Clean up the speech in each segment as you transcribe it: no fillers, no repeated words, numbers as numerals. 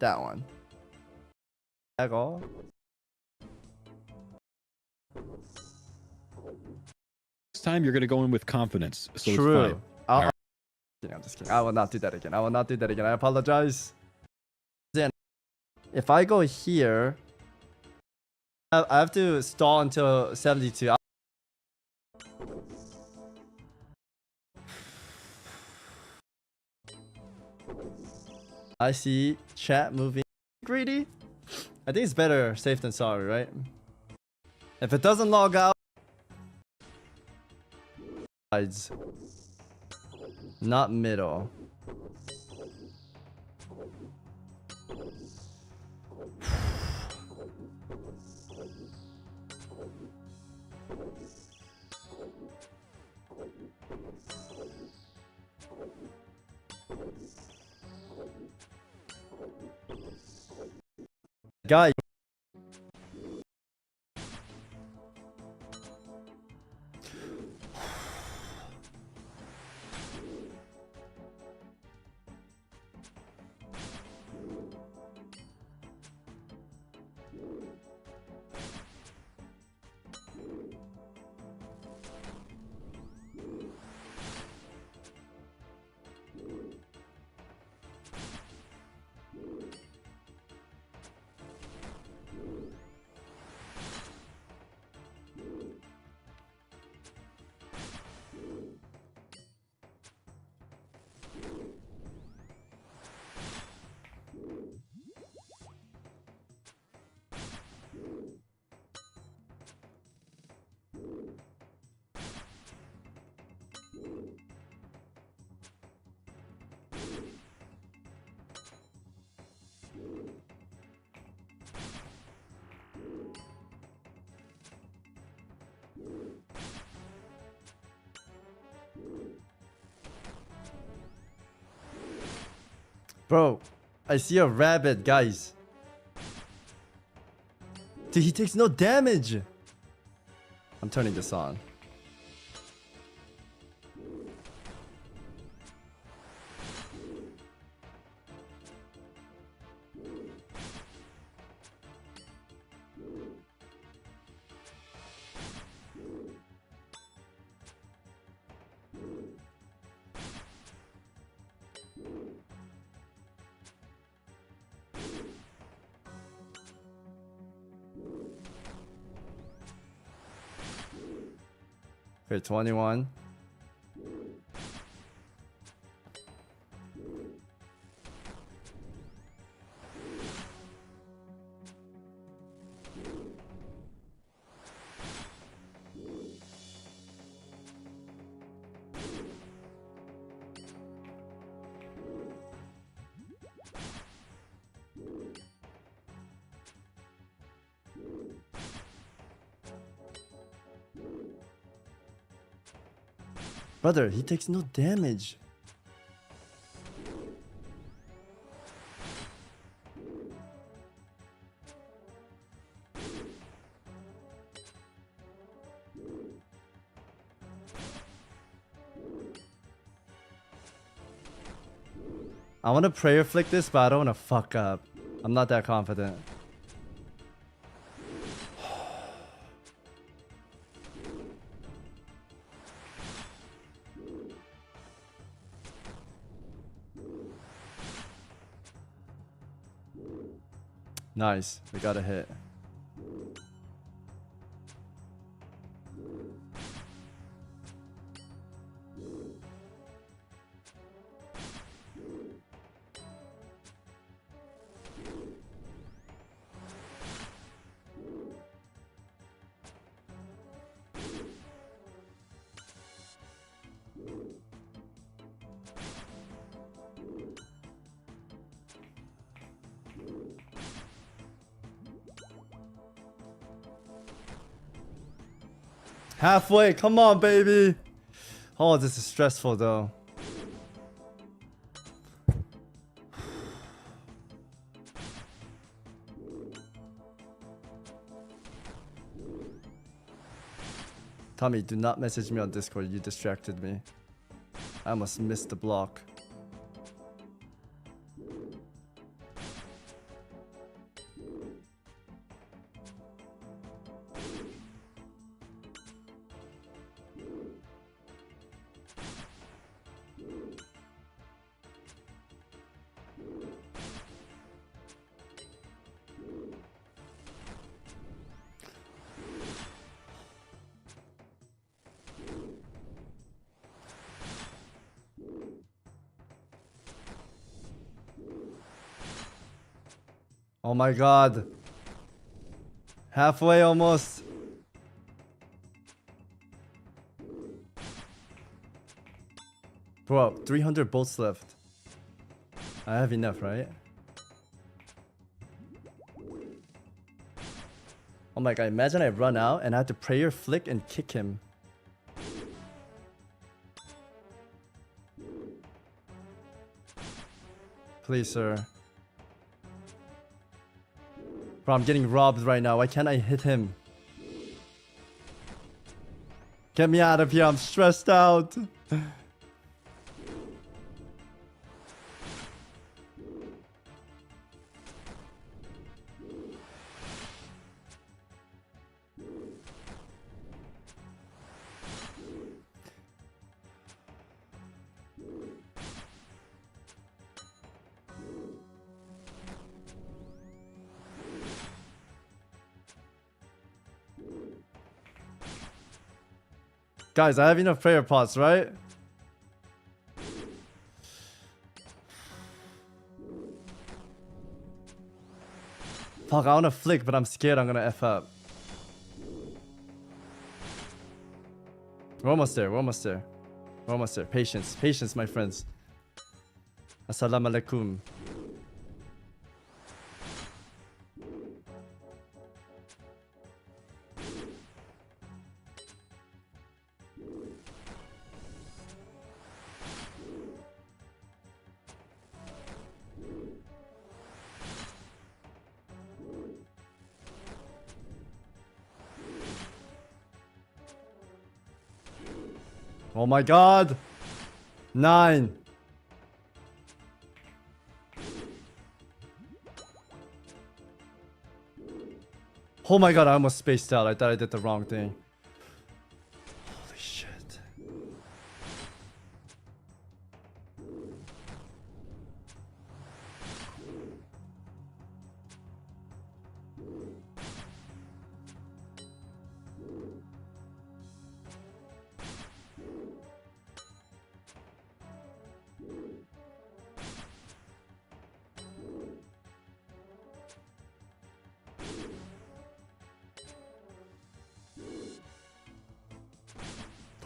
That one. Echo. This time you're going to go in with confidence. So True. It's fine. I'm just kidding. I will not do that again. I will not do that again. I apologize. Then, if I go here, I have to stall until 72. I see chat moving. Greedy? I think it's better safe than sorry, right? If it doesn't log out, not middle. Guy. Bro, I see a rabbit, guys. Dude, he takes no damage. I'm turning this on. Okay, 21. Brother, he takes no damage. I want to prayer flick this, but I don't want to fuck up. I'm not that confident. Nice, we got a hit. Halfway, come on, baby. Oh, this is stressful though. Tommy, do not message me on Discord. You distracted me. I almost missed the block. Oh my god. Halfway almost. Bro, 300 bolts left. I have enough, right? Oh my god, imagine I run out and I have to prayer flick and kick him. Please, sir. Bro, I'm getting robbed right now. Why can't I hit him? Get me out of here. I'm stressed out. Guys, I have enough prayer pots, right? Fuck, I wanna flick, but I'm scared I'm gonna F up. We're almost there, we're almost there. We're almost there. Patience, patience, my friends. Assalamu alaikum. Oh my god! 9. Oh my god, I almost spaced out. I thought I did the wrong thing. Holy shit.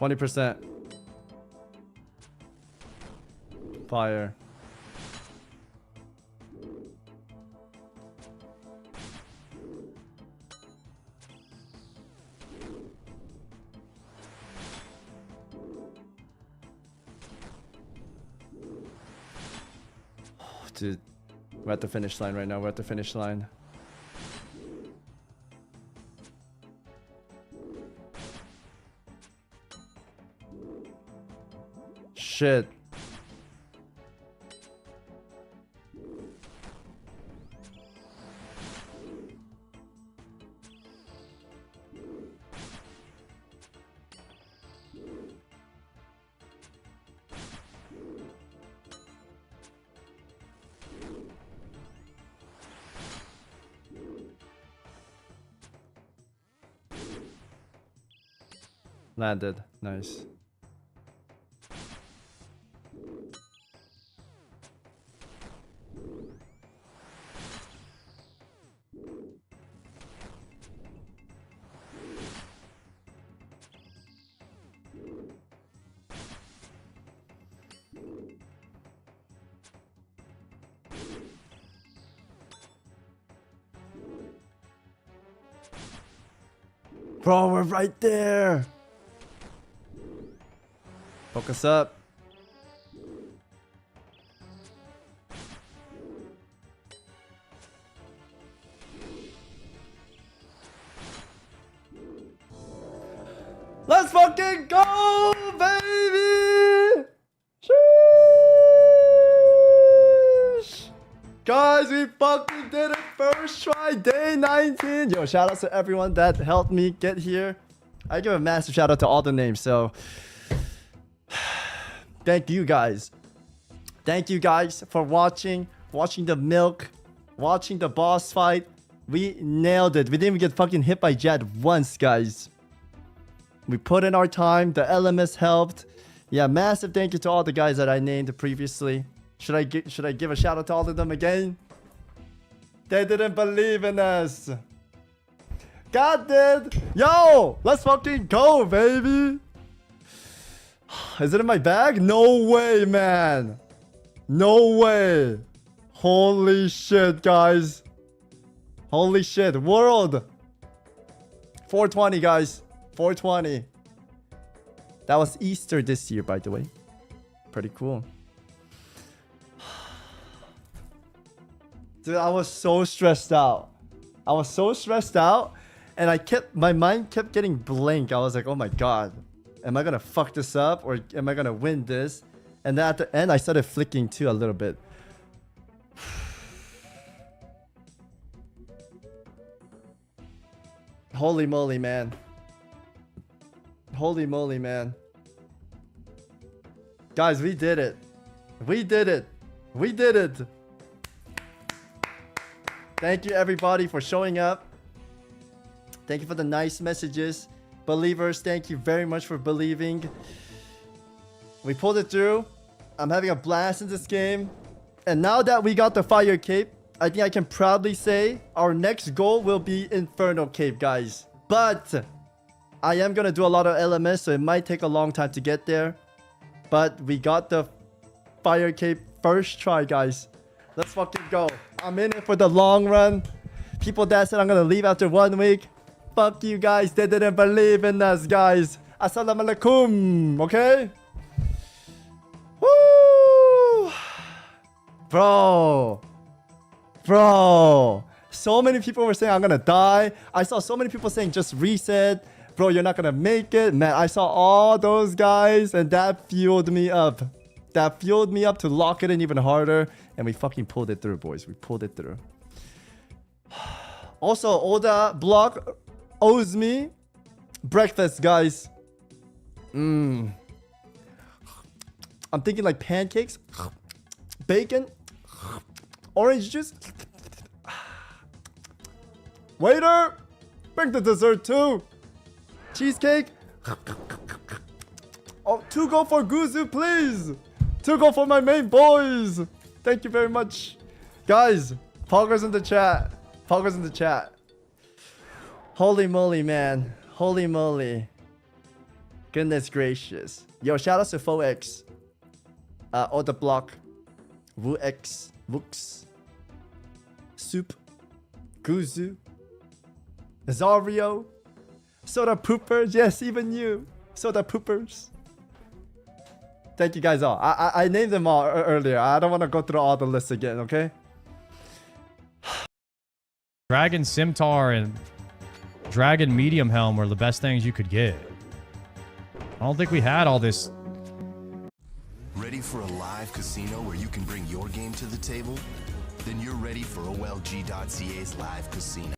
%. Fire. Oh, dude. We're at the finish line right now. We're at the finish line. Shit. Landed. Nice. Bro, we're right there. Focus up. Let's fucking go, baby! Sheesh. Guys, we fucking did it first try, day 19. Yo, shout out to everyone that helped me get here. I give a massive shout out to all the names, so thank you guys. Thank you guys for watching the milk, watching the boss fight. We nailed it. We didn't even get fucking hit by Jet once, guys. We put in our time. The LMS helped. Yeah, massive thank you to all the guys that I named previously. Should I give a shout out to all of them again? They didn't believe in us. God did. Yo, let's fucking go, baby. Is it in my bag? No way, man. No way. Holy shit, guys. Holy shit. World. 420, guys. 420. That was Easter this year, by the way. Pretty cool. Dude, I was so stressed out. I was so stressed out. And my mind kept getting blank. I was like, oh my god. Am I gonna fuck this up? Or am I gonna win this? And then at the end, I started flicking too a little bit. Holy moly, man. Holy moly, man. Guys, we did it. We did it. We did it. Thank you, everybody, for showing up. Thank you for the nice messages. Believers, thank you very much for believing. We pulled it through. I'm having a blast in this game. And now that we got the Fire Cape, I think I can proudly say our next goal will be Inferno Cape, guys. But I am going to do a lot of LMS, so it might take a long time to get there. But we got the Fire Cape first try, guys. Let's fucking go. I'm in it for the long run. People that said I'm going to leave after 1 week. Fuck you guys. They didn't believe in us, guys. Assalamu alaikum. Okay? Woo! Bro. So many people were saying I'm going to die. I saw so many people saying just reset. Bro, you're not going to make it. Man, I saw all those guys and that fueled me up. That fueled me up to lock it in even harder. And we fucking pulled it through, boys. We pulled it through. Also, Oda Block owes me breakfast, guys. I'm thinking like pancakes, bacon, orange juice. Waiter, bring the dessert too. Cheesecake. Oh, 2 go for Guzu, please. 2 go for my main boys. Thank you very much. Guys, poggers in the chat. Poggers in the chat. Holy moly, man. Holy moly. Goodness gracious. Yo, shout out to FoX. Order Block. WooX. Woox. Soup. Guzu. Zario. Soda Poopers. Yes, even you. Soda Poopers. Thank you guys all. I named them all earlier. I don't want to go through all the lists again, okay? Dragon Scimitar and Dragon Medium Helm were the best things you could get. I don't think we had all this. Ready for a live casino where you can bring your game to the table? Then you're ready for OLG.CA's live casino.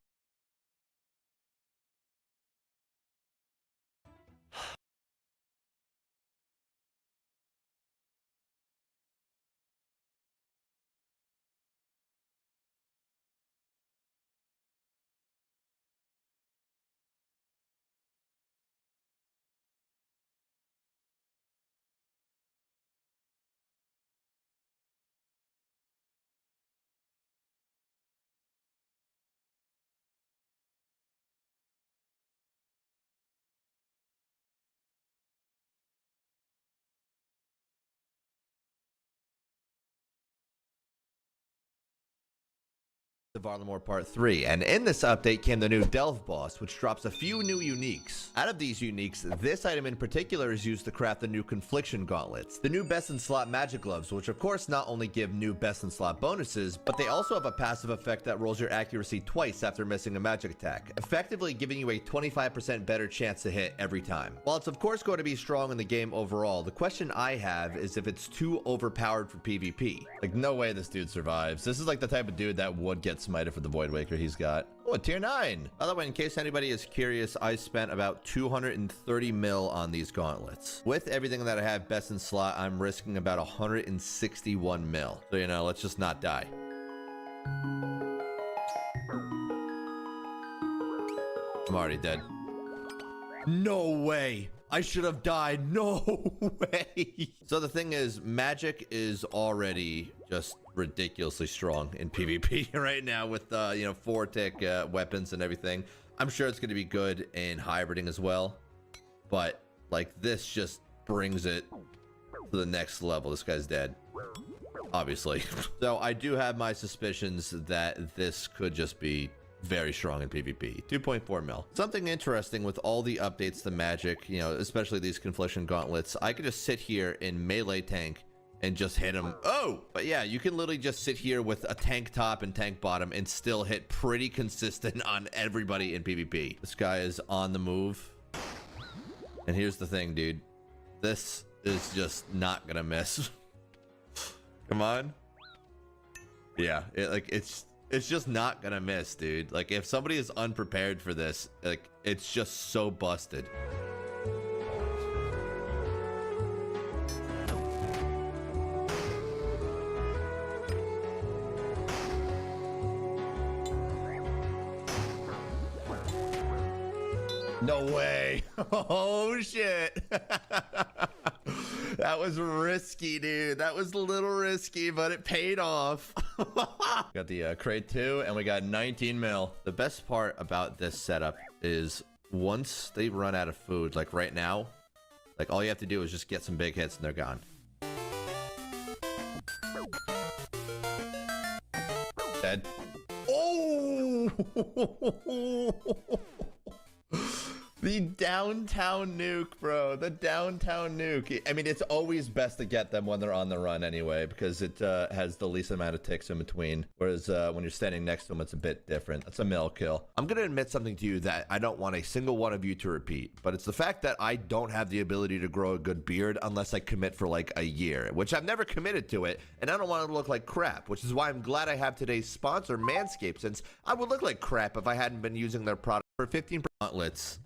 Of Varlamore Part 3, and in this update came the new Delve boss, which drops a few new uniques. Out of these uniques, this item in particular is used to craft the new Confliction Gauntlets, the new best in slot magic gloves, which of course not only give new best in slot bonuses, but they also have a passive effect that rolls your accuracy twice after missing a magic attack, effectively giving you a 25% better chance to hit every time. While it's of course going to be strong in the game overall, the question I have is if it's too overpowered for PvP. Like, no way this dude survives. This is like the type of dude that would get smited for the Void Waker he's got. Oh, a tier 9. By the way, in case anybody is curious, I spent about 230 mil on these gauntlets. With everything that I have best in slot, I'm risking about 161 mil. So, you know, let's just not die. I'm already dead. No way. I should have died. No way. So the thing is, Magic is already just ridiculously strong in PvP right now with, 4-tick weapons and everything. I'm sure it's going to be good in hybriding as well. But, like, this just brings it to the next level. This guy's dead, obviously. So I do have my suspicions that this could just be very strong in PvP. 2.4 mil. Something interesting with all the updates to Magic, especially these Confliction Gauntlets, I could just sit here in melee tank and just hit him. Oh, but yeah, you can literally just sit here with a tank top and tank bottom and still hit pretty consistent on everybody in PvP. This guy is on the move. And here's the thing, dude. This is just not gonna miss. Come on. Yeah, it's just not gonna miss, dude. Like, if somebody is unprepared for this, like, it's just so busted. No way. Oh, shit. That was risky, dude. That was a little risky, but it paid off. Got the crate 2, and we got 19 mil. The best part about this setup is once they run out of food, like right now, like all you have to do is just get some big hits and they're gone. Dead. Oh! The downtown nuke, bro. The downtown nuke. I mean, it's always best to get them when they're on the run anyway, because it has the least amount of ticks in between. Whereas when you're standing next to them, it's a bit different. That's a mill kill. I'm going to admit something to you that I don't want a single one of you to repeat, but it's the fact that I don't have the ability to grow a good beard unless I commit for like a year, which I've never committed to it, and I don't want it to look like crap, which is why I'm glad I have today's sponsor, Manscaped, since I would look like crap if I hadn't been using their product for 15%. Gauntlets.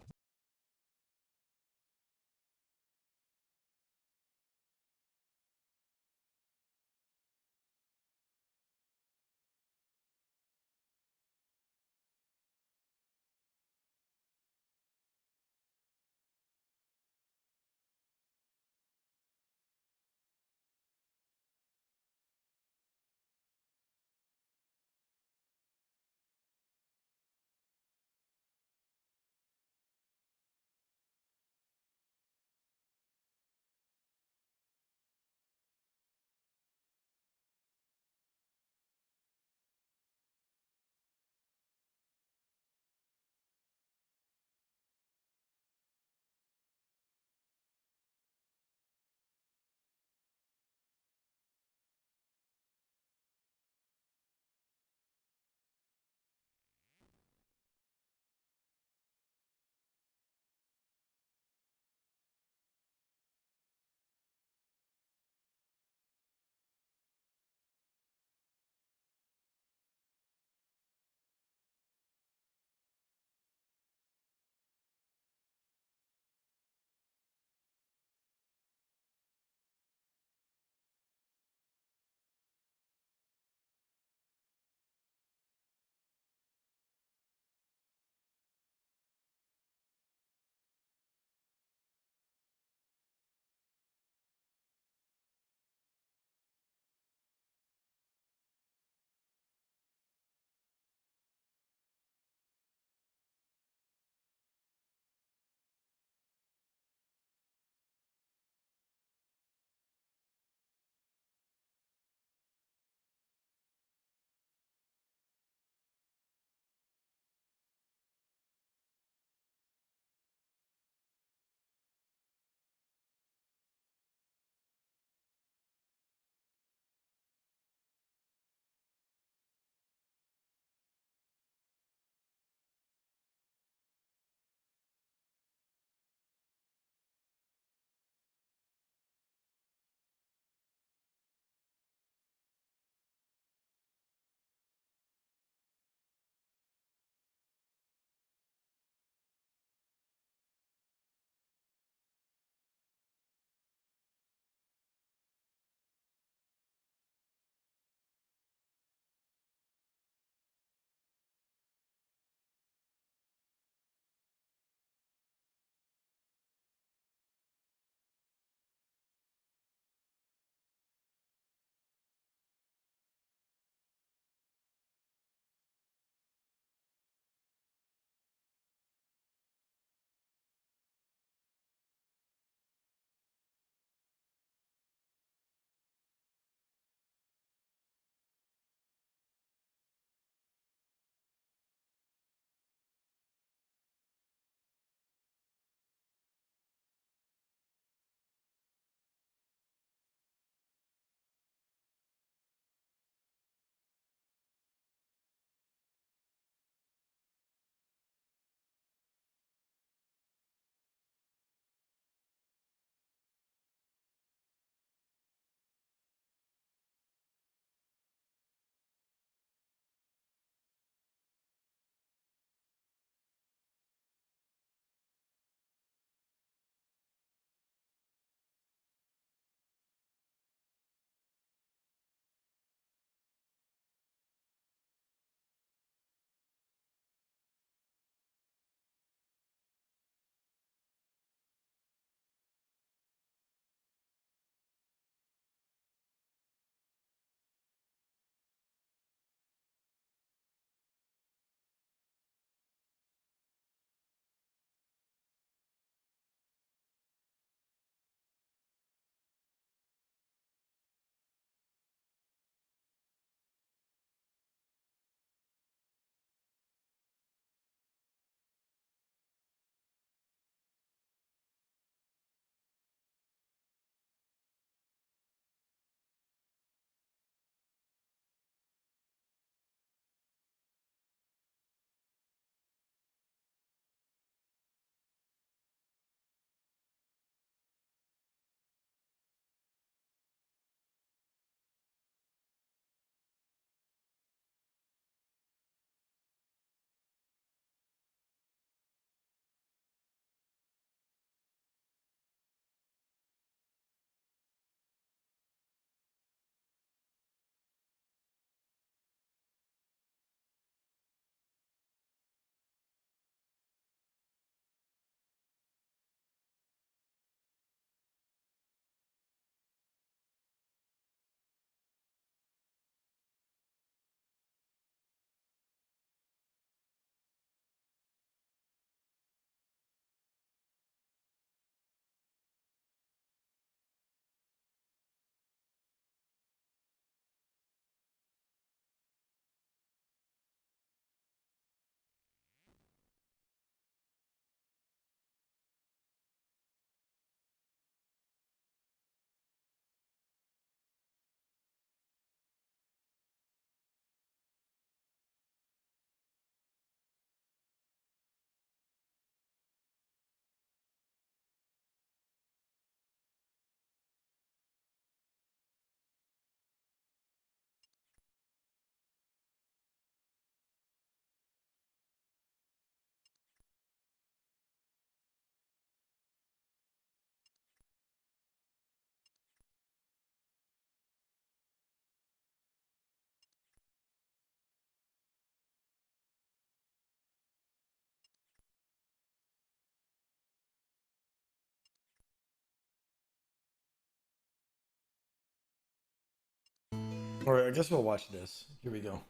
Alright, I guess we'll watch this. Here we go.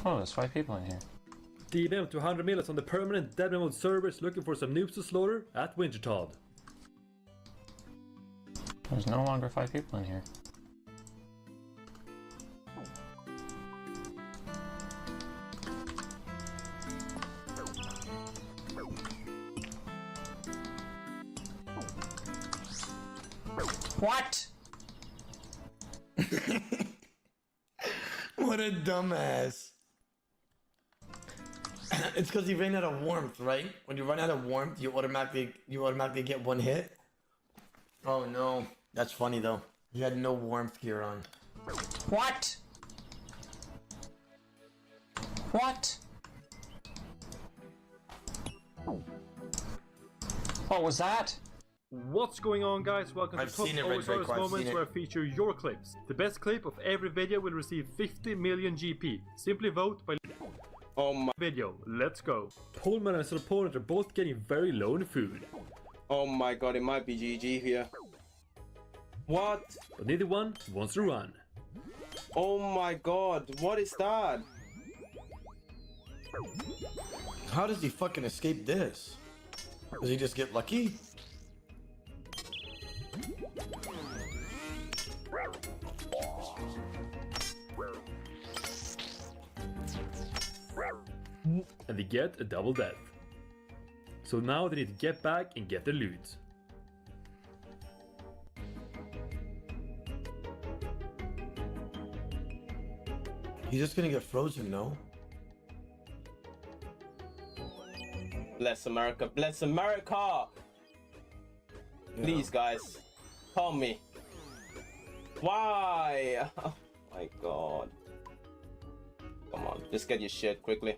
Oh, there's 5 people in here. The event to 100 million on the permanent dead mode servers looking for some noobs to slaughter at Wintertod. There's no longer 5 people in here. What? What a dumbass. It's because he ran out of warmth, right? When you run out of warmth, you automatically get 1 hit. Oh no, that's funny though. He had no warmth gear on. What? What? What was that? What's going on, guys? Welcome I've to Top seen it, Red OSRS Drake, I've moments seen it. where I feature your clips. The best clip of every video will receive 50 million GP. Simply vote by Oh my, video. Let's go. Pullman and his opponent are both getting very low in food, oh my god, it might be GG here. What? but neither one wants to run. Oh my god, what is that? How does he fucking escape this? Does he just get lucky? And they get a double death. So now they need to get back and get their loot. He's just gonna get frozen, no? Bless America, bless America! Please guys, help me. Why? Oh my god. Come on, just get your shit quickly.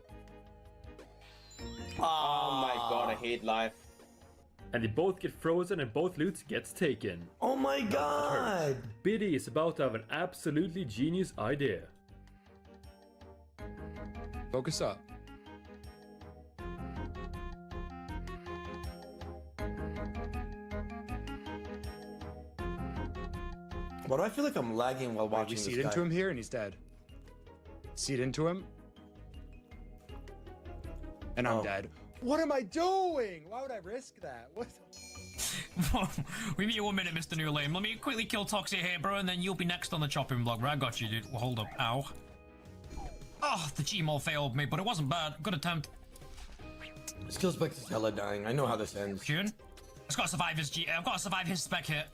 Oh my god, I hate life. And they both get frozen and both loot gets taken. Oh my god! Biddy is about to have an absolutely genius idea. Focus up. Why do I feel like I'm lagging while watching You this seed guy? into him here and he's dead. Seed into him. And I'm Oh. dead. What am I doing? Why would I risk that? What? We meet you 1 minute, Mr. New Lame. Let me quickly kill Toxic here, bro, and then you'll be next on the chopping block, bro. I got you, dude. Well, hold up. Ow. Oh, the Gmaul failed me, but it wasn't bad. Good attempt. Skills Bex is hella dying. I know how this ends. June. I've got to survive his I've got to survive his spec hit.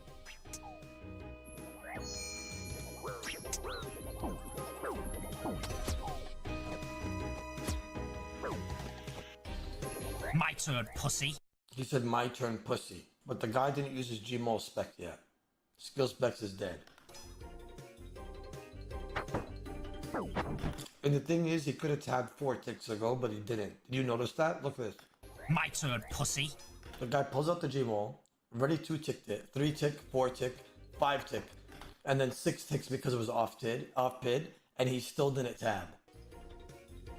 My turn, pussy. He said my turn, pussy. But the guy didn't use his Gmol spec yet. Skills Bex is dead. And the thing is, he could have tabbed 4 ticks ago, but he didn't. Did you notice that? Look at this. My turn, pussy. The guy pulls out the Gmol, already 2 ticked it, 3 tick, 4 tick, 5 tick, and then 6 ticks because it was off bid, and he still didn't tab.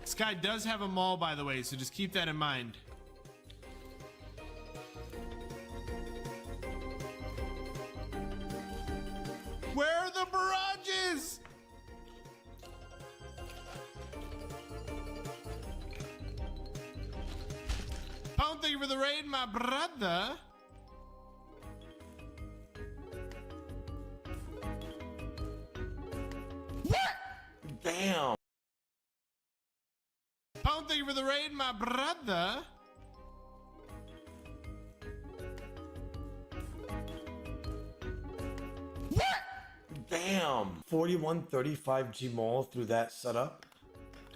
This guy does have a maul, by the way, so just keep that in mind. Where are the barrages? Pound, thank you for the raid, my brother. Damn. Pound, thank you for the raid, my brother. Damn. 41-35 Gmol through that setup,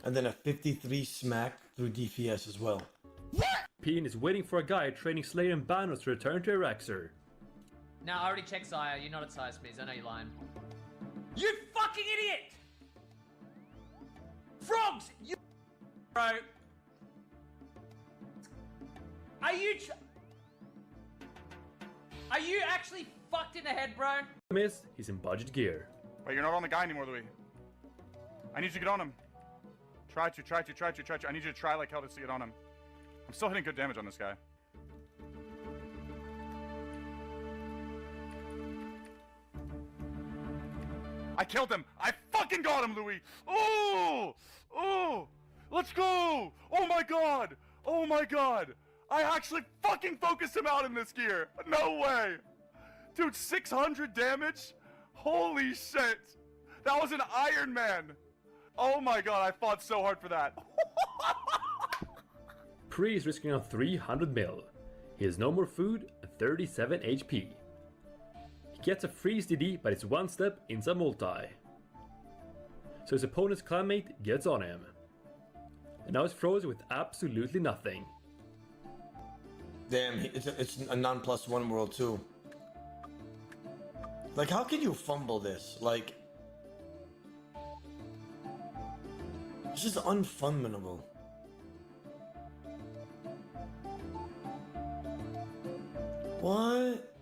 and then a 53 smack through DPS as well. Peen is waiting for a guy training Slayer and Banos to return to Eraxer. No, I already checked Zaya. You're not at Zaya speeds. I know you're lying. You fucking idiot! Frogs! You bro. Are you actually fucked in the head, bro? Miss, he's in budget gear. Wait, you're not on the guy anymore, Louis. I need you to get on him. Try to. I need you to try like hell to get on him. I'm still hitting good damage on this guy. I killed him. I fucking got him, Louis. Oh, oh, let's go. Oh my god. Oh my god. I actually fucking focused him out in this gear. No way. Dude, 600 damage? Holy shit. That was an Ironman. Oh my god, I fought so hard for that. Pre is risking on 300 mil. He has no more food and 37 HP. He gets a freeze DD, but it's one step inside multi. So his opponent's clanmate gets on him. And now he's frozen with absolutely nothing. Damn, it's a non+1 world too. Like, how can you fumble this? Like, it's just unfundamentable. What?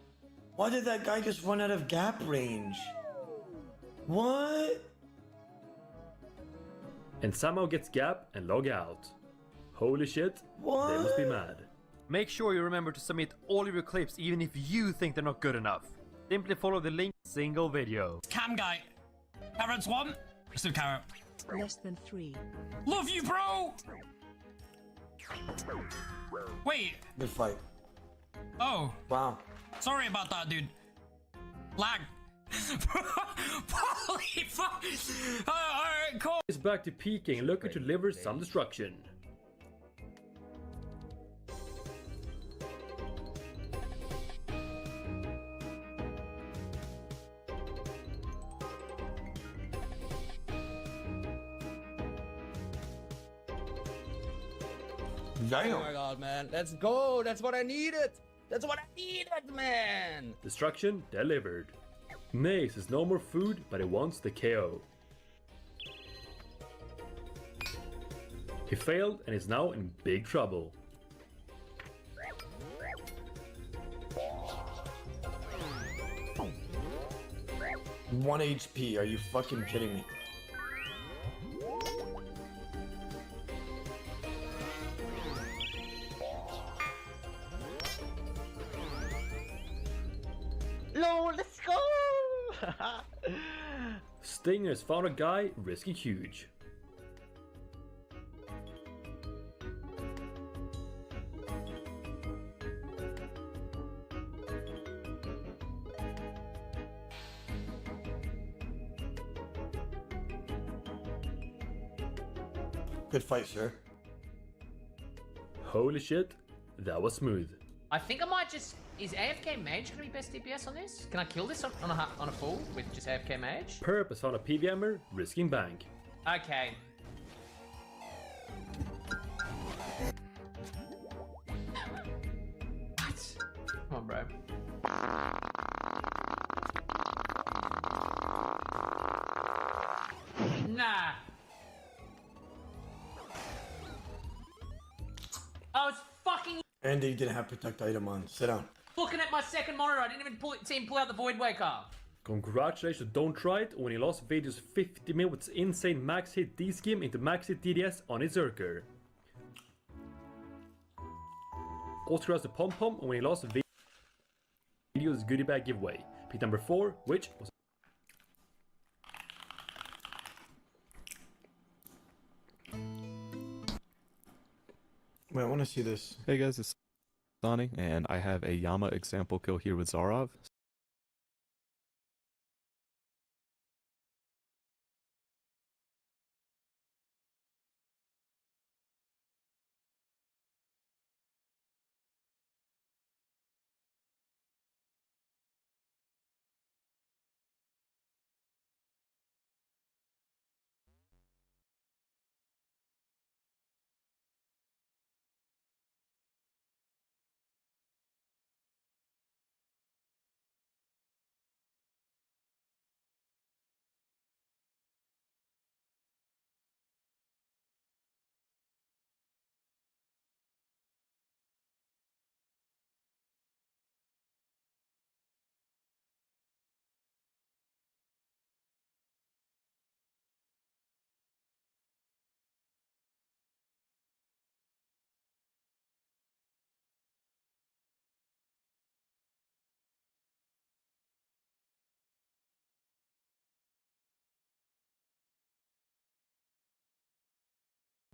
Why did that guy just run out of gap range? What? And somehow gets gap and log out. Holy shit, what? They must be mad. Make sure you remember to submit all of your clips even if you think they're not good enough. Simply follow the link in single video. Cam guy. Carrot's one. Still carrot. Less than 3. Love you, bro! Wait. Good fight. Oh. Wow. Sorry about that, dude. Lag. Holy fuck. Alright, cool. He's back to peaking and looking to deliver some destruction. Damn. Oh my god, man. Let's go. That's what I needed. That's what I needed, man. Destruction delivered. Mace has no more food, but he wants the KO. He failed and is now in big trouble. One HP. Are you fucking kidding me? No, let's go. Stingers found a guy risking huge. Good fight, sir. Holy shit, that was smooth. I think I might just... Is AFK Mage gonna be best DPS on this? Can I kill this on a full with just AFK Mage? Purpose found a PVMer risking bank. Okay. What? Come on, bro. Nah. I was fucking Andy didn't have protect item on. Sit down. looking at my second monitor. I didn't even see him pull out the Void Waker. Congratulations, don't try it when he lost Vader's 50 mil with insane max hit D-Skim into max hit DDS on his Zerker. Also has the Pom Pom when he lost Vader's goodie bag giveaway. Pick number 4, which was... Wait, I want to see this. Hey guys, it's Sonny, and I have a Yama example kill here with Zarov.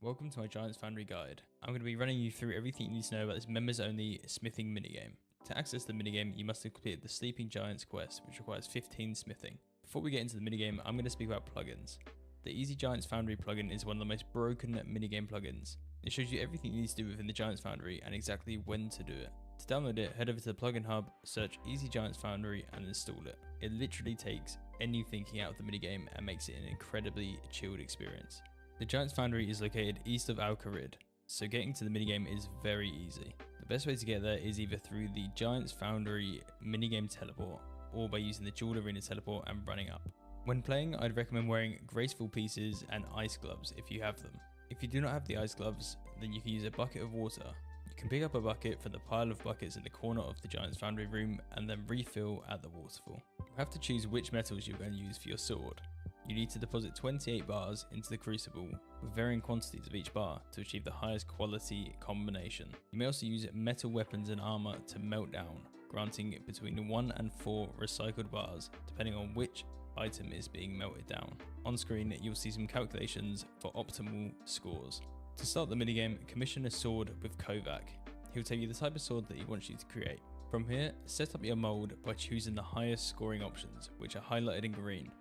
Welcome to my Giants Foundry guide. I'm going to be running you through everything you need to know about this members only smithing minigame. To access the minigame, you must have completed the Sleeping Giants quest, which requires 15 smithing. Before we get into the minigame, I'm going to speak about plugins. The Easy Giants Foundry plugin is one of the most broken minigame plugins. It shows you everything you need to do within the Giants Foundry and exactly when to do it. To download it, head over to the plugin hub, search Easy Giants Foundry and install it. It literally takes any thinking out of the minigame and makes it an incredibly chilled experience. The Giants Foundry is located east of Al Kharid, so getting to the minigame is very easy. The best way to get there is either through the Giants Foundry minigame teleport or by using the Jewel Arena teleport and running up. When playing, I'd recommend wearing graceful pieces and ice gloves if you have them. If you do not have the ice gloves, then you can use a bucket of water. You can pick up a bucket from the pile of buckets in the corner of the Giants Foundry room and then refill at the waterfall. You have to choose which metals you're going to use for your sword. You need to deposit 28 bars into the crucible with varying quantities of each bar to achieve the highest quality combination. You may also use metal weapons and armor to melt down, granting between 1 and 4 recycled bars depending on which item is being melted down. On screen, you'll see some calculations for optimal scores. To start the minigame, commission a sword with Kovac. He'll tell you the type of sword that he wants you to create. From here, set up your mold by choosing the highest scoring options, which are highlighted in green.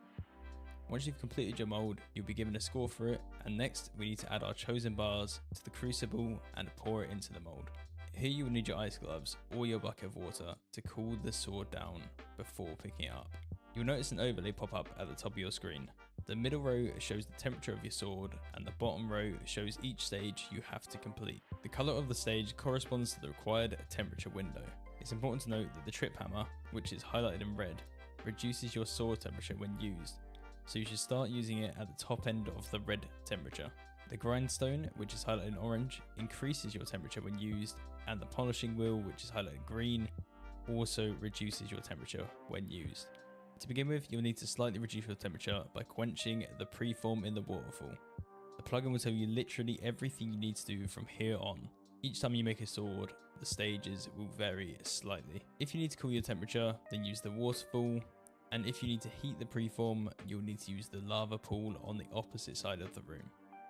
Once you've completed your mold, you'll be given a score for it, and next we need to add our chosen bars to the crucible and pour it into the mold. Here you will need your ice gloves or your bucket of water to cool the sword down before picking it up. You'll notice an overlay pop up at the top of your screen. The middle row shows the temperature of your sword, and the bottom row shows each stage you have to complete. The colour of the stage corresponds to the required temperature window. It's important to note that the trip hammer, which is highlighted in red, reduces your sword temperature when used, so you should start using it at the top end of the red temperature. The grindstone, which is highlighted in orange, increases your temperature when used, and the polishing wheel, which is highlighted in green, also reduces your temperature when used. To begin with, you'll need to slightly reduce your temperature by quenching the preform in the waterfall. The plugin will tell you literally everything you need to do from here on. Each time you make a sword, the stages will vary slightly. If you need to cool your temperature, then use the waterfall, and if you need to heat the preform, you'll need to use the lava pool on the opposite side of the room.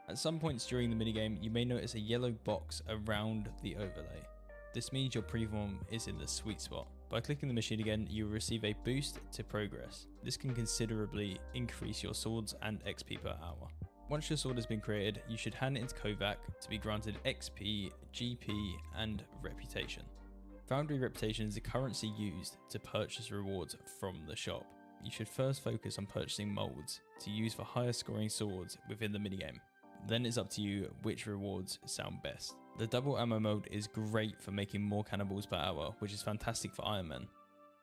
At some points during the minigame, you may notice a yellow box around the overlay. This means your preform is in the sweet spot. By clicking the machine again, you will receive a boost to progress. This can considerably increase your swords and XP per hour. Once your sword has been created, you should hand it into Kovac to be granted XP, GP, and reputation. Foundry reputation is the currency used to purchase rewards from the shop. You should first focus on purchasing molds to use for higher scoring swords within the minigame. Then it's up to you which rewards sound best. The double ammo mode is great for making more cannonballs per hour, which is fantastic for ironmen.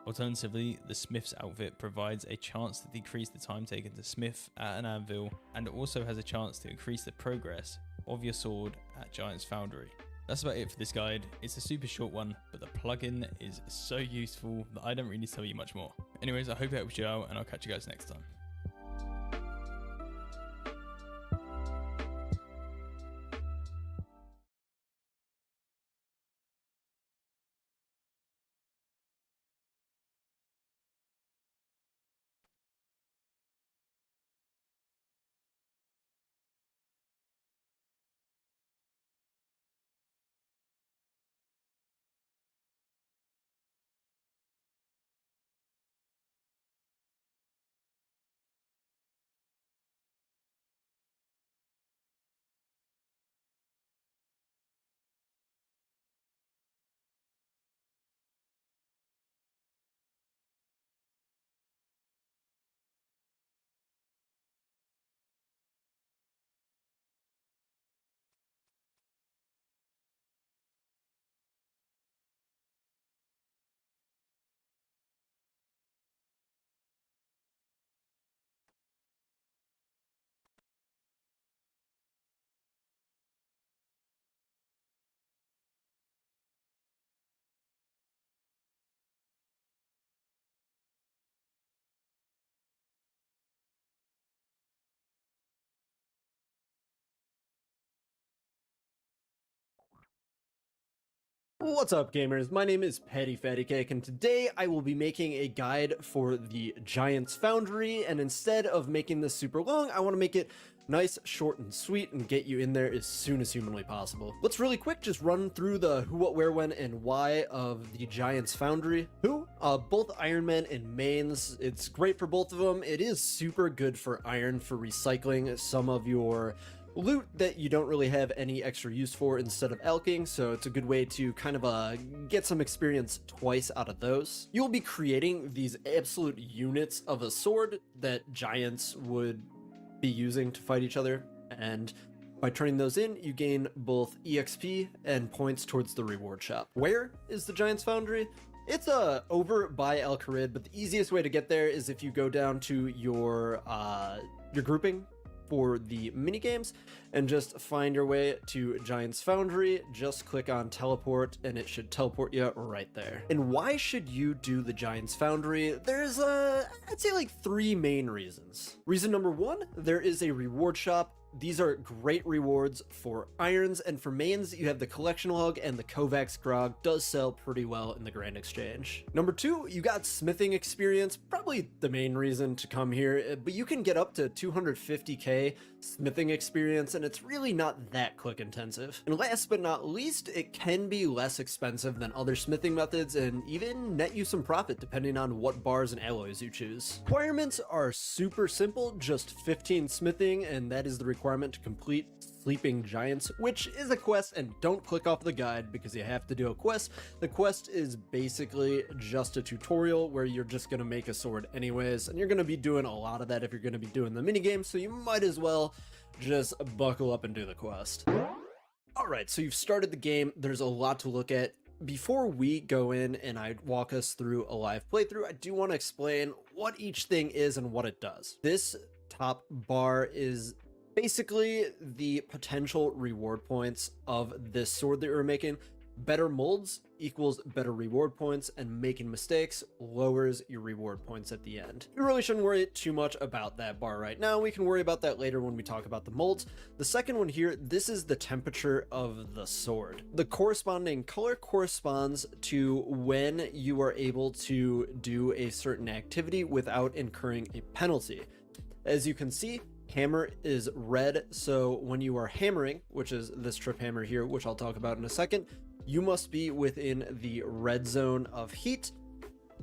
Alternatively, the smith's outfit provides a chance to decrease the time taken to smith at an anvil, and it also has a chance to increase the progress of your sword at Giants Foundry. That's about it for this guide. It's a super short one, but the plugin is so useful that I don't really need to tell you much more. Anyways, I hope it helps you out, and I'll catch you guys next time. What's up, gamers? My name is Petty Fatty Cake, and today I will be making a guide for the Giants Foundry, and instead of making this super long, I want to make it Nice, short, and sweet, and get you in there as soon as humanly possible. Let's really quick just run through the who, what, where, when, and why of the Giants Foundry. Who? Both Ironman and mains. It's great for both of them. It is super good for iron for recycling some of your loot that you don't really have any extra use for instead of alking, so it's a good way to kind of get some experience twice out of those. You'll be creating these absolute units of a sword that giants would be using to fight each other, and by turning those in, you gain both EXP and points towards the reward shop. Where is the Giants Foundry? It's over by El Kharid, but the easiest way to get there is if you go down to your grouping for the mini games and just find your way to Giants Foundry. Just click on teleport and it should teleport you right there. And why should you do the Giants Foundry? There's I'd say like 3 main reasons. Reason number 1, there is a reward shop. These are great rewards for irons, and for mains, you have the collection log, and the Kovacs grog does sell pretty well in the Grand Exchange. Number 2, you got smithing experience, probably the main reason to come here, but you can get up to 250k smithing experience, and it's really not that click intensive. And last but not least, it can be less expensive than other smithing methods, and even net you some profit depending on what bars and alloys you choose. Requirements are super simple, just 15 smithing, and that is the requirement to complete Sleeping Giants, which is a quest, and don't click off the guide because you have to do a quest. The quest is basically just a tutorial where you're just going to make a sword anyways, and you're going to be doing a lot of that if you're going to be doing the minigame, so you might as well just buckle up and do the quest. Alright, so you've started the game, there's a lot to look at. Before we go in and I walk us through a live playthrough, I do want to explain what each thing is and what it does. This top bar is basically the potential reward points of this sword that you're making. Better molds equals better reward points, and making mistakes lowers your reward points at the end. You really shouldn't worry too much about that bar right now. We can worry about that later when we talk about the molds. The second one here, this is the temperature of the sword. The corresponding color corresponds to when you are able to do a certain activity without incurring a penalty. As you can see, hammer is red, so when you are hammering, which is this trip hammer here, which I'll talk about in a second, you must be within the red zone of heat.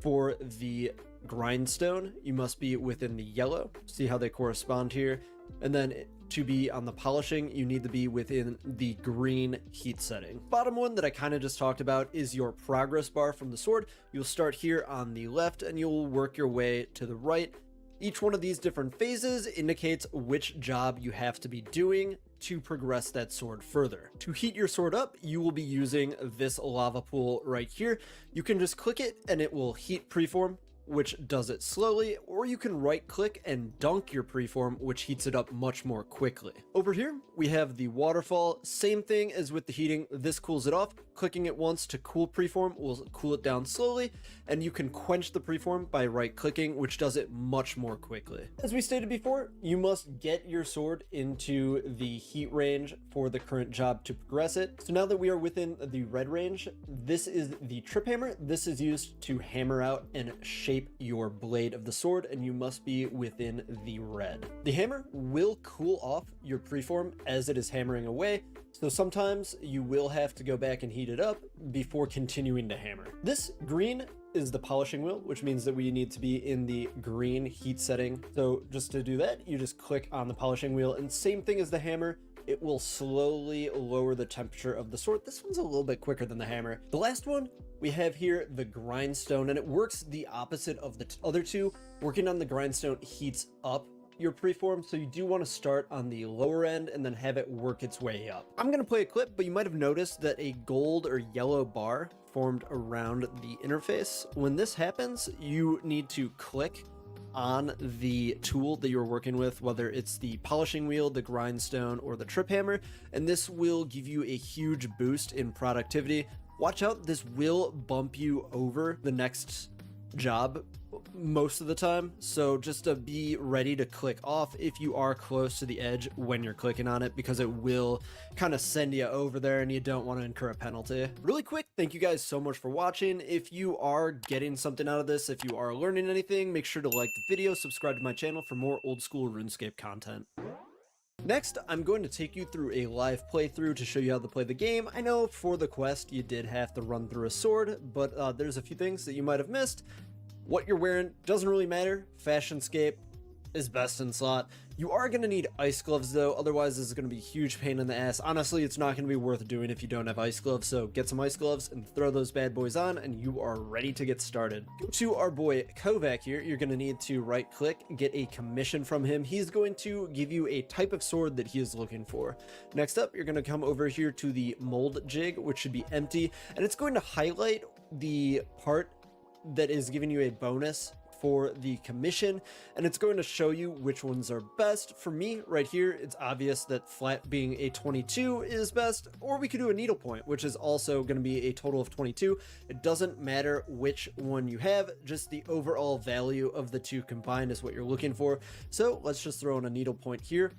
For the grindstone, you must be within the yellow. See how they correspond here? And then to be on the polishing, you need to be within the green heat setting. Bottom one that I kind of just talked about is your progress bar from the sword. You'll start here on the left and you'll work your way to the right. Each one of these different phases indicates which job you have to be doing to progress that sword further. To heat your sword up, you will be using this lava pool right here. You can just click it and it will heat preform, which does it slowly, or you can right click and dunk your preform, which heats it up much more quickly. Over here, we have the waterfall. Same thing as with the heating. This cools it off. Clicking it once to cool preform will cool it down slowly, and you can quench the preform by right clicking, which does it much more quickly. As we stated before, you must get your sword into the heat range for the current job to progress it. So now that we are within the red range, this is the trip hammer. This is used to hammer out and shape your blade of the sword, and you must be within the red. The hammer will cool off your preform as it is hammering away, so sometimes you will have to go back and heat it up before continuing to hammer. This green is the polishing wheel, which means that we need to be in the green heat setting. So just to do that, you just click on the polishing wheel, and same thing as the hammer, it will slowly lower the temperature of the sword. This one's a little bit quicker than the hammer. The last one, we have here the grindstone, and it works the opposite of the other two. Working on the grindstone heats up your preform, so you do want to start on the lower end and then have it work its way up. I'm going to play a clip, but you might have noticed that a gold or yellow bar formed around the interface. When this happens, you need to click on the tool that you're working with, whether it's the polishing wheel, the grindstone, or the trip hammer, and this will give you a huge boost in productivity. Watch out, this will bump you over the next job most of the time, so just to be ready to click off if you are close to the edge when you're clicking on it, because it will kind of send you over there and you don't want to incur a penalty. Really quick, thank you guys so much for watching. If you are getting something out of this, if you are learning anything, make sure to like the video, subscribe to my channel for more old school RuneScape content. Next, I'm going to take you through a live playthrough to show you how to play the game. I know for the quest you did have to run through a sword, but there's a few things that you might have missed. What you're wearing doesn't really matter. Fashionscape is best in slot. You are going to need ice gloves though, otherwise this is going to be a huge pain in the ass. Honestly, it's not going to be worth doing if you don't have ice gloves, so get some ice gloves and throw those bad boys on and you are ready to get started. Go to our boy Kovac here. You're going to need to right click, get a commission from him. He's going to give you a type of sword that he is looking for. Next up, you're going to come over here to the mold jig, which should be empty, and it's going to highlight the part that is giving you a bonus for the commission, and it's going to show you which ones are best. For me right here, it's obvious that flat being a 22 is best, or we could do a needlepoint, which is also going to be a total of 22. It doesn't matter which one you have, just the overall value of the two combined is what you're looking for. So let's just throw in a needlepoint here,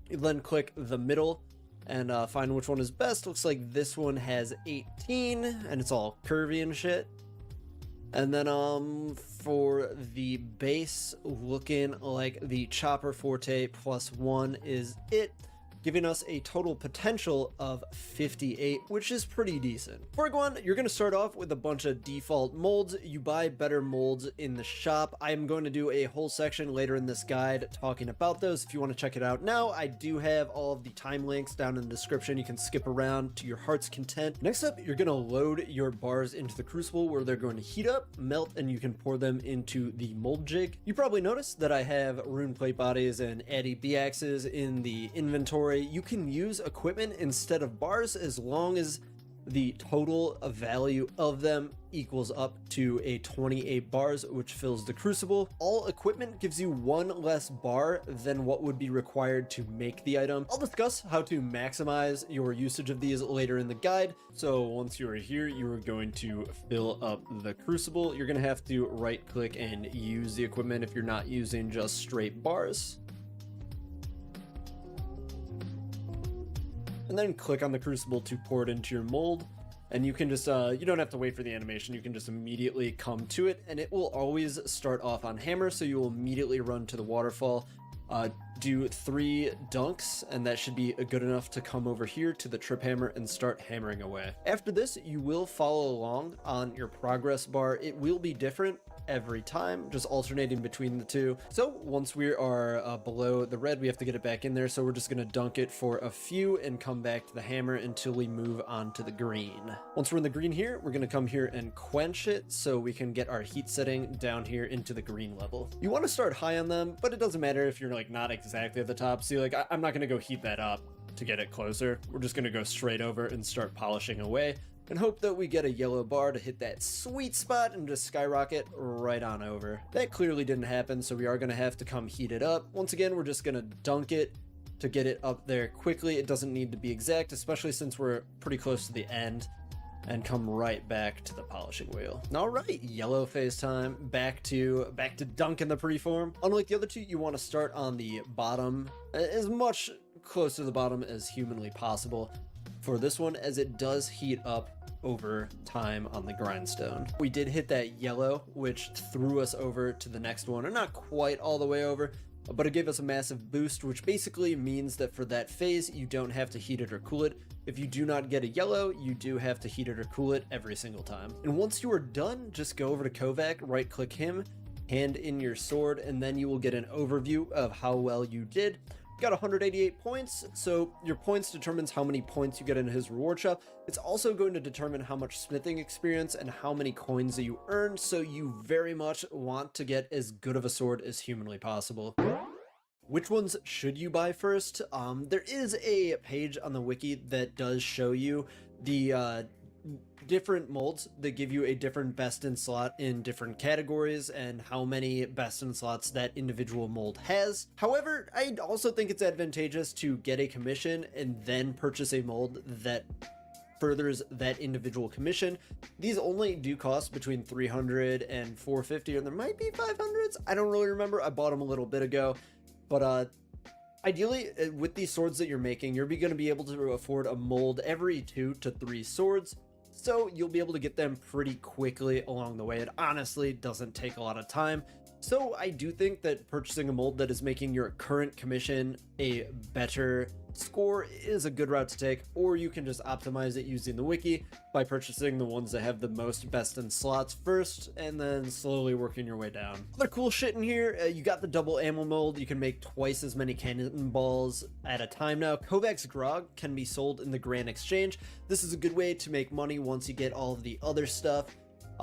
then click the middle and find which one is best. Looks like this one has 18 and it's all curvy and shit. And then for the base, looking like the Chopper Forte +1 is it, giving us a total potential of 58, which is pretty decent. For one, you're going to start off with a bunch of default molds. You buy better molds in the shop. I am going to do a whole section later in this guide talking about those. If you want to check it out now, I do have all of the time links down in the description. You can skip around to your heart's content. Next up, you're going to load your bars into the crucible where they're going to heat up, melt, and you can pour them into the mold jig. You probably noticed that I have rune plate bodies and Addy B-axes in the inventory. You can use equipment instead of bars as long as the total value of them equals up to a 28 bars, which fills the crucible. All equipment gives you one less bar than what would be required to make the item. I'll discuss how to maximize your usage of these later in the guide. So once you are here, you are going to fill up the crucible. You're going to have to right click and use the equipment if you're not using just straight bars. And then click on the crucible to pour it into your mold, and you can just you don't have to wait for the animation, you can just immediately come to it, and it will always start off on hammer, so you will immediately run to the waterfall, do 3 dunks, and that should be good enough to come over here to the trip hammer and start hammering away. After this, you will follow along on your progress bar. It will be different every time, just alternating between the two. So once we are below the red, we have to get it back in there, so we're just going to dunk it for a few and come back to the hammer until we move on to the green. Once we're in the green here, we're going to come here and quench it so we can get our heat setting down here into the green level. You want to start high on them, but it doesn't matter if you're like not exactly at the top. See, like I'm not going to go heat that up to get it closer. We're just going to go straight over and start polishing away and hope that we get a yellow bar to hit that sweet spot and just skyrocket right on over. That clearly didn't happen, so we are going to have to come heat it up. Once again, we're just going to dunk it to get it up there quickly. It doesn't need to be exact, especially since we're pretty close to the end, and come right back to the polishing wheel. All right, yellow phase time, back to dunking the preform. Unlike the other two, you want to start on the bottom, as much close to the bottom as humanly possible for this one, as it does heat up over time on the grindstone. We did hit that yellow, which threw us over to the next one, and not quite all the way over, but it gave us a massive boost, which basically means that for that phase, you don't have to heat it or cool it. If you do not get a yellow, you do have to heat it or cool it every single time. And once you are done, just go over to Kovac, right click him, hand in your sword, and then you will get an overview of how well you did. Got 188 points, so your points determines how many points you get in his reward shop. It's also going to determine how much smithing experience and how many coins that you earn, so you very much want to get as good of a sword as humanly possible. Which ones should you buy first? There is a page on the wiki that does show you the different molds that give you a different best in slot in different categories and how many best in slots that individual mold has. However, I also think it's advantageous to get a commission and then purchase a mold that furthers that individual commission. These only do cost between 300 and 450, or there might be 500s. I don't really remember. I bought them a little bit ago, but ideally, with these swords that you're making, you're going to be able to afford a mold every 2 to 3 swords. So you'll be able to get them pretty quickly along the way. It honestly doesn't take a lot of time. So I do think that purchasing a mold that is making your current commission a better score is a good route to take, or you can just optimize it using the wiki by purchasing the ones that have the most best in slots first, and then slowly working your way down. Other cool shit in here, you got the double ammo mold. You can make twice as many cannonballs at a time now. Kovacs Grog can be sold in the Grand Exchange. This is a good way to make money once you get all of the other stuff.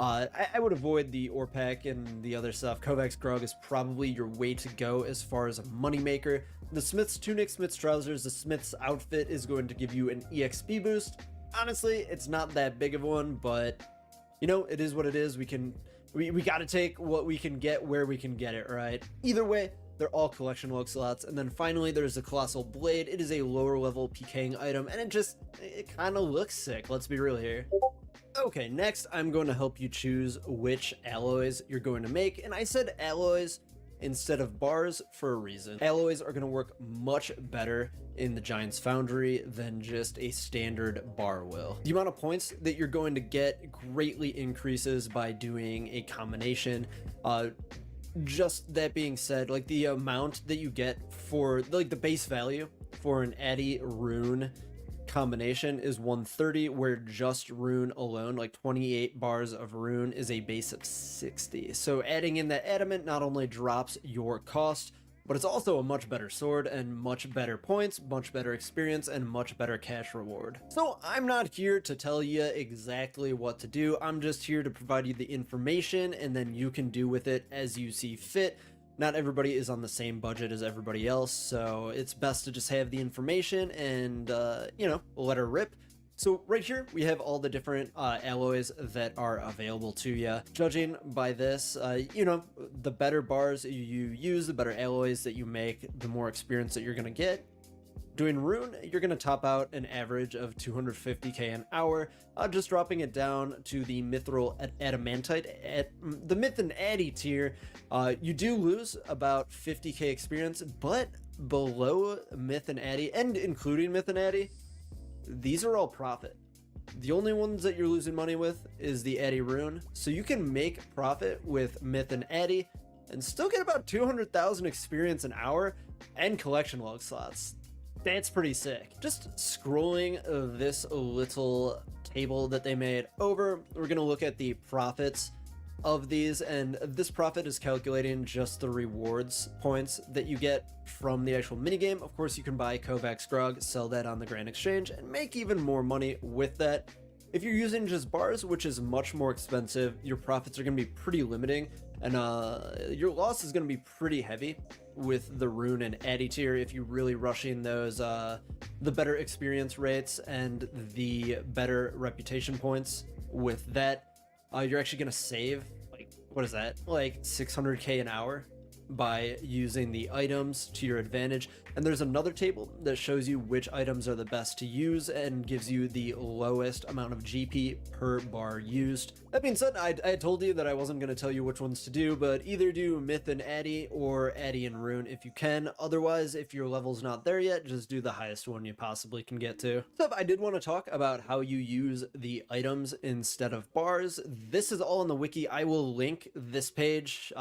I would avoid the ore pack and the other stuff. Kovacs Grog is probably your way to go as far as a moneymaker. The Smith's Tunic, Smith's Trousers, the Smith's Outfit is going to give you an EXP boost. Honestly, it's not that big of one, but you know, it is what it is. We gotta take what we can get where we can get it, right? Either way, they're all collection log slots. And then finally, there's the Colossal Blade. It is a lower level PKing item, and it kind of looks sick. Let's be real here. Okay, next I'm going to help you choose which alloys you're going to make, and I said alloys instead of bars for a reason. Alloys are going to work much better in the Giant's Foundry than just a standard bar will. The amount of points that you're going to get greatly increases by doing a combination. Just that being said, like the amount that you get for like the base value for an Addy Rune combination is 130, where just Rune alone, like 28 bars of Rune, is a base of 60. So adding in that adamant not only drops your cost, but it's also a much better sword and much better points, much better experience, and much better cash reward. So I'm not here to tell you exactly what to do. I'm just here to provide you the information, and then you can do with it as you see fit. Not everybody is on the same budget as everybody else, so it's best to just have the information and, you know, let her rip. So right here, we have all the different alloys that are available to you. Judging by this, you know, the better bars you use, the better alloys that you make, the more experience that you're going to get. Doing Rune, you're going to top out an average of 250k an hour, just dropping it down to the Mithril Adamantite. At the Myth and Addy tier, you do lose about 50k experience, but below Myth and Addy, and including Myth and Addy, these are all profit. The only ones that you're losing money with is the Addy Rune, so you can make profit with Myth and Addy and still get about 200,000 experience an hour and collection log slots. That's pretty sick. Just scrolling this little table that they made over, we're gonna look at the profits of these, and this profit is calculating just the rewards points that you get from the actual minigame. Of course, you can buy Kovacs Grog, sell that on the Grand Exchange, and make even more money with that. If you're using just bars, which is much more expensive, your profits are going to be pretty limiting, and your loss is going to be pretty heavy with the Rune and Addy tier if you're really rushing those, the better experience rates and the better reputation points. With that, you're actually going to save, like, what is that? Like 600k an hour by using the items to your advantage. And there's another table that shows you which items are the best to use and gives you the lowest amount of GP per bar used. That being said, I told you that I wasn't going to tell you which ones to do, but either do Myth and Addy or Addy and Rune if you can. Otherwise, if your level's not there yet, just do the highest one you possibly can get to. So I did want to talk about how you use the items instead of bars. This is all in the wiki. I will link this page.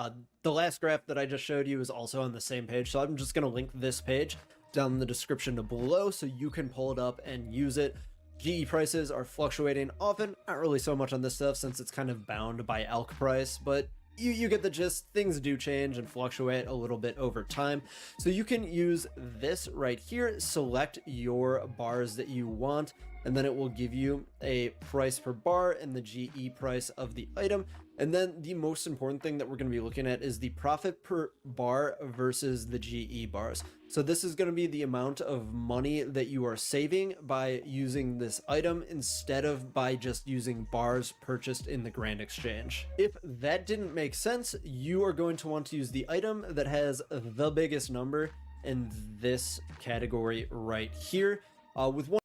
The last graph that I just showed you is also on the same page, so I'm just going to link this page down in the description below so you can pull it up and use it. GE prices are fluctuating often, not really so much on this stuff since it's kind of bound by ALK price, but you get the gist. Things do change and fluctuate a little bit over time. So you can use this right here, select your bars that you want, and then it will give you a price per bar and the GE price of the item. And then the most important thing that we're going to be looking at is the profit per bar versus the GE bars. So this is going to be the amount of money that you are saving by using this item instead of by just using bars purchased in the Grand Exchange. If that didn't make sense, you are going to want to use the item that has the biggest number in this category right here, with one.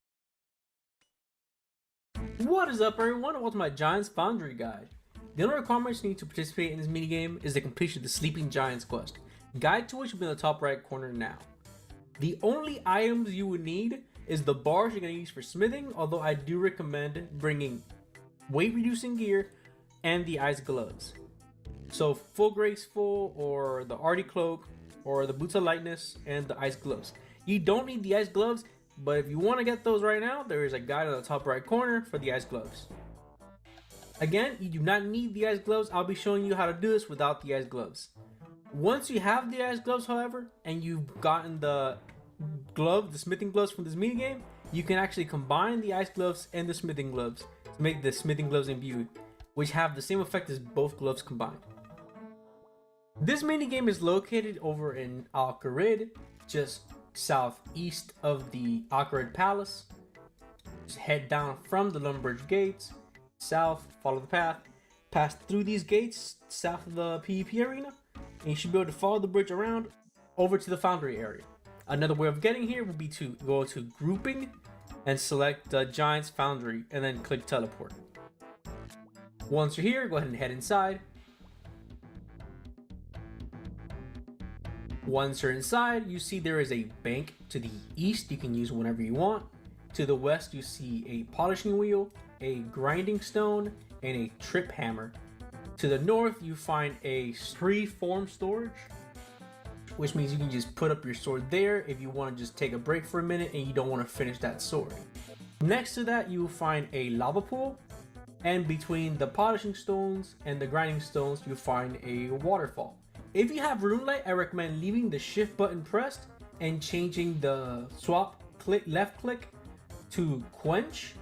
What is up, everyone, and welcome to my Giant's Foundry guide. The only requirements you need to participate in this minigame is the completion of the Sleeping Giants quest, guide to which will be in the top right corner now. The only items you would need is the bars you're going to use for smithing, although I do recommend bringing weight reducing gear and the ice gloves. So full graceful, or the arty cloak, or the boots of lightness, and the ice gloves. You don't need the ice gloves, but if you want to get those right now, there is a guide on the top right corner for the ice gloves. Again, you do not need the ice gloves. I'll be showing you how to do this without the ice gloves. Once you have the ice gloves, however, and you've gotten the smithing gloves from this minigame, you can actually combine the ice gloves and the smithing gloves to make the smithing gloves imbued, which have the same effect as both gloves combined. This minigame is located over in Al-Qarid, just southeast of the Al-Qarid Palace. Just head down from the Lumbridge gates, south, follow the path, pass through these gates south of the PvP arena, and you should be able to follow the bridge around over to the Foundry area. Another way of getting here would be to go to grouping and select the Giant's Foundry and then click teleport. Once you're here, go ahead and head inside. Once you're inside, you see there is a bank to the east you can use whenever you want. To the west, you see a polishing wheel, a grinding stone, and a trip hammer. To the north, you find a free-form storage, which means you can just put up your sword there if you want to just take a break for a minute and you don't want to finish that sword. Next to that, you will find a lava pool, and between the polishing stones and the grinding stones, you find a waterfall. If you have Rune Light, I recommend leaving the shift button pressed and changing the left click to quench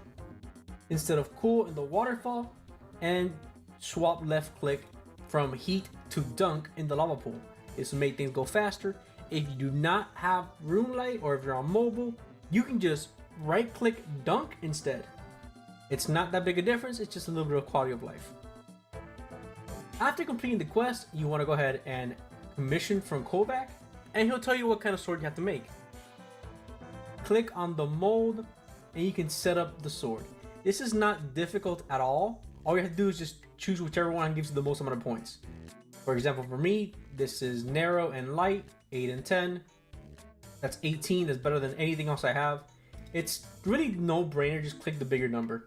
instead of cool in the waterfall, and swap left click from heat to dunk in the lava pool. This will make things go faster. If you do not have Rune Light, or if you're on mobile, you can just right click dunk instead. It's not that big a difference, it's just a little bit of quality of life. After completing the quest, you want to go ahead and commission from Kovac, and he'll tell you what kind of sword you have to make. Click on the mold and you can set up the sword. This is not difficult at all. All you have to do is just choose whichever one gives you the most amount of points. For example, for me, this is narrow and light, 8 and 10. That's 18, that's better than anything else I have. It's really no brainer, just click the bigger number.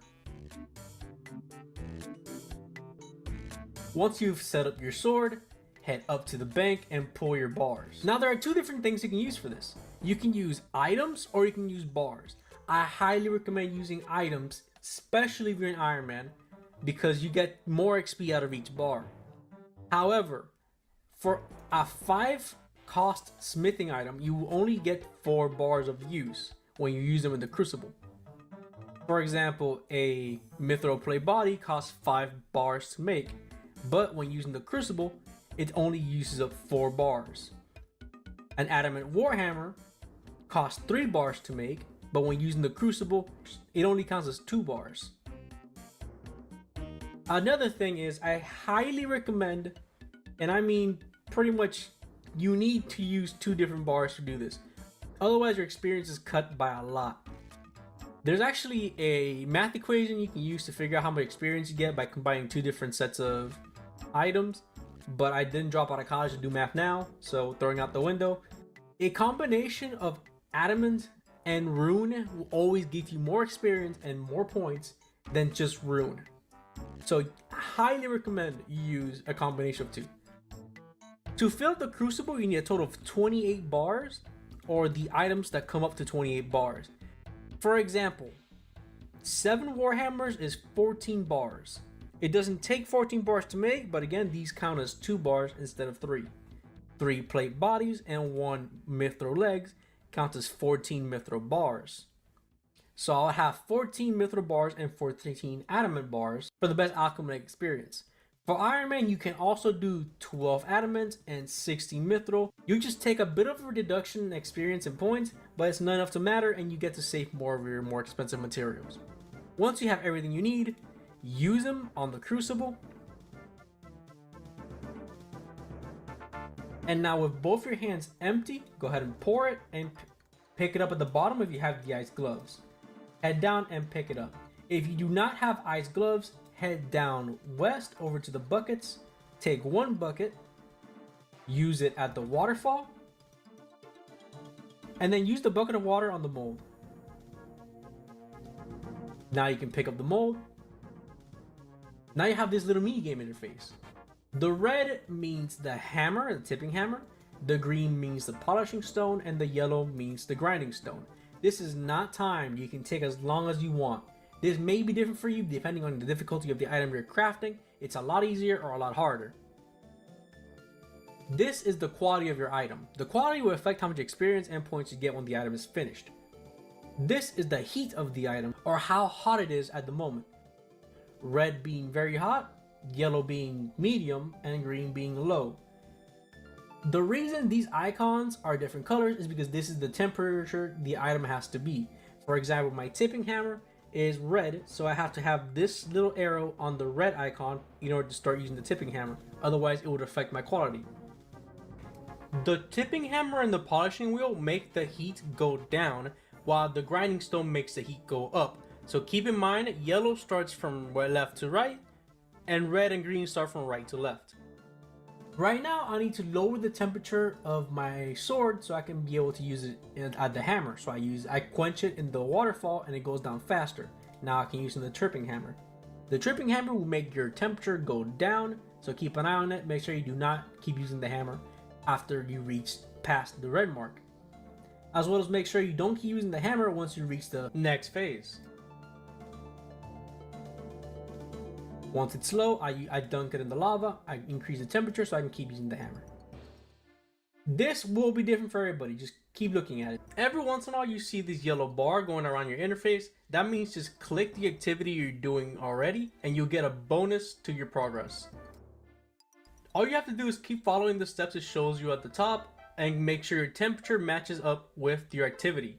Once you've set up your sword, head up to the bank and pull your bars. Now there are two different things you can use for this. You can use items or you can use bars. I highly recommend using items, especially if you're an Ironman, because you get more XP out of each bar. However, for a 5 cost smithing item, you will only get 4 bars of use when you use them in the Crucible. For example, a Mithril Plate Body costs 5 bars to make, but when using the Crucible, it only uses up 4 bars. An Adamant Warhammer costs 3 bars to make, but when using the Crucible, it only counts as 2 bars. Another thing is, I highly recommend, and I mean pretty much, you need to use 2 different bars to do this. Otherwise your experience is cut by a lot. There's actually a math equation you can use to figure out how much experience you get by combining 2 different sets of items, but I didn't drop out of college to do math now, so throwing out the window. A combination of adamant and rune will always give you more experience and more points than just rune. So I highly recommend you use a combination of 2. To fill the Crucible, you need a total of 28 bars, or the items that come up to 28 bars. For example, 7 Warhammers is 14 bars. It doesn't take 14 bars to make, but again, these count as 2 bars instead of 3. 3 plate bodies and 1 Mithril legs count as 14 Mithril bars. So I'll have 14 Mithril bars and 14 Adamant bars for the best alchemy experience. For Iron Man, you can also do 12 Adamant and 16 Mithril. You just take a bit of a deduction in experience and points, but it's not enough to matter, and you get to save more of your more expensive materials. Once you have everything you need, use them on the Crucible. And now with both your hands empty, go ahead and pour it and pick it up at the bottom if you have the ice gloves. Head down and pick it up. If you do not have ice gloves, head down west over to the buckets, take 1 bucket, use it at the waterfall, and then use the bucket of water on the mold. Now you can pick up the mold. Now you have this little mini game interface. The red means the hammer, the tipping hammer. The green means the polishing stone, and the yellow means the grinding stone. This is not timed. You can take as long as you want. This may be different for you depending on the difficulty of the item you're crafting. It's a lot easier or a lot harder. This is the quality of your item. The quality will affect how much experience and points you get when the item is finished. This is the heat of the item, or how hot it is at the moment. Red being very hot, yellow being medium, and green being low. The reason these icons are different colors is because this is the temperature the item has to be. For example, my tipping hammer is red, so I have to have this little arrow on the red icon in order to start using the tipping hammer. Otherwise, it would affect my quality. The tipping hammer and the polishing wheel make the heat go down, while the grinding stone makes the heat go up. So keep in mind, yellow starts from left to right, and red and green start from right to left. Right now, I need to lower the temperature of my sword so I can be able to use it at the hammer. So I quench it in the waterfall and it goes down faster. Now I can use it in the tripping hammer. The tripping hammer will make your temperature go down, so keep an eye on it. Make sure you do not keep using the hammer after you reach past the red mark. As well as make sure you don't keep using the hammer once you reach the next phase. Once it's low, I dunk it in the lava, I increase the temperature so I can keep using the hammer. This will be different for everybody, just keep looking at it. Every once in a while you see this yellow bar going around your interface. That means just click the activity you're doing already and you'll get a bonus to your progress. All you have to do is keep following the steps it shows you at the top and make sure your temperature matches up with your activity.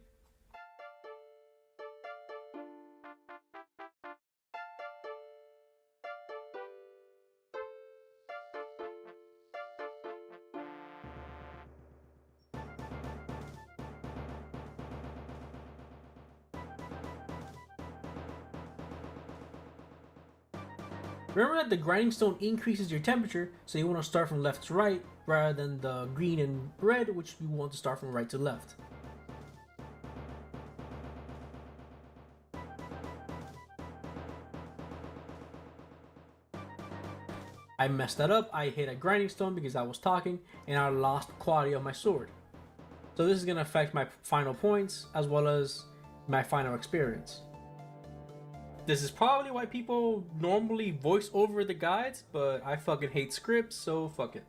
Remember that the grinding stone increases your temperature, so you want to start from left to right rather than the green and red, which you want to start from right to left. I messed that up. I hit a grinding stone because I was talking and I lost the quality of my sword. So this is going to affect my final points as well as my final experience. This is probably why people normally voice over the guides, but I fucking hate scripts, so fuck it.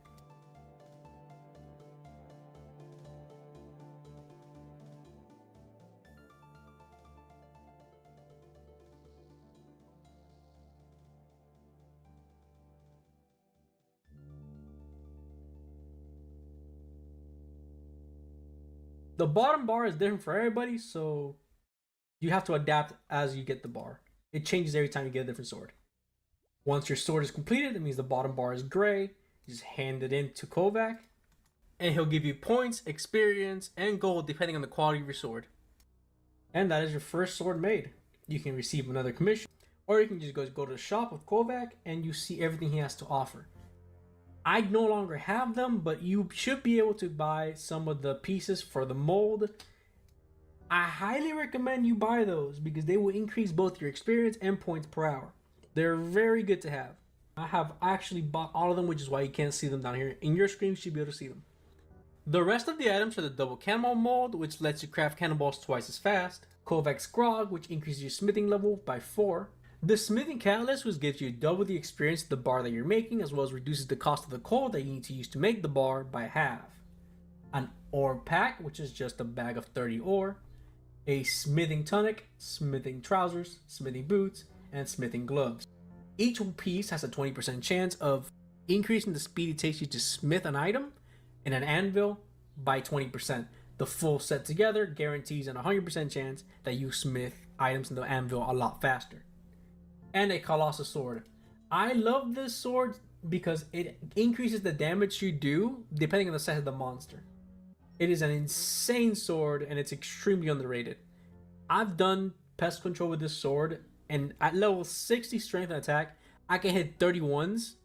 The bottom bar is different for everybody, so you have to adapt as you get the bar. It changes every time you get a different sword. Once your sword is completed, it means the bottom bar is gray. You just hand it in to Kovac, and he'll give you points, experience, and gold depending on the quality of your sword. And that is your first sword made. You can receive another commission, or you can just go to the shop with Kovac and you see everything he has to offer. I no longer have them, but you should be able to buy some of the pieces for the mold. I highly recommend you buy those because they will increase both your experience and points per hour. They're very good to have. I have actually bought all of them, which is why you can't see them down here. In your screen, you should be able to see them. The rest of the items are the double cannonball mold, which lets you craft cannonballs twice as fast. Kovac's grog, which increases your smithing level by 4. The smithing catalyst, which gives you double the experience of the bar that you're making, as well as reduces the cost of the coal that you need to use to make the bar by half. An ore pack, which is just a bag of 30 ore. A smithing tunic, smithing trousers, smithing boots, and smithing gloves. Each piece has a 20% chance of increasing the speed it takes you to smith an item in an anvil by 20%. The full set together guarantees an 100% chance that you smith items in the anvil a lot faster. And a Colossus sword. I love this sword because it increases the damage you do depending on the size of the monster. It is an insane sword and it's extremely underrated. I've done pest control with this sword, and at level 60 strength and attack, I can hit 31s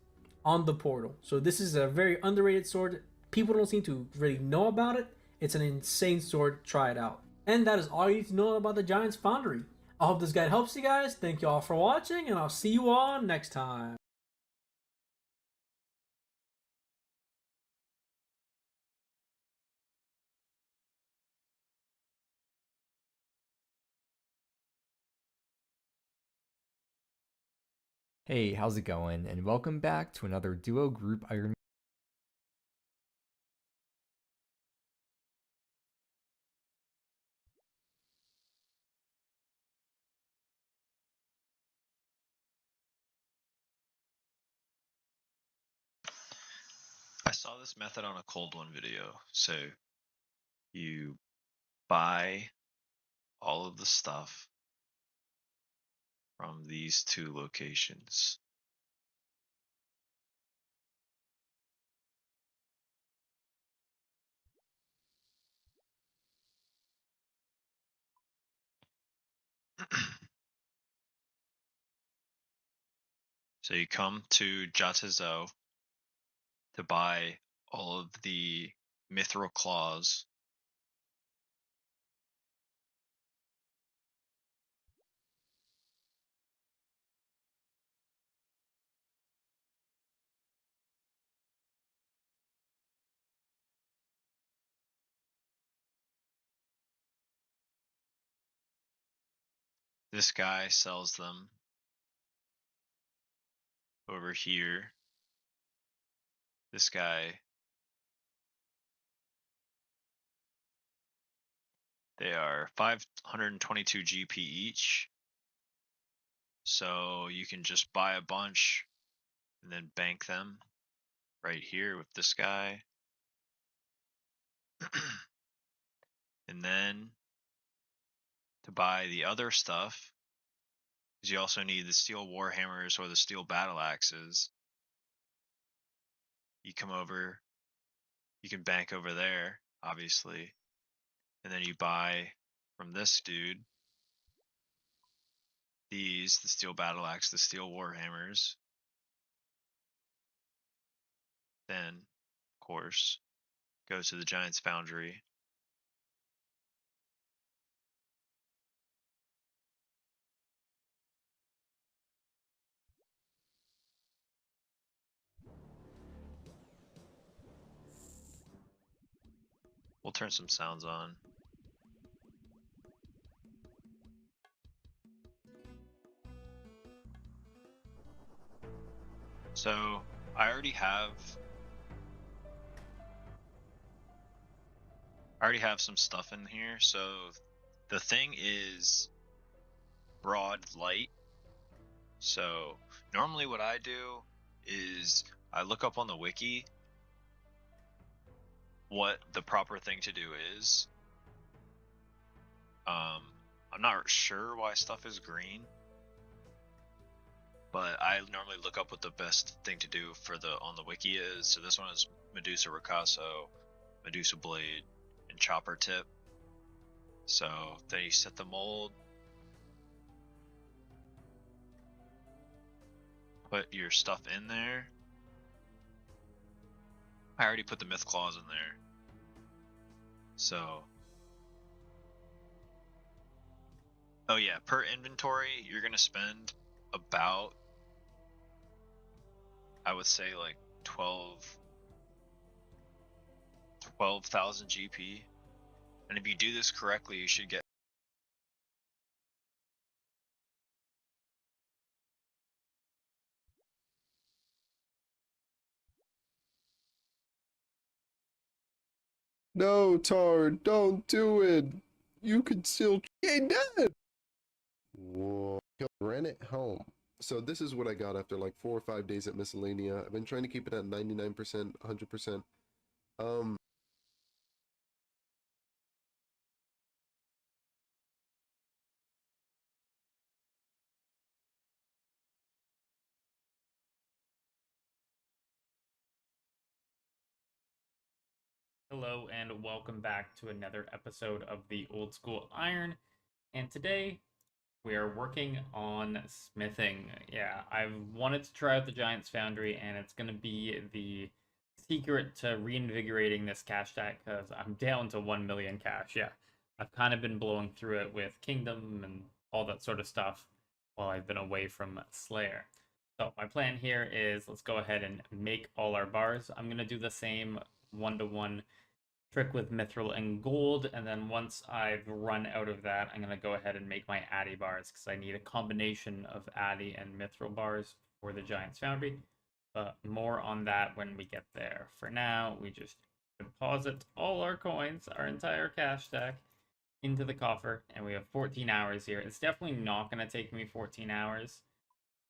on the portal. So this is a very underrated sword. People don't seem to really know about it. It's an insane sword. Try it out. And that is all you need to know about the Giant's Foundry. I hope this guide helps you guys. Thank you all for watching, and I'll see you all next time. Hey, how's it going? And welcome back to another duo group Iron. I saw this method on a cold one video. So you buy all of the stuff from these two locations. So you come to Jatazo to buy all of the mithril claws. This guy sells them over here. This guy, they are 522 GP each. So you can just buy a bunch and then bank them right here with this guy. And then to buy the other stuff, because you also need the steel warhammers or the steel battle axes. You come over, you can bank over there, obviously, and then you buy from this dude these, the steel battle axe, the steel warhammers. Then, of course, go to the Giant's Foundry. We'll turn some sounds on. So I already have some stuff in here. So the thing is broad light. So normally what I do is I look up on the wiki what the proper thing to do is. I'm not sure why stuff is green, but I normally look up what the best thing to do for on the wiki is. So this one is Medusa Ricasso, Medusa Blade, and Chopper Tip. So then you set the mold, put your stuff in there. I already put the myth claws in there. So, oh yeah, per inventory, you're gonna spend about, I would say like 12,000 GP. And if you do this correctly, you should get No, Tar, don't do it. You could still get dead. Whoa. Ran it home. So this is what I got after like 4 or 5 days at Miscellanea. I've been trying to keep it at 99%, 100%. Hello and welcome back to another episode of the Old School Iron. And today we are working on smithing. Yeah, I've wanted to try out the Giant's Foundry, and it's going to be the secret to reinvigorating this cash stack because I'm down to 1 million cash. Yeah, I've kind of been blowing through it with Kingdom and all that sort of stuff while I've been away from Slayer. So my plan here is let's go ahead and make all our bars. I'm going to do the same 1-to-1 trick with mithril and gold, and then once I've run out of that, I'm going to go ahead and make my addy bars because I need a combination of addy and mithril bars for the Giants Foundry, but more on that when we get there. For now, we just deposit all our coins, our entire cash stack, into the coffer, and we have 14 hours here. It's definitely not going to take me 14 hours,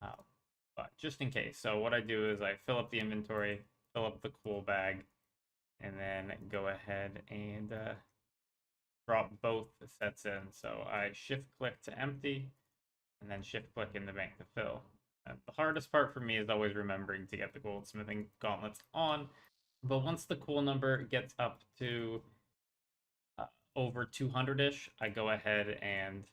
but just in case. So what I do is I fill up the inventory, fill up the cool bag, and then go ahead and drop both sets in. So I shift click to empty, and then shift click in the bank to fill. And the hardest part for me is always remembering to get the goldsmithing gauntlets on. But once the cool number gets up to over 200-ish, I go ahead and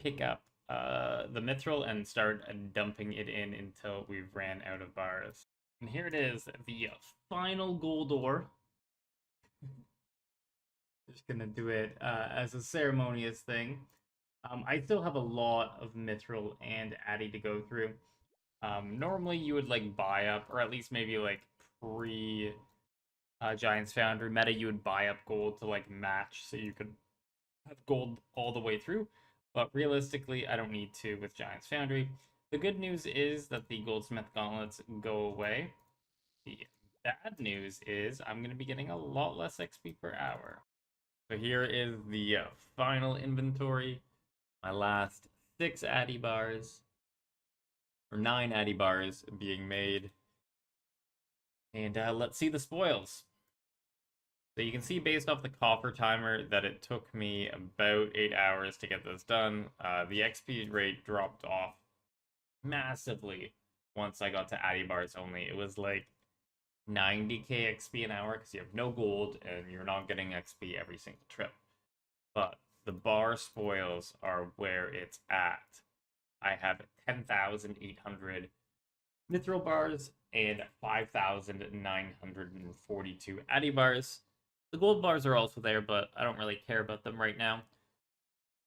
pick up the mithril and start dumping it in until we've ran out of bars. And here it is, the final gold ore. Just gonna do it as a ceremonious thing. I still have a lot of mithril and addy to go through. Normally you would like buy up, or at least maybe like pre Giants Foundry meta, you would buy up gold to like match so you could have gold all the way through. But realistically, I don't need to with Giants Foundry. The good news is that the goldsmith gauntlets go away. The bad news is I'm going to be getting a lot less XP per hour. So here is the final inventory. My last 6 addy bars, or 9 addy bars being made. And let's see the spoils. So you can see based off the coffer timer that it took me about 8 hours to get this done. The XP rate dropped off massively once I got to addy bars only. It was like 90k XP an hour because you have no gold and you're not getting XP every single trip. But the bar spoils are where it's at. I have 10,800 mithril bars and 5,942 addy bars. The gold bars are also there, but I don't really care about them right now.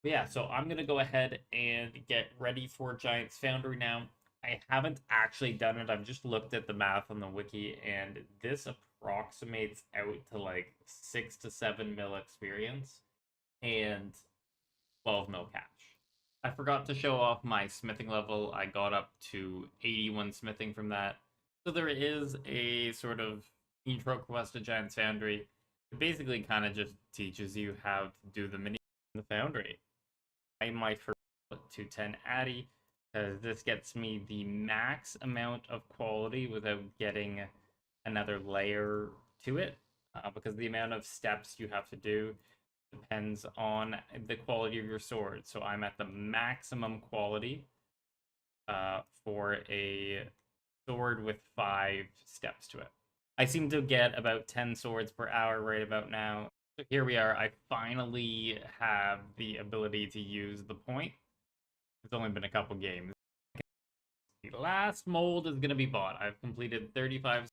But yeah, so I'm going to go ahead and get ready for Giants Foundry now. I haven't actually done it. I've just looked at the math on the wiki, and this approximates out to like 6 to 7 mil experience and 12 mil cash. I forgot to show off my smithing level. I got up to 81 smithing from that. So there is a sort of intro quest to Giants Foundry. It basically kind of just teaches you how to do the mini in the Foundry. I might put to 10 addy, because this gets me the max amount of quality without getting another layer to it, because the amount of steps you have to do depends on the quality of your sword. So I'm at the maximum quality for a sword with 5 steps to it. I seem to get about 10 swords per hour right about now. So here we are. I finally have the ability to use the point. It's only been a couple games. The last mold is going to be bought. I've completed 35.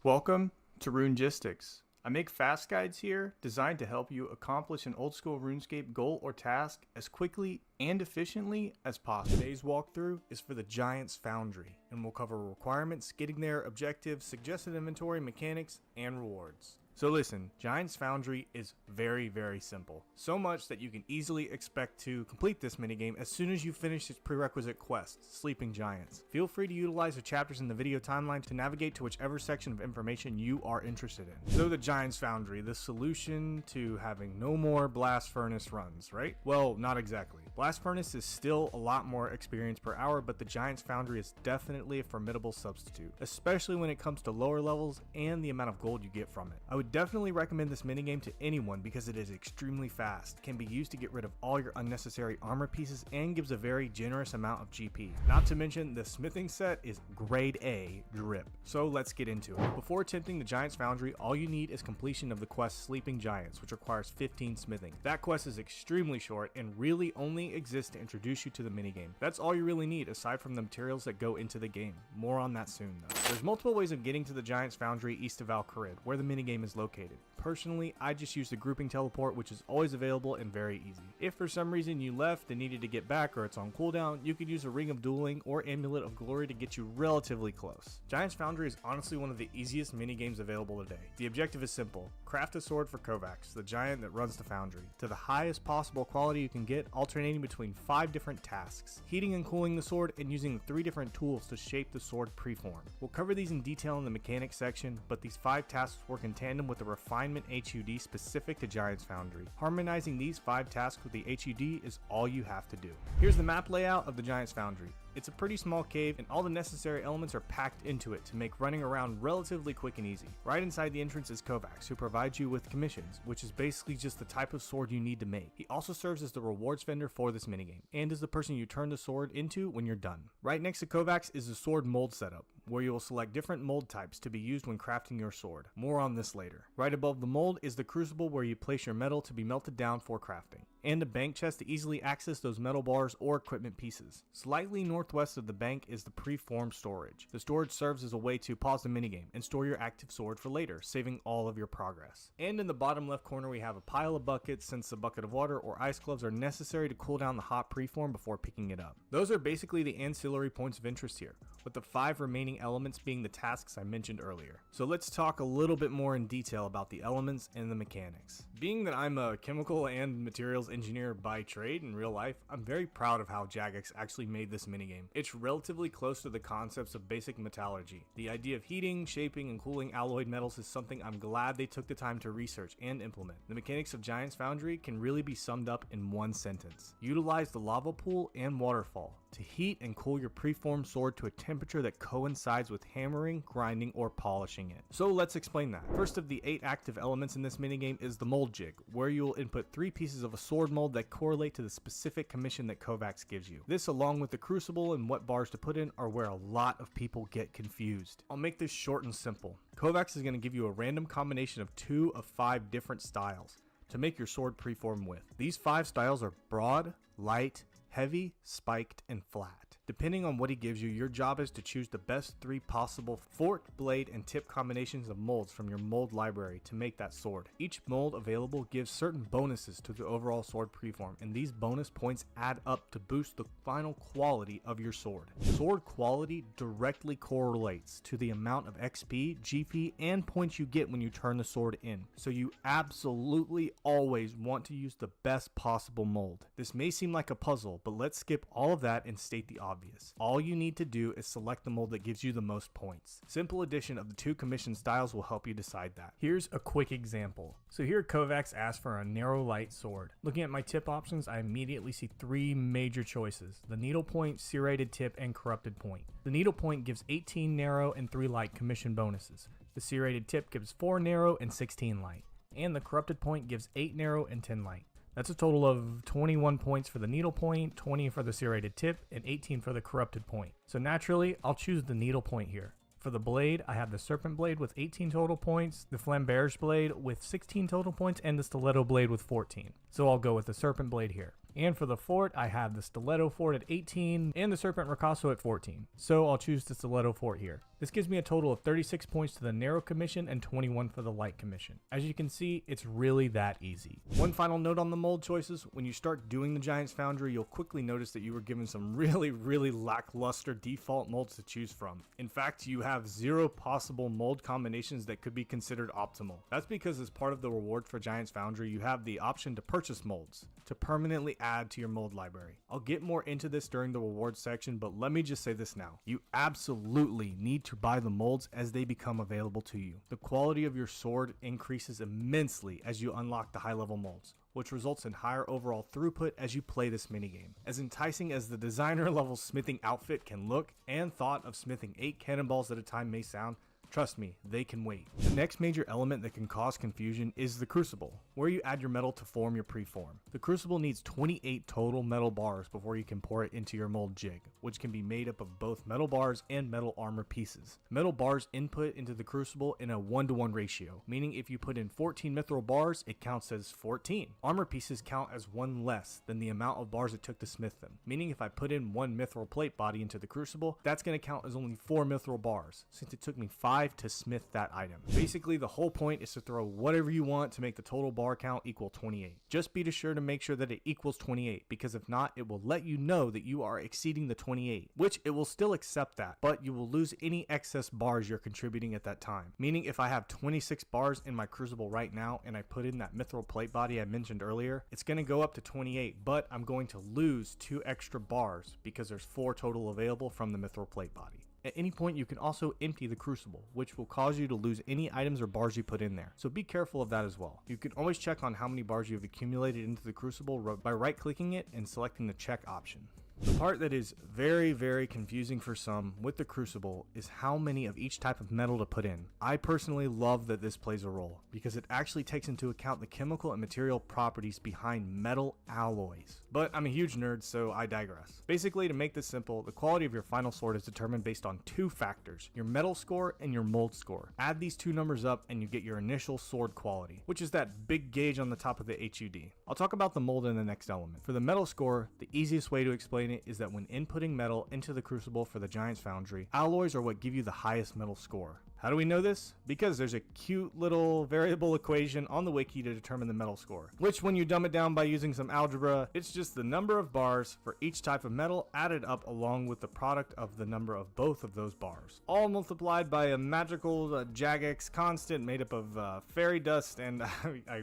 Welcome to RUNESCAPE. I make fast guides here designed to help you accomplish an old school RuneScape goal or task as quickly and efficiently as possible. Today's walkthrough is for the Giants Foundry and will cover requirements, getting there, objectives, suggested inventory, mechanics, and rewards. So listen, Giant's Foundry is very, very simple. So much that you can easily expect to complete this minigame as soon as you finish its prerequisite quest, Sleeping Giants. Feel free to utilize the chapters in the video timeline to navigate to whichever section of information you are interested in. So the Giant's Foundry, the solution to having no more Blast Furnace runs, right? Well, not exactly. Blast Furnace is still a lot more experience per hour, but the Giant's Foundry is definitely a formidable substitute, especially when it comes to lower levels and the amount of gold you get from it. I would definitely recommend this minigame to anyone because it is extremely fast, can be used to get rid of all your unnecessary armor pieces, and gives a very generous amount of GP. Not to mention, the smithing set is grade A drip. So let's get into it. Before attempting the Giant's Foundry, all you need is completion of the quest Sleeping Giants, which requires 15 smithing. That quest is extremely short and really only exists to introduce you to the minigame. That's all you really need aside from the materials that go into the game. More on that soon though. There's multiple ways of getting to the Giant's Foundry east of Al-Kharid, where the minigame is located. Personally, I just use the grouping teleport, which is always available and very easy. If for some reason you left and needed to get back or it's on cooldown, you could use a Ring of Dueling or Amulet of Glory to get you relatively close. Giant's Foundry is honestly one of the easiest minigames available today. The objective is simple: craft a sword for Kovacs, the giant that runs the foundry, to the highest possible quality you can get, alternating between 5 different tasks: heating and cooling the sword, and using 3 different tools to shape the sword preform. We'll cover these in detail in the mechanics section, but these 5 tasks work in tandem with the refinement HUD specific to Giant's Foundry. Harmonizing these 5 tasks with the HUD is all you have to do. Here's the map layout of the Giant's Foundry. It's a pretty small cave, and all the necessary elements are packed into it to make running around relatively quick and easy. Right inside the entrance is Kovacs, who provides you with commissions, which is basically just the type of sword you need to make. He also serves as the rewards vendor for this minigame, and is the person you turn the sword into when you're done. Right next to Kovacs is the sword mold setup, where you will select different mold types to be used when crafting your sword. More on this later. Right above the mold is the crucible, where you place your metal to be melted down for crafting, and a bank chest to easily access those metal bars or equipment pieces. Slightly northwest of the bank is the preform storage. The storage serves as a way to pause the minigame and store your active sword for later, saving all of your progress. And in the bottom left corner we have a pile of buckets, since a bucket of water or ice gloves are necessary to cool down the hot preform before picking it up. Those are basically the ancillary points of interest here, with the 5 remaining elements being the tasks I mentioned earlier. So let's talk a little bit more in detail about the elements and the mechanics. Being that I'm a chemical and materials engineer by trade in real life, I'm very proud of how Jagex actually made this minigame. It's relatively close to the concepts of basic metallurgy. The idea of heating, shaping, and cooling alloyed metals is something I'm glad they took the time to research and implement. The mechanics of Giant's Foundry can really be summed up in one sentence: utilize the lava pool and waterfall to heat and cool your preformed sword to a temperature that coincides with hammering, grinding, or polishing it. So let's explain that. First of the 8 active elements in this minigame is the mold jig, where you will input 3 pieces of a sword mold that correlate to the specific commission that Kovacs gives you. This, along with the crucible and what bars to put in, are where a lot of people get confused. I'll make this short and simple. Kovacs is going to give you a random combination of 2 of 5 different styles to make your sword preform with. These 5 styles are broad, light, heavy, spiked, and flat. Depending on what he gives you, your job is to choose the best 3 possible fork, blade, and tip combinations of molds from your mold library to make that sword. Each mold available gives certain bonuses to the overall sword preform, and these bonus points add up to boost the final quality of your sword. Sword quality directly correlates to the amount of XP, GP, and points you get when you turn the sword in, so you absolutely always want to use the best possible mold. This may seem like a puzzle, but let's skip all of that and state the obvious. All you need to do is select the mold that gives you the most points. Simple addition of the 2 commission styles will help you decide that. Here's a quick example. So here Kovacs asks for a narrow light sword. Looking at my tip options, I immediately see 3 major choices: the needle point, serrated tip, and corrupted point. The needle point gives 18 narrow and 3 light commission bonuses. The serrated tip gives 4 narrow and 16 light. And the corrupted point gives 8 narrow and 10 light. That's a total of 21 points for the needle point, 20 for the serrated tip, and 18 for the corrupted point. So naturally, I'll choose the needle point here. For the blade, I have the serpent blade with 18 total points, the flamberge blade with 16 total points, and the stiletto blade with 14. So I'll go with the serpent blade here. And for the fort, I have the stiletto fort at 18 and the serpent ricasso at 14. So I'll choose the stiletto fort here. This gives me a total of 36 points to the narrow commission and 21 for the light commission. As you can see, it's really that easy. One final note on the mold choices: when you start doing the Giants Foundry, you'll quickly notice that you were given some really lackluster default molds to choose from. In fact, you have 0 possible mold combinations that could be considered optimal. That's because as part of the reward for Giants Foundry, you have the option to purchase molds to permanently add to your mold library. I'll get more into this during the rewards section, but let me just say this now. You absolutely need to buy the molds as they become available to you. The quality of your sword increases immensely as you unlock the high level molds, which results in higher overall throughput as you play this minigame. As enticing as the designer level smithing outfit can look, and thought of smithing 8 cannonballs at a time may sound, trust me, they can wait. The next major element that can cause confusion is the crucible, where you add your metal to form your preform. The crucible needs 28 total metal bars before you can pour it into your mold jig, which can be made up of both metal bars and metal armor pieces. Metal bars input into the crucible in a 1-to-1 ratio, meaning if you put in 14 mithril bars, it counts as 14. Armor pieces count as 1 less than the amount of bars it took to smith them, meaning if I put in 1 mithril plate body into the crucible, that's going to count as only 4 mithril bars, since it took me 5 to smith that item. Basically, the whole point is to throw whatever you want to make the total bar count equal 28. Just be sure to make sure that it equals 28, because if not, it will let you know that you are exceeding the 28, which it will still accept that, but you will lose any excess bars you're contributing at that time. Meaning if I have 26 bars in my crucible right now and I put in that mithril plate body I mentioned earlier, it's going to go up to 28, but I'm going to lose 2 extra bars because there's 4 total available from the mithril plate body. At any point, you can also empty the crucible, which will cause you to lose any items or bars you put in there. So be careful of that as well. You can always check on how many bars you have accumulated into the crucible by right-clicking it and selecting the check option. The part that is very confusing for some with the crucible is how many of each type of metal to put in. I personally love that this plays a role because it actually takes into account the chemical and material properties behind metal alloys. But I'm a huge nerd, so I digress. Basically, to make this simple, the quality of your final sword is determined based on 2 factors: your metal score and your mold score. Add these 2 numbers up and you get your initial sword quality, which is that big gauge on the top of the HUD. I'll talk about the mold in the next element. For the metal score, the easiest way to explain it is that when inputting metal into the crucible for the Giants Foundry, alloys are what give you the highest metal score. How do we know this? Because there's a cute little variable equation on the wiki to determine the metal score, which when you dumb it down by using some algebra, it's just the number of bars for each type of metal added up along with the product of the number of both of those bars, all multiplied by a magical Jagex constant made up of fairy dust and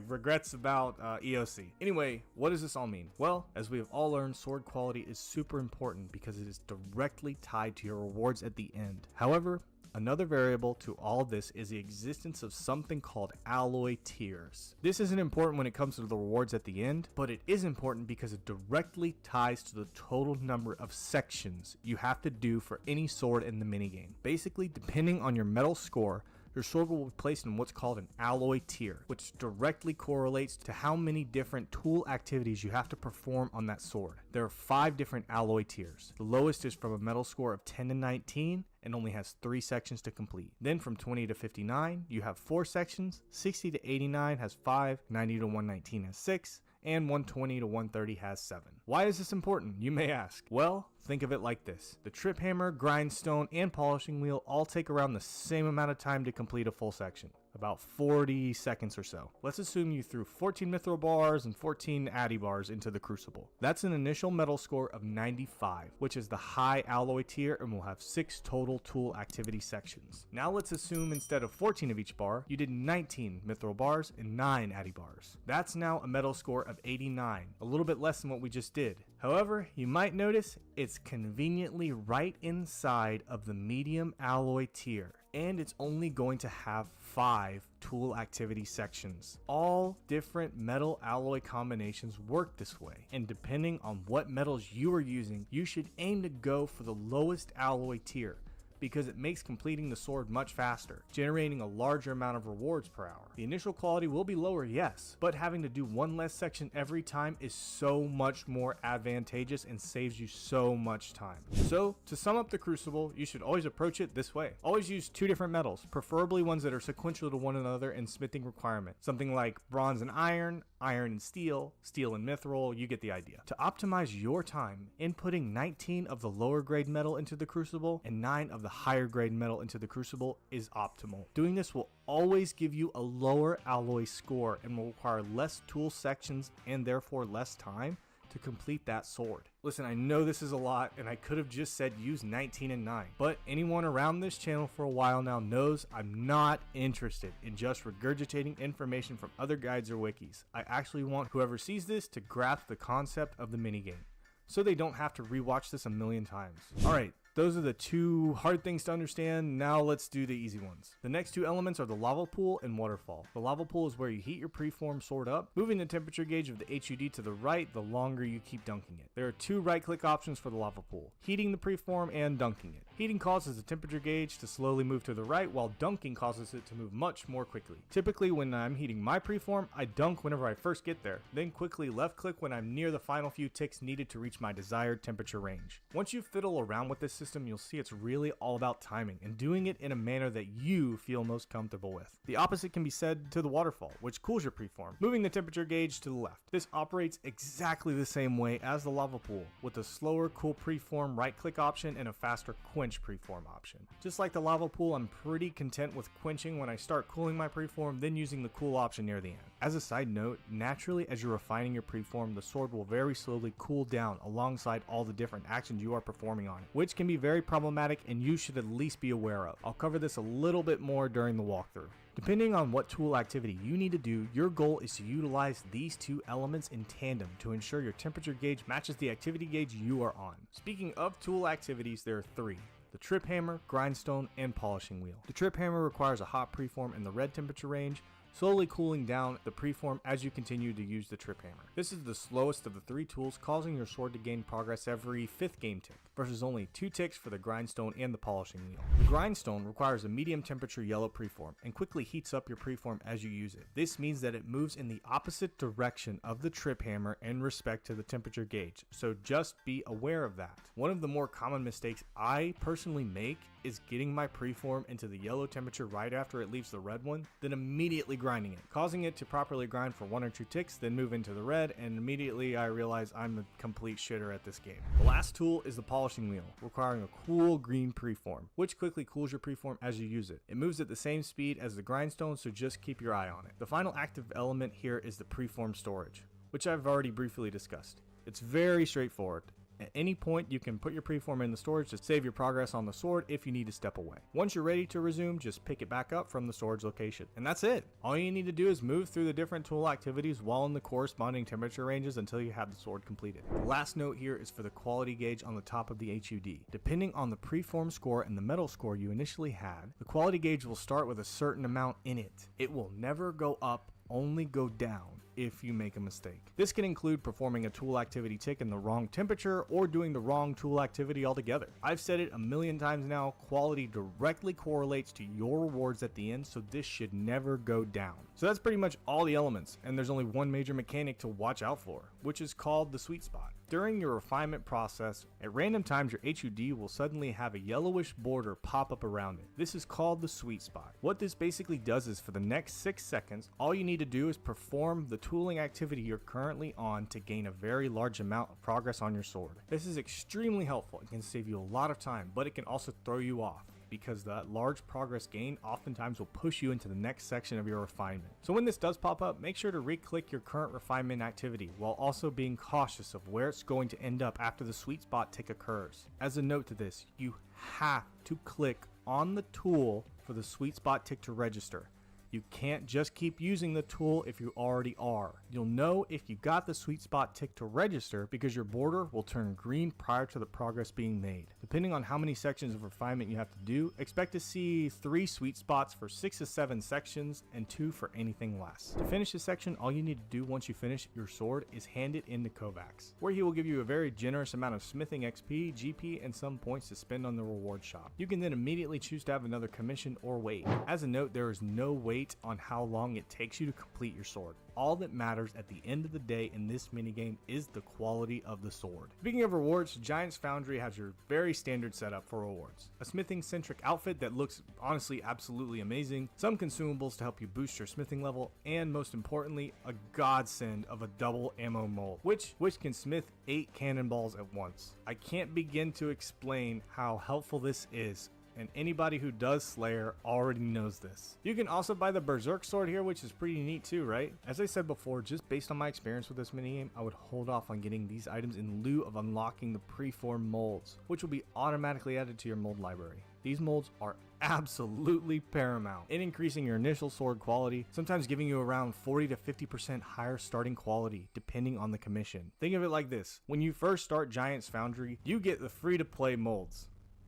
regrets about EOC. Anyway, what does this all mean? Well, as we have all learned, sword quality is super important because it is directly tied to your rewards at the end. However, another variable to all this is the existence of something called alloy tiers. This isn't important when it comes to the rewards at the end, but it is important because it directly ties to the total number of sections you have to do for any sword in the minigame. Basically, depending on your metal score, your sword will be placed in what's called an alloy tier, which directly correlates to how many different tool activities you have to perform on that sword. There are 5 different alloy tiers. The lowest is from a metal score of 10 to 19 and only has 3 sections to complete. Then from 20 to 59, you have 4 sections, 60 to 89 has 5, 90 to 119 has 6, and 120 to 130 has 7. Why is this important, you may ask? Well, think of it like this. The trip hammer, grindstone, and polishing wheel all take around the same amount of time to complete a full section, about 40 seconds or so. Let's assume you threw 14 mithril bars and 14 addy bars into the crucible. That's an initial metal score of 95, which is the high alloy tier and will have 6 total tool activity sections. Now let's assume instead of 14 of each bar, you did 19 mithril bars and 9 addy bars. That's now a metal score of 89, a little bit less than what we just did. However, you might notice it's conveniently right inside of the medium alloy tier, and it's only going to have 5 tool activity sections. All different metal alloy combinations work this way, and depending on what metals you are using, you should aim to go for the lowest alloy tier, because it makes completing the sword much faster, generating a larger amount of rewards per hour. The initial quality will be lower, yes, but having to do one less section every time is so much more advantageous and saves you so much time. So, to sum up the Crucible, you should always approach it this way. Always use 2 different metals, preferably ones that are sequential to one another in smithing requirement. Something like bronze and iron, iron and steel, steel and mithril, you get the idea. To optimize your time, inputting 19 of the lower grade metal into the crucible and 9 of the higher grade metal into the crucible is optimal. Doing this will always give you a lower alloy score and will require less tool sections and therefore less time to complete that sword. Listen, I know this is a lot and I could have just said use 19 and 9, but anyone around this channel for a while now knows I'm not interested in just regurgitating information from other guides or wikis. I actually want whoever sees this to grasp the concept of the minigame, so they don't have to rewatch this a million times. Alright, those are the two hard things to understand. Now let's do the easy ones. The next two elements are the lava pool and waterfall. The lava pool is where you heat your preform sword up, moving the temperature gauge of the HUD to the right the longer you keep dunking it. There are two right click options for the lava pool: heating the preform and dunking it. Heating causes the temperature gauge to slowly move to the right, while dunking causes it to move much more quickly. Typically when I'm heating my preform, I dunk whenever I first get there, then quickly left click when I'm near the final few ticks needed to reach my desired temperature range. Once you fiddle around with this system, you'll see it's really all about timing and doing it in a manner that you feel most comfortable with. The opposite can be said to the waterfall, which cools your preform, moving the temperature gauge to the left. This operates exactly the same way as the lava pool, with a slower cool preform right click option and a faster quench preform option. Just like the lava pool, I'm pretty content with quenching when I start cooling my preform, then using the cool option near the end. As a side note, naturally as you're refining your preform, the sword will very slowly cool down alongside all the different actions you are performing on it, which can be very problematic and you should at least be aware of. I'll cover this a little bit more during the walkthrough. Depending on what tool activity you need to do, your goal is to utilize these two elements in tandem to ensure your temperature gauge matches the activity gauge you are on. Speaking of tool activities, there are three: the trip hammer, grindstone, and polishing wheel. The trip hammer requires a hot preform in the red temperature range, slowly cooling down the preform as you continue to use the trip hammer. This is the slowest of the three tools, causing your sword to gain progress every 5th game tick, versus only 2 ticks for the grindstone and the polishing wheel. The grindstone requires a medium temperature yellow preform and quickly heats up your preform as you use it. This means that it moves in the opposite direction of the trip hammer in respect to the temperature gauge, so just be aware of that. One of the more common mistakes I personally make is getting my preform into the yellow temperature right after it leaves the red one, then immediately grinding it, causing it to properly grind for 1 or 2 ticks, then move into the red, and immediately I realize I'm a complete shitter at this game. The last tool is the polishing wheel, requiring a cool green preform, which quickly cools your preform as you use it. It moves at the same speed as the grindstone, so just keep your eye on it. The final active element here is the preform storage, which I've already briefly discussed. It's very straightforward. At any point, you can put your preform in the storage to save your progress on the sword if you need to step away. Once you're ready to resume, just pick it back up from the storage location. And that's it. All you need to do is move through the different tool activities while in the corresponding temperature ranges until you have the sword completed. The last note here is for the quality gauge on the top of the HUD. Depending on the preform score and the metal score you initially had, the quality gauge will start with a certain amount in it. It will never go up, only go down if you make a mistake. This can include performing a tool activity tick in the wrong temperature or doing the wrong tool activity altogether. I've said it a million times now, quality directly correlates to your rewards at the end, so this should never go down. So that's pretty much all the elements, and there's only one major mechanic to watch out for, which is called the sweet spot. During your refinement process, at random times your HUD will suddenly have a yellowish border pop up around it. This is called the sweet spot. What this basically does is for the next 6 seconds, all you need to do is perform the tooling activity you're currently on to gain a very large amount of progress on your sword. This is extremely helpful. It can save you a lot of time, but it can also throw you off, because that large progress gain oftentimes will push you into the next section of your refinement. So when this does pop up, make sure to re-click your current refinement activity while also being cautious of where it's going to end up after the sweet spot tick occurs. As a note to this, you have to click on the tool for the sweet spot tick to register. You can't just keep using the tool if you already are. You'll know if you got the sweet spot tick to register because your border will turn green prior to the progress being made. Depending on how many sections of refinement you have to do, expect to see 3 sweet spots for 6 to 7 sections and 2 for anything less. To finish this section, all you need to do once you finish your sword is hand it in to Kovacs, where he will give you a very generous amount of smithing XP, GP, and some points to spend on the reward shop. You can then immediately choose to have another commission or wait. As a note, there is no wait weight on how long it takes you to complete your sword. All that matters at the end of the day in this minigame is the quality of the sword. Speaking of rewards, Giants Foundry has your very standard setup for rewards. A smithing centric outfit that looks honestly absolutely amazing, some consumables to help you boost your smithing level, and most importantly, a godsend of a double ammo mold, which can smith 8 cannonballs at once. I can't begin to explain how helpful this is, and anybody who does Slayer already knows this. You can also buy the Berserk sword here, which is pretty neat too, right? As I said before, just based on my experience with this minigame, I would hold off on getting these items in lieu of unlocking the preform molds, which will be automatically added to your mold library. These molds are absolutely paramount in increasing your initial sword quality, sometimes giving you around 40 to 50% higher starting quality depending on the commission. Think of it like this: when you first start Giants Foundry, you get the free to play molds.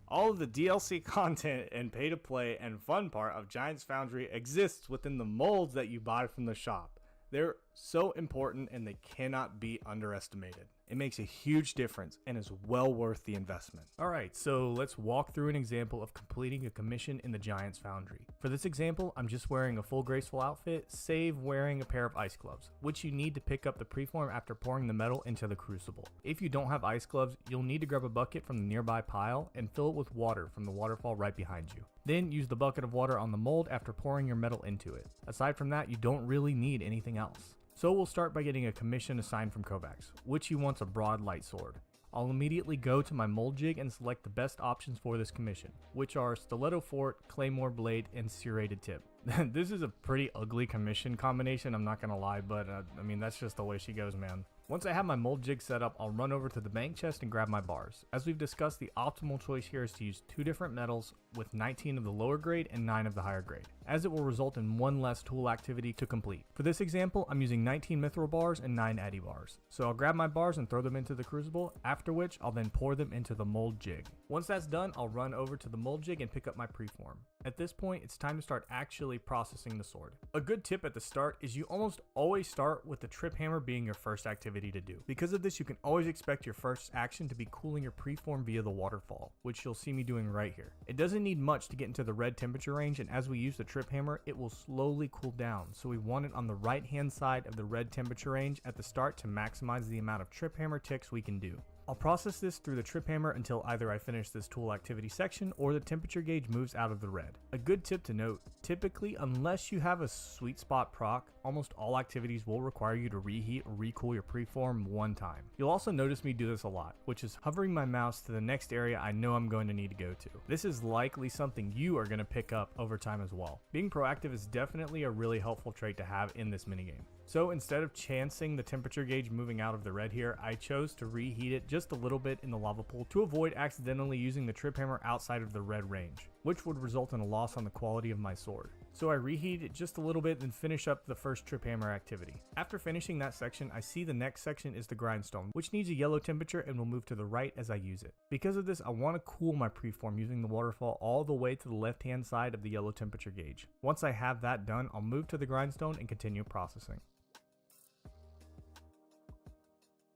All of the DLC content and pay to play and fun part of Giants Foundry exists within the molds that you buy from the shop. They're so important and they cannot be underestimated. It makes a huge difference and is well worth the investment. Alright, so let's walk through an example of completing a commission in the Giants Foundry. For this example, I'm just wearing a full graceful outfit, save wearing a pair of ice gloves, which you need to pick up the preform after pouring the metal into the crucible. If you don't have ice gloves, you'll need to grab a bucket from the nearby pile and fill it with water from the waterfall right behind you. Then use the bucket of water on the mold after pouring your metal into it. Aside from that, you don't really need anything else. So we'll start by getting a commission assigned from Kovacs, which he wants a broad light sword. I'll immediately go to my mold jig and select the best options for this commission, which are Stiletto Fort, Claymore Blade, and Serrated Tip. This is a pretty ugly commission combination, I'm not gonna lie, but I mean, that's just the way she goes, man. Once I have my mold jig set up, I'll run over to the bank chest and grab my bars. As we've discussed, the optimal choice here is to use 2 different metals with 19 of the lower grade and 9 of the higher grade, as it will result in 1 less tool activity to complete. For this example, I'm using 19 mithril bars and 9 addy bars. So I'll grab my bars and throw them into the crucible, after which I'll then pour them into the mold jig. Once that's done, I'll run over to the mold jig and pick up my preform. At this point, it's time to start actually processing the sword. A good tip at the start is you almost always start with the trip hammer being your first activity to do. Because of this, you can always expect your first action to be cooling your preform via the waterfall, which you'll see me doing right here. It doesn't need much to get into the red temperature range, and as we use the trip hammer, it will slowly cool down, so we want it on the right hand side of the red temperature range at the start to maximize the amount of trip hammer ticks we can do. I'll process this through the trip hammer until either I finish this tool activity section or the temperature gauge moves out of the red. A good tip to note, typically unless you have a sweet spot proc, almost all activities will require you to reheat or recool your preform 1 time. You'll also notice me do this a lot, which is hovering my mouse to the next area I know I'm going to need to go to. This is likely something you are going to pick up over time as well. Being proactive is definitely a really helpful trait to have in this minigame. So instead of chancing the temperature gauge moving out of the red here, I chose to reheat it just a little bit in the lava pool to avoid accidentally using the trip hammer outside of the red range, which would result in a loss on the quality of my sword. So I reheat it just a little bit, then finish up the first trip hammer activity. After finishing that section, I see the next section is the grindstone, which needs a yellow temperature and will move to the right as I use it. Because of this, I want to cool my preform using the waterfall all the way to the left hand side of the yellow temperature gauge. Once I have that done, I'll move to the grindstone and continue processing.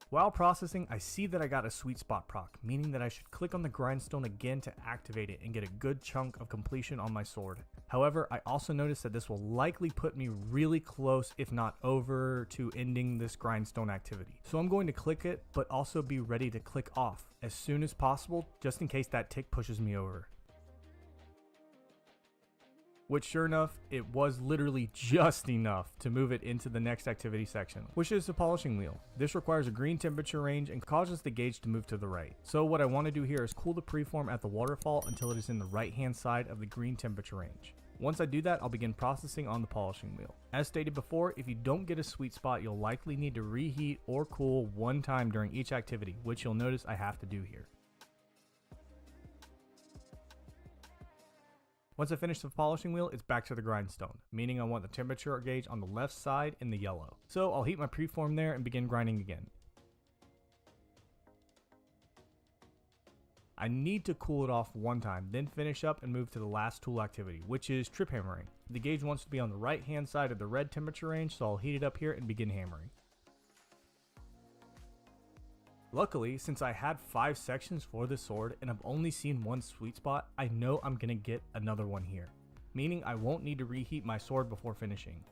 While processing, I see that I got a sweet spot proc, meaning that I should click on the grindstone again to activate it and get a good chunk of completion on my sword. However, I also noticed that this will likely put me really close, if not over, to ending this grindstone activity. So I'm going to click it, but also be ready to click off as soon as possible, just in case that tick pushes me over. Which sure enough, it was literally just enough to move it into the next activity section, which is the polishing wheel. This requires a green temperature range and causes the gauge to move to the right. So what I want to do here is cool the preform at the waterfall until it is in the right hand side of the green temperature range. Once I do that, I'll begin processing on the polishing wheel. As stated before, if you don't get a sweet spot, you'll likely need to reheat or cool 1 time during each activity, which you'll notice I have to do here. Once I finish the polishing wheel, it's back to the grindstone, meaning I want the temperature gauge on the left side in the yellow. So I'll heat my preform there and begin grinding again. I need to cool it off 1 time, then finish up and move to the last tool activity, which is trip hammering. The gauge wants to be on the right hand side of the red temperature range, so I'll heat it up here and begin hammering. Luckily, since I had 5 sections for this sword and I've only seen 1 sweet spot, I know I'm gonna get another one here. meaning I won't need to reheat my sword before finishing.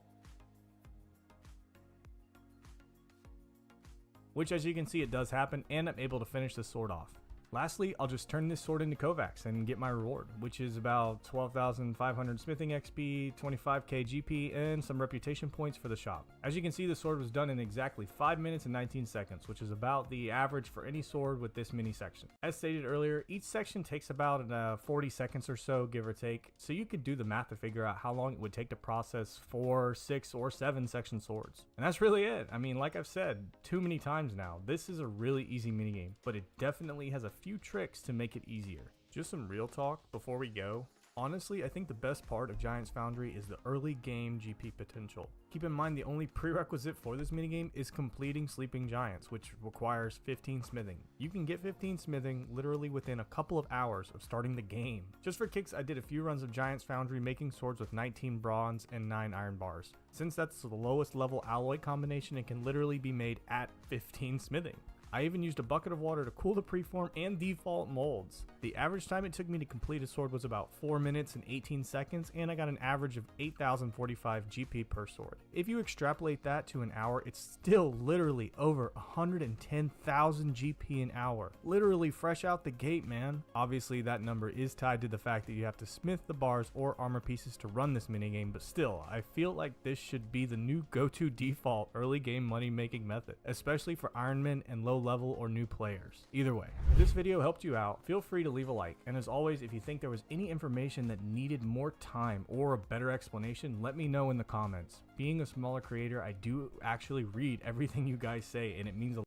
Which, as you can see, it does happen, and I'm able to finish the sword off. Lastly, I'll just turn this sword into Kovacs and get my reward, which is about 12,500 smithing XP, 25k GP, and some reputation points for the shop. As you can see, the sword was done in exactly 5 minutes and 19 seconds, which is about the average for any sword with this mini section. As stated earlier, each section takes about 40 seconds or so, give or take, so you could do the math to figure out how long it would take to process 4, 6, or 7 section swords. And that's really it. I mean, like I've said too many times now, this is a really easy minigame, but it definitely has a few tricks to make it easier. Just some real talk before we go. Honestly, I think the best part of Giants Foundry is the early game GP potential. Keep in mind the only prerequisite for this minigame is completing Sleeping Giants, which requires 15 smithing. You can get 15 smithing literally within a couple of hours of starting the game. Just for kicks, I did a few runs of Giants Foundry making swords with 19 bronze and 9 iron bars. Since that's the lowest level alloy combination, it can literally be made at 15 smithing. I even used a bucket of water to cool the preform and default molds. The average time it took me to complete a sword was about 4 minutes and 18 seconds, and I got an average of 8,045 GP per sword. If you extrapolate that to an hour, it's still literally over 110,000 GP an hour. Literally fresh out the gate, man. Obviously that number is tied to the fact that you have to smith the bars or armor pieces to run this minigame, but still, I feel like this should be the new go-to default early game money making method, especially for ironmen and low level or new players. Either way, if this video helped you out, feel free to leave a like, and as always, if you think there was any information that needed more time or a better explanation, let me know in the comments. Being a smaller creator, I do actually read everything you guys say, and it means a lot.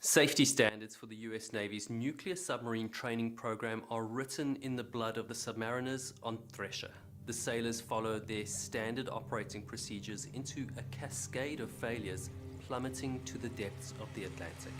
Safety standards for the US Navy's nuclear submarine training program are written in the blood of the submariners on Thresher. The sailors followed their standard operating procedures into a cascade of failures, plummeting to the depths of the Atlantic.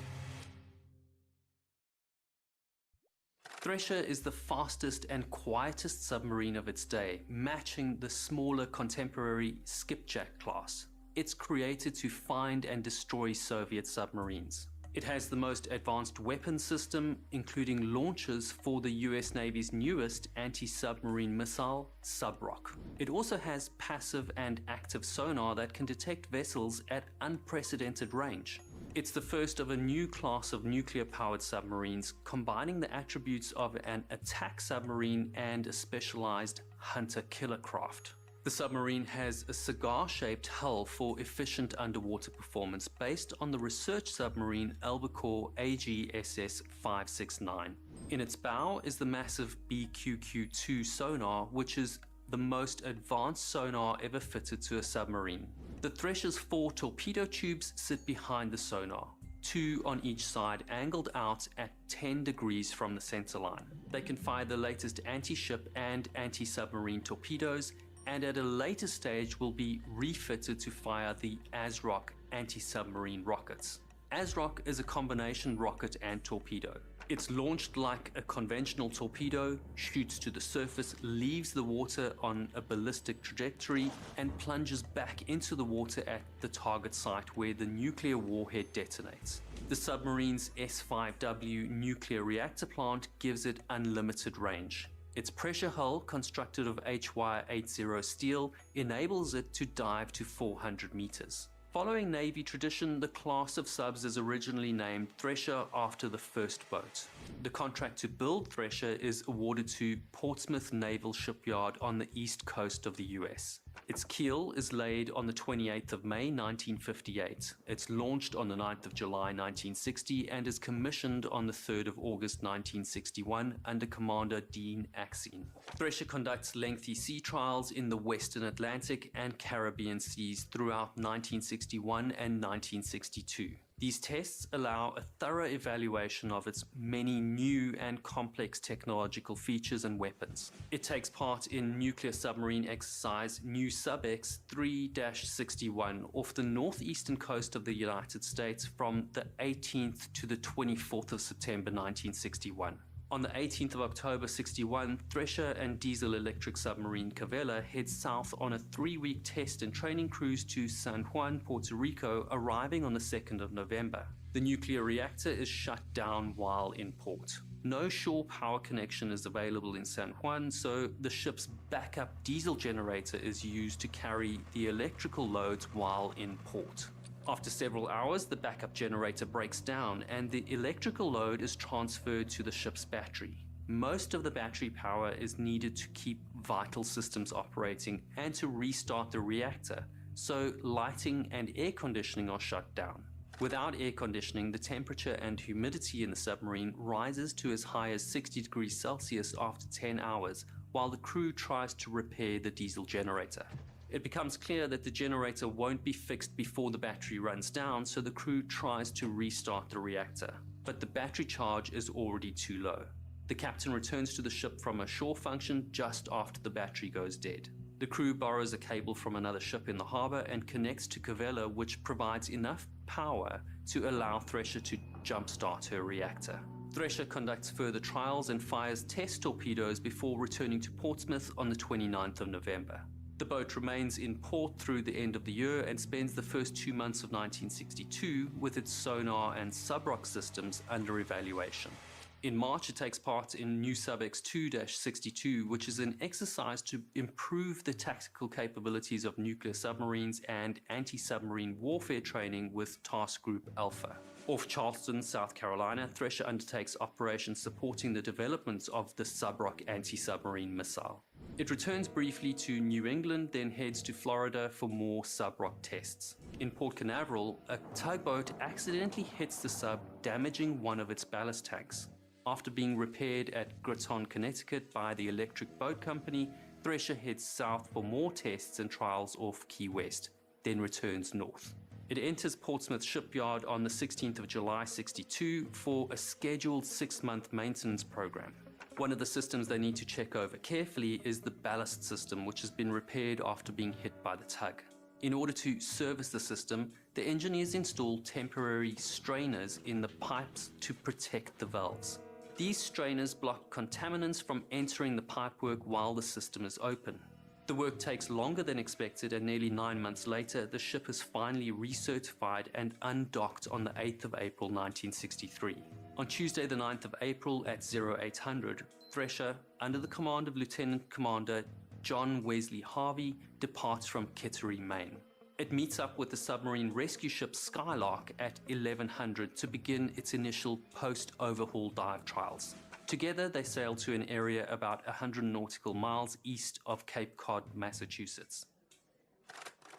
Thresher is the fastest and quietest submarine of its day, matching the smaller contemporary Skipjack class. It's created to find and destroy Soviet submarines. It has the most advanced weapon system, including launchers for the US Navy's newest anti-submarine missile, Subrock. It also has passive and active sonar that can detect vessels at unprecedented range. It's the first of a new class of nuclear-powered submarines, combining the attributes of an attack submarine and a specialized hunter-killer craft. The submarine has a cigar-shaped hull for efficient underwater performance based on the research submarine Albacore AGSS 569. In its bow is the massive BQQ-2 sonar, which is the most advanced sonar ever fitted to a submarine. The Thresher's 4 torpedo tubes sit behind the sonar, 2 on each side, angled out at 10 degrees from the centerline. They can fire the latest anti-ship and anti-submarine torpedoes, and at a later stage will be refitted to fire the ASROC anti-submarine rockets. ASROC is a combination rocket and torpedo. It's launched like a conventional torpedo, shoots to the surface, leaves the water on a ballistic trajectory, and plunges back into the water at the target site where the nuclear warhead detonates. The submarine's S5W nuclear reactor plant gives it unlimited range. Its pressure hull, constructed of HY80 steel, enables it to dive to 400 meters. Following Navy tradition, the class of subs is originally named Thresher after the first boat. The contract to build Thresher is awarded to Portsmouth Naval Shipyard on the east coast of the US. Its keel is laid on the 28th of May 1958. It's launched on the 9th of July 1960 and is commissioned on the 3rd of August 1961 under Commander Dean Axine. Thresher conducts lengthy sea trials in the Western Atlantic and Caribbean seas throughout 1961 and 1962. These tests allow a thorough evaluation of its many new and complex technological features and weapons. It takes part in nuclear submarine exercise New Sub-X 3-61 off the northeastern coast of the United States from the 18th to the 24th of September 1961. On the 18th of October 61, Thresher and diesel-electric submarine Cavella head south on a 3-week test and training cruise to San Juan, Puerto Rico, arriving on the 2nd of November. The nuclear reactor is shut down while in port. No shore power connection is available in San Juan, so the ship's backup diesel generator is used to carry the electrical loads while in port. After several hours, the backup generator breaks down and the electrical load is transferred to the ship's battery. Most of the battery power is needed to keep vital systems operating and to restart the reactor, so lighting and air conditioning are shut down. Without air conditioning, the temperature and humidity in the submarine rises to as high as 60 degrees Celsius after 10 hours, while the crew tries to repair the diesel generator. It becomes clear that the generator won't be fixed before the battery runs down, so the crew tries to restart the reactor. But the battery charge is already too low. The captain returns to the ship from a shore function just after the battery goes dead. The crew borrows a cable from another ship in the harbor and connects to Cavella, which provides enough power to allow Thresher to jumpstart her reactor. Thresher conducts further trials and fires test torpedoes before returning to Portsmouth on the 29th of November. The boat remains in port through the end of the year and spends the first 2 months of 1962 with its sonar and subrock systems under evaluation. In March, it takes part in New Subex 2-62, which is an exercise to improve the tactical capabilities of nuclear submarines and anti-submarine warfare training with Task Group Alpha. Off Charleston, South Carolina, Thresher undertakes operations supporting the development of the Subrock anti-submarine missile. It returns briefly to New England, then heads to Florida for more Subrock tests. In Port Canaveral, a tugboat accidentally hits the sub, damaging one of its ballast tanks. After being repaired at Groton, Connecticut by the Electric Boat Company, Thresher heads south for more tests and trials off Key West, then returns north. It enters Portsmouth Shipyard on the 16th of July 62 for a scheduled 6-month maintenance program. One of the systems they need to check over carefully is the ballast system, which has been repaired after being hit by the tug. In order to service the system, the engineers install temporary strainers in the pipes to protect the valves. These strainers block contaminants from entering the pipework while the system is open. The work takes longer than expected, and nearly 9 months later, the ship is finally recertified and undocked on the 8th of April 1963. On Tuesday the 9th of April at 0800, Thresher, under the command of Lieutenant Commander John Wesley Harvey, departs from Kittery, Maine. It meets up with the submarine rescue ship Skylark at 1100 to begin its initial post-overhaul dive trials. Together, they sail to an area about 100 nautical miles east of Cape Cod, Massachusetts.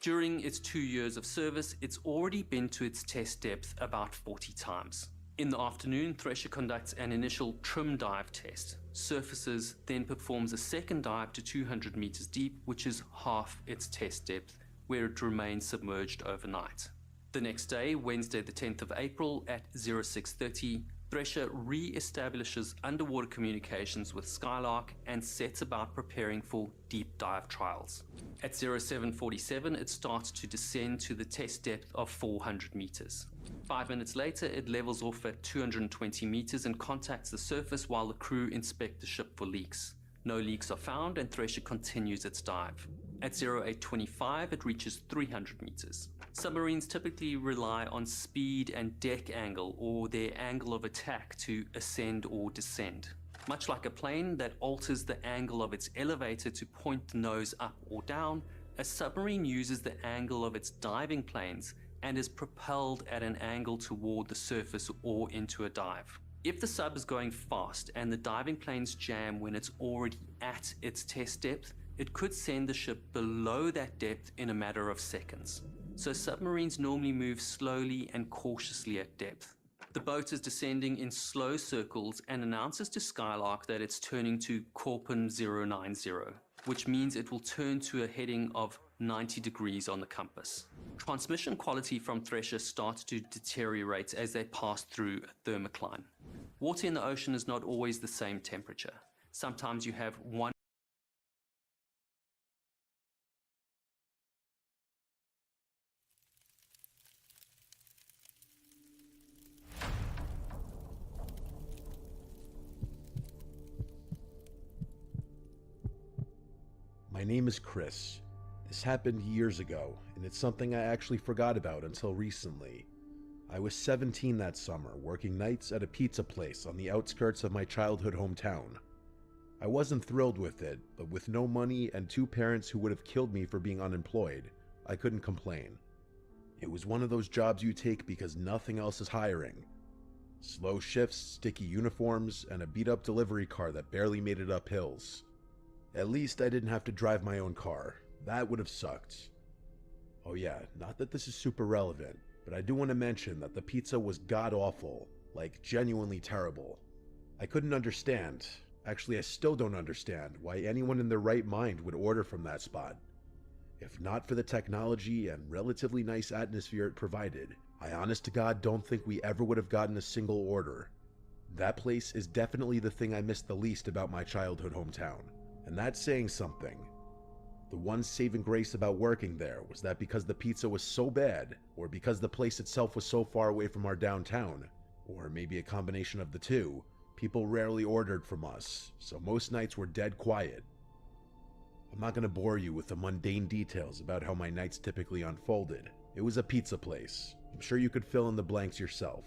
During its 2 years of service, it's already been to its test depth about 40 times. In the afternoon, Thresher conducts an initial trim dive test, surfaces, then performs a second dive to 200 meters deep, which is half its test depth, where it remains submerged overnight. The next day, Wednesday the 10th of April at 0630, Thresher re-establishes underwater communications with Skylark and sets about preparing for deep dive trials. At 0747, it starts to descend to the test depth of 400 meters. 5 minutes later, it levels off at 220 meters and contacts the surface while the crew inspect the ship for leaks. No leaks are found and Thresher continues its dive. At 0825, it reaches 300 meters. Submarines typically rely on speed and deck angle or their angle of attack to ascend or descend. Much like a plane that alters the angle of its elevator to point the nose up or down, a submarine uses the angle of its diving planes and is propelled at an angle toward the surface or into a dive. If the sub is going fast and the diving planes jam when it's already at its test depth, it could send the ship below that depth in a matter of seconds. So submarines normally move slowly and cautiously at depth. The boat is descending in slow circles and announces to Skylark that it's turning to Korpen 090, which means it will turn to a heading of 90 degrees on the compass. Transmission quality from Thresher starts to deteriorate as they pass through a thermocline. Water in the ocean is not always the same temperature. Sometimes you have one My name is Chris. This happened years ago, and it's something I actually forgot about until recently. I was 17 that summer, working nights at a pizza place on the outskirts of my childhood hometown. I wasn't thrilled with it, but with no money and 2 parents who would have killed me for being unemployed, I couldn't complain. It was one of those jobs you take because nothing else is hiring. Slow shifts, sticky uniforms, and a beat-up delivery car that barely made it up hills. At least I didn't have to drive my own car. That would have sucked. Oh yeah, not that this is super relevant, but I do want to mention that the pizza was god-awful, like genuinely terrible. I couldn't understand, actually I still don't understand, why anyone in their right mind would order from that spot. If not for the technology and relatively nice atmosphere it provided, I honest to God don't think we ever would have gotten a single order. That place is definitely the thing I missed the least about my childhood hometown, and that's saying something. The one saving grace about working there was that because the pizza was so bad, or because the place itself was so far away from our downtown, or maybe a combination of the two, people rarely ordered from us, so most nights were dead quiet. I'm not going to bore you with the mundane details about how my nights typically unfolded. It was a pizza place. I'm sure you could fill in the blanks yourself.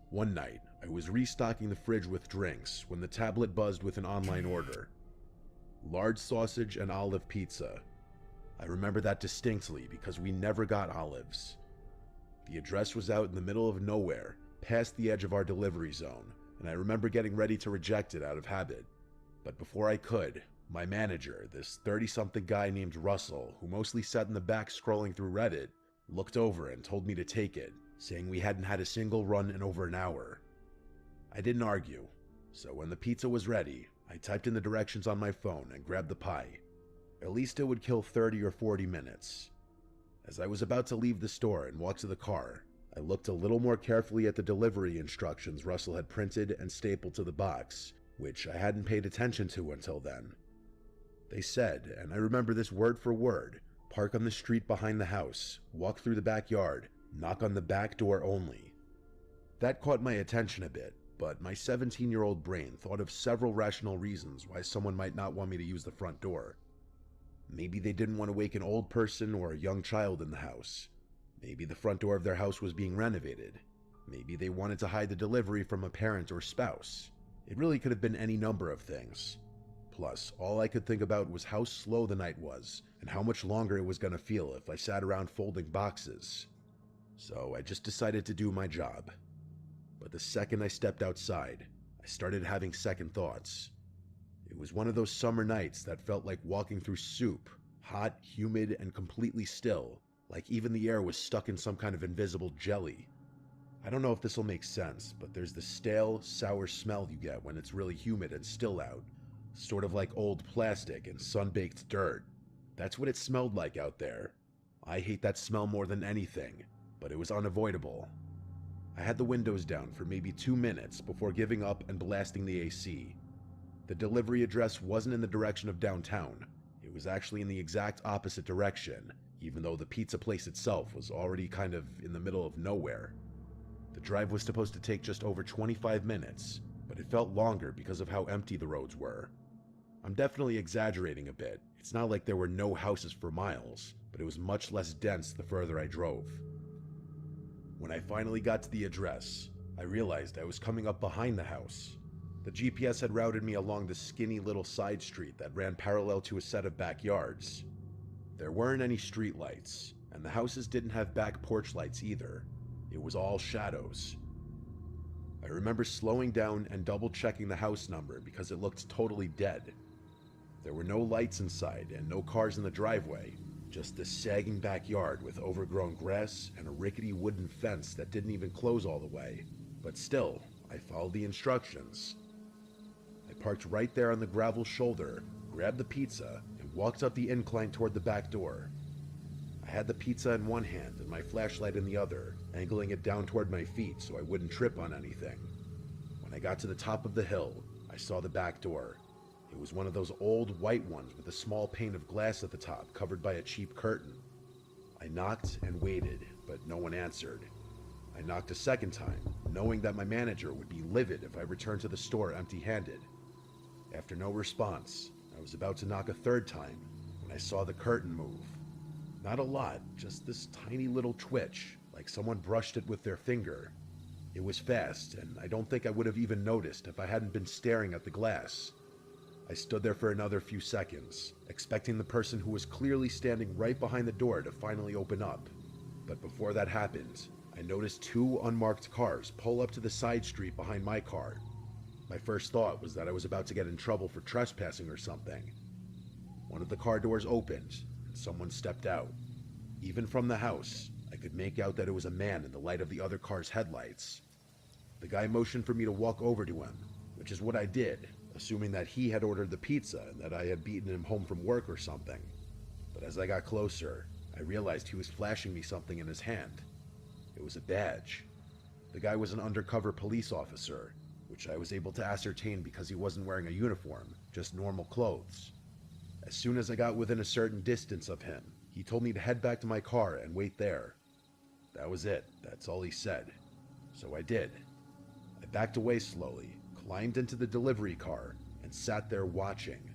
One night, I was restocking the fridge with drinks when the tablet buzzed with an online order. Large sausage and olive pizza. I remember that distinctly because we never got olives. The address was out in the middle of nowhere, past the edge of our delivery zone, and I remember getting ready to reject it out of habit. But before I could, my manager, this 30-something guy named Russell, who mostly sat in the back scrolling through Reddit, looked over and told me to take it, saying we hadn't had a single run in over an hour. I didn't argue, so when the pizza was ready, I typed in the directions on my phone and grabbed the pie. At least it would kill 30 or 40 minutes. As I was about to leave the store and walk to the car, I looked a little more carefully at the delivery instructions Russell had printed and stapled to the box, which I hadn't paid attention to until then. They said, and I remember this word for word, park on the street behind the house, walk through the backyard, knock on the back door only. That caught my attention a bit, but my 17-year-old brain thought of several rational reasons why someone might not want me to use the front door. Maybe they didn't want to wake an old person or a young child in the house. Maybe the front door of their house was being renovated. Maybe they wanted to hide the delivery from a parent or spouse. It really could have been any number of things. Plus, all I could think about was how slow the night was, and how much longer it was going to feel if I sat around folding boxes. So I just decided to do my job. But the second I stepped outside, I started having second thoughts. It was one of those summer nights that felt like walking through soup, hot, humid, and completely still, like even the air was stuck in some kind of invisible jelly. I don't know if this will make sense, but there's the stale, sour smell you get when it's really humid and still out, sort of like old plastic and sun-baked dirt. That's what it smelled like out there. I hate that smell more than anything, but it was unavoidable. I had the windows down for maybe 2 minutes before giving up and blasting the AC. The delivery address wasn't in the direction of downtown. It was actually in the exact opposite direction, even though the pizza place itself was already kind of in the middle of nowhere. The drive was supposed to take just over 25 minutes, but it felt longer because of how empty the roads were. I'm definitely exaggerating a bit. It's not like there were no houses for miles, but it was much less dense the further I drove. When I finally got to the address, I realized I was coming up behind the house. The GPS had routed me along the skinny little side street that ran parallel to a set of backyards. There weren't any streetlights, and the houses didn't have back porch lights either. It was all shadows. I remember slowing down and double-checking the house number because it looked totally dead. There were no lights inside and no cars in the driveway, just this sagging backyard with overgrown grass and a rickety wooden fence that didn't even close all the way. But still, I followed the instructions. I parked right there on the gravel shoulder, grabbed the pizza, and walked up the incline toward the back door. I had the pizza in one hand and my flashlight in the other, angling it down toward my feet so I wouldn't trip on anything. When I got to the top of the hill, I saw the back door. It was one of those old white ones with a small pane of glass at the top covered by a cheap curtain. I knocked and waited, but no one answered. I knocked a second time, knowing that my manager would be livid if I returned to the store empty-handed. After no response, I was about to knock a third time when I saw the curtain move. Not a lot, just this tiny little twitch, like someone brushed it with their finger. It was fast, and I don't think I would have even noticed if I hadn't been staring at the glass. I stood there for another few seconds, expecting the person who was clearly standing right behind the door to finally open up. But before that happened, I noticed two unmarked cars pull up to the side street behind my car. My first thought was that I was about to get in trouble for trespassing or something. One of the car doors opened, and someone stepped out. Even from the house, I could make out that it was a man in the light of the other car's headlights. The guy motioned for me to walk over to him, which is what I did, assuming that he had ordered the pizza and that I had beaten him home from work or something. But as I got closer, I realized he was flashing me something in his hand. It was a badge. The guy was an undercover police officer, which I was able to ascertain because he wasn't wearing a uniform, just normal clothes. As soon as I got within a certain distance of him, he told me to head back to my car and wait there. That was it. That's all he said. So I did. I backed away slowly, climbed into the delivery car, and sat there watching.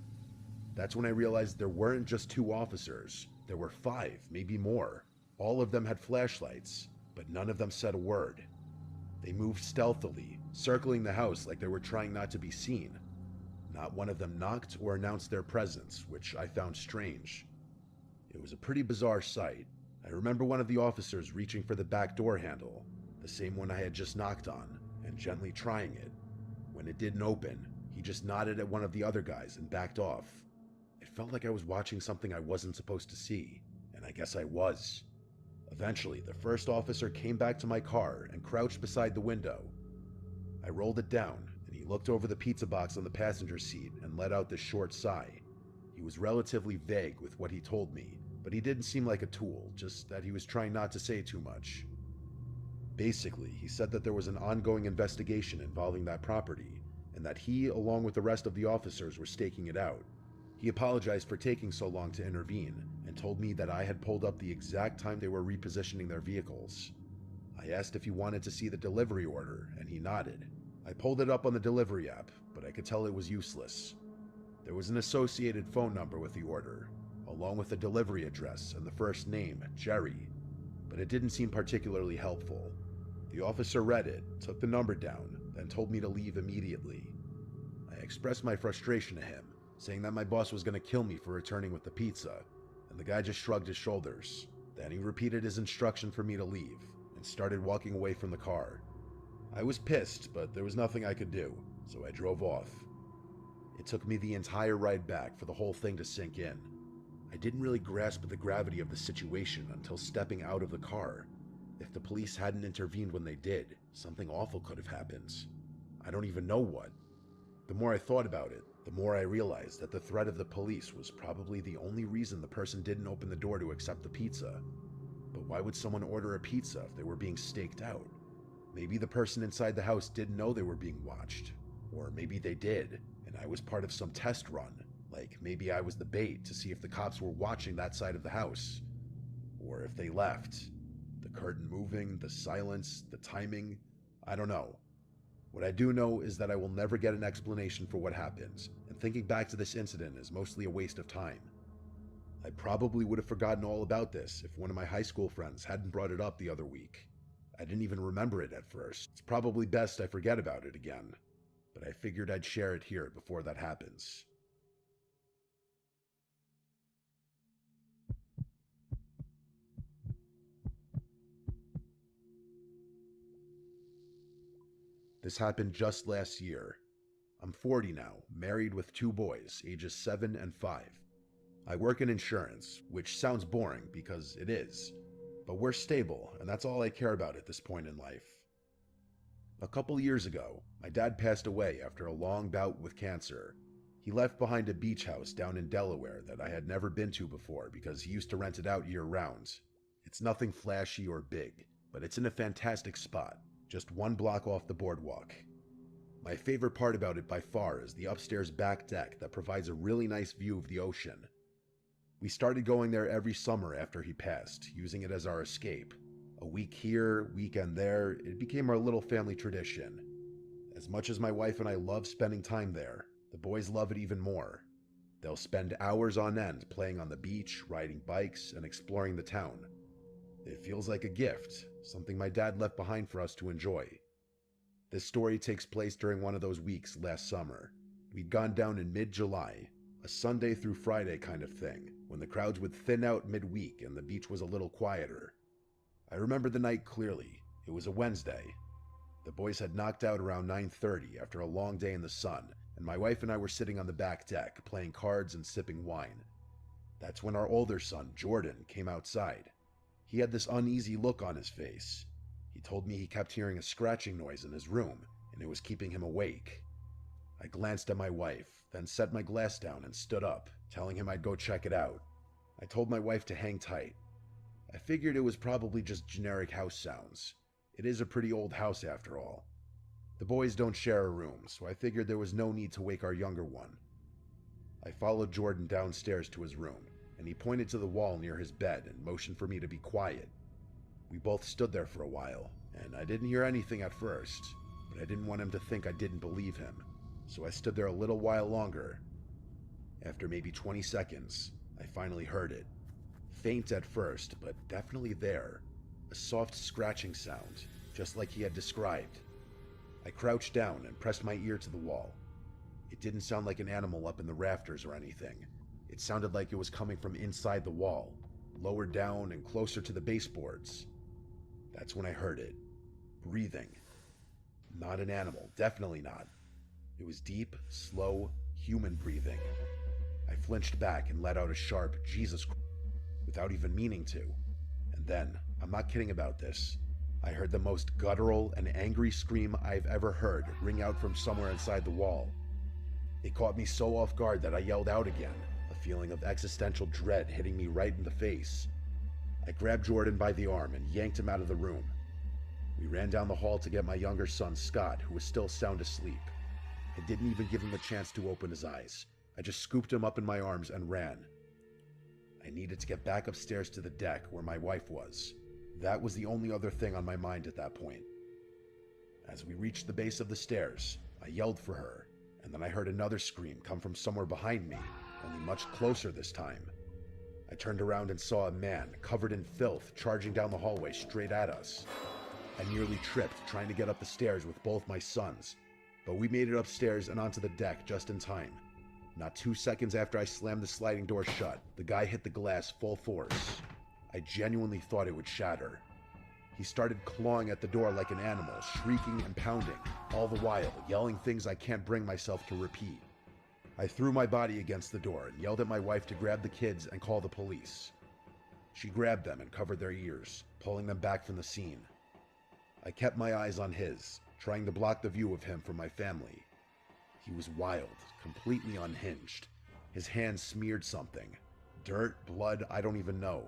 That's when I realized there weren't just two officers. There were 5, maybe more. All of them had flashlights, but none of them said a word. They moved stealthily, circling the house like they were trying not to be seen. Not one of them knocked or announced their presence, which I found strange. It was a pretty bizarre sight. I remember one of the officers reaching for the back door handle, the same one I had just knocked on, and gently trying it. When it didn't open, he just nodded at one of the other guys and backed off. It felt like I was watching something I wasn't supposed to see, and I guess I was. Eventually, the first officer came back to my car and crouched beside the window. I rolled it down, and he looked over the pizza box on the passenger seat and let out this short sigh. He was relatively vague with what he told me, but he didn't seem like a tool, just that he was trying not to say too much. Basically, he said that there was an ongoing investigation involving that property, and that he, along with the rest of the officers, were staking it out. He apologized for taking so long to intervene, and told me that I had pulled up the exact time they were repositioning their vehicles. I asked if he wanted to see the delivery order, and he nodded. I pulled it up on the delivery app, but I could tell it was useless. There was an associated phone number with the order, along with the delivery address and the first name, Jerry, but it didn't seem particularly helpful. The officer read it, took the number down, then told me to leave immediately. I expressed my frustration to him, saying that my boss was going to kill me for returning with the pizza, and the guy just shrugged his shoulders. Then he repeated his instruction for me to leave, and started walking away from the car. I was pissed, but there was nothing I could do, so I drove off. It took me the entire ride back for the whole thing to sink in. I didn't really grasp the gravity of the situation until stepping out of the car. If the police hadn't intervened when they did, something awful could have happened. I don't even know what. The more I thought about it, the more I realized that the threat of the police was probably the only reason the person didn't open the door to accept the pizza. But why would someone order a pizza if they were being staked out? Maybe the person inside the house didn't know they were being watched. Or maybe they did, and I was part of some test run. Like, maybe I was the bait to see if the cops were watching that side of the house. Or if they left. The curtain moving, the silence, the timing, I don't know. What I do know is that I will never get an explanation for what happened, and thinking back to this incident is mostly a waste of time. I probably would have forgotten all about this if one of my high school friends hadn't brought it up the other week. I didn't even remember it at first. It's probably best I forget about it again, but I figured I'd share it here before that happens. This happened just last year. I'm 40 now, married with 2 boys, ages 7 and 5. I work in insurance, which sounds boring because it is, but we're stable, and that's all I care about at this point in life. A couple years ago, my dad passed away after a long bout with cancer. He left behind a beach house down in Delaware that I had never been to before because he used to rent it out year-round. It's nothing flashy or big, but it's in a fantastic spot, just 1 block off the boardwalk. My favorite part about it by far is the upstairs back deck that provides a really nice view of the ocean. We started going there every summer after he passed, using it as our escape. A week here, weekend there, it became our little family tradition. As much as my wife and I love spending time there, the boys love it even more. They'll spend hours on end playing on the beach, riding bikes, and exploring the town. It feels like a gift, something my dad left behind for us to enjoy. This story takes place during one of those weeks last summer. We'd gone down in mid-July, a Sunday through Friday kind of thing, when the crowds would thin out midweek and the beach was a little quieter. I remember the night clearly. It was a Wednesday. The boys had knocked out around 9:30 after a long day in the sun, and my wife and I were sitting on the back deck, playing cards and sipping wine. That's when our older son, Jordan, came outside. He had this uneasy look on his face. He told me he kept hearing a scratching noise in his room, and it was keeping him awake. I glanced at my wife, then set my glass down and stood up, telling him I'd go check it out. I told my wife to hang tight. I figured it was probably just generic house sounds. It is a pretty old house after all. The boys don't share a room, so I figured there was no need to wake our younger one. I followed Jordan downstairs to his room, and he pointed to the wall near his bed and motioned for me to be quiet. We both stood there for a while, and I didn't hear anything at first, but I didn't want him to think I didn't believe him, so I stood there a little while longer. After maybe 20 seconds, I finally heard it. Faint at first, but definitely there. A soft scratching sound, just like he had described. I crouched down and pressed my ear to the wall. It didn't sound like an animal up in the rafters or anything. It sounded like it was coming from inside the wall, lower down and closer to the baseboards. That's when I heard it. Breathing. Not an animal, definitely not. It was deep, slow, human breathing. I flinched back and let out a sharp Jesus Christ without even meaning to. And then, I'm not kidding about this, I heard the most guttural and angry scream I've ever heard ring out from somewhere inside the wall. It caught me so off guard that I yelled out again, a feeling of existential dread hitting me right in the face. I grabbed Jordan by the arm and yanked him out of the room. We ran down the hall to get my younger son, Scott, who was still sound asleep. I didn't even give him a chance to open his eyes. I just scooped him up in my arms and ran. I needed to get back upstairs to the deck where my wife was. That was the only other thing on my mind at that point. As we reached the base of the stairs, I yelled for her, and then I heard another scream come from somewhere behind me, only much closer this time. I turned around and saw a man, covered in filth, charging down the hallway straight at us. I nearly tripped trying to get up the stairs with both my sons, but we made it upstairs and onto the deck just in time. Not 2 seconds after I slammed the sliding door shut, the guy hit the glass full force. I genuinely thought it would shatter. He started clawing at the door like an animal, shrieking and pounding, all the while yelling things I can't bring myself to repeat. I threw my body against the door and yelled at my wife to grab the kids and call the police. She grabbed them and covered their ears, pulling them back from the scene. I kept my eyes on his, trying to block the view of him from my family. He was wild, completely unhinged. His hands smeared something. Dirt, blood, I don't even know.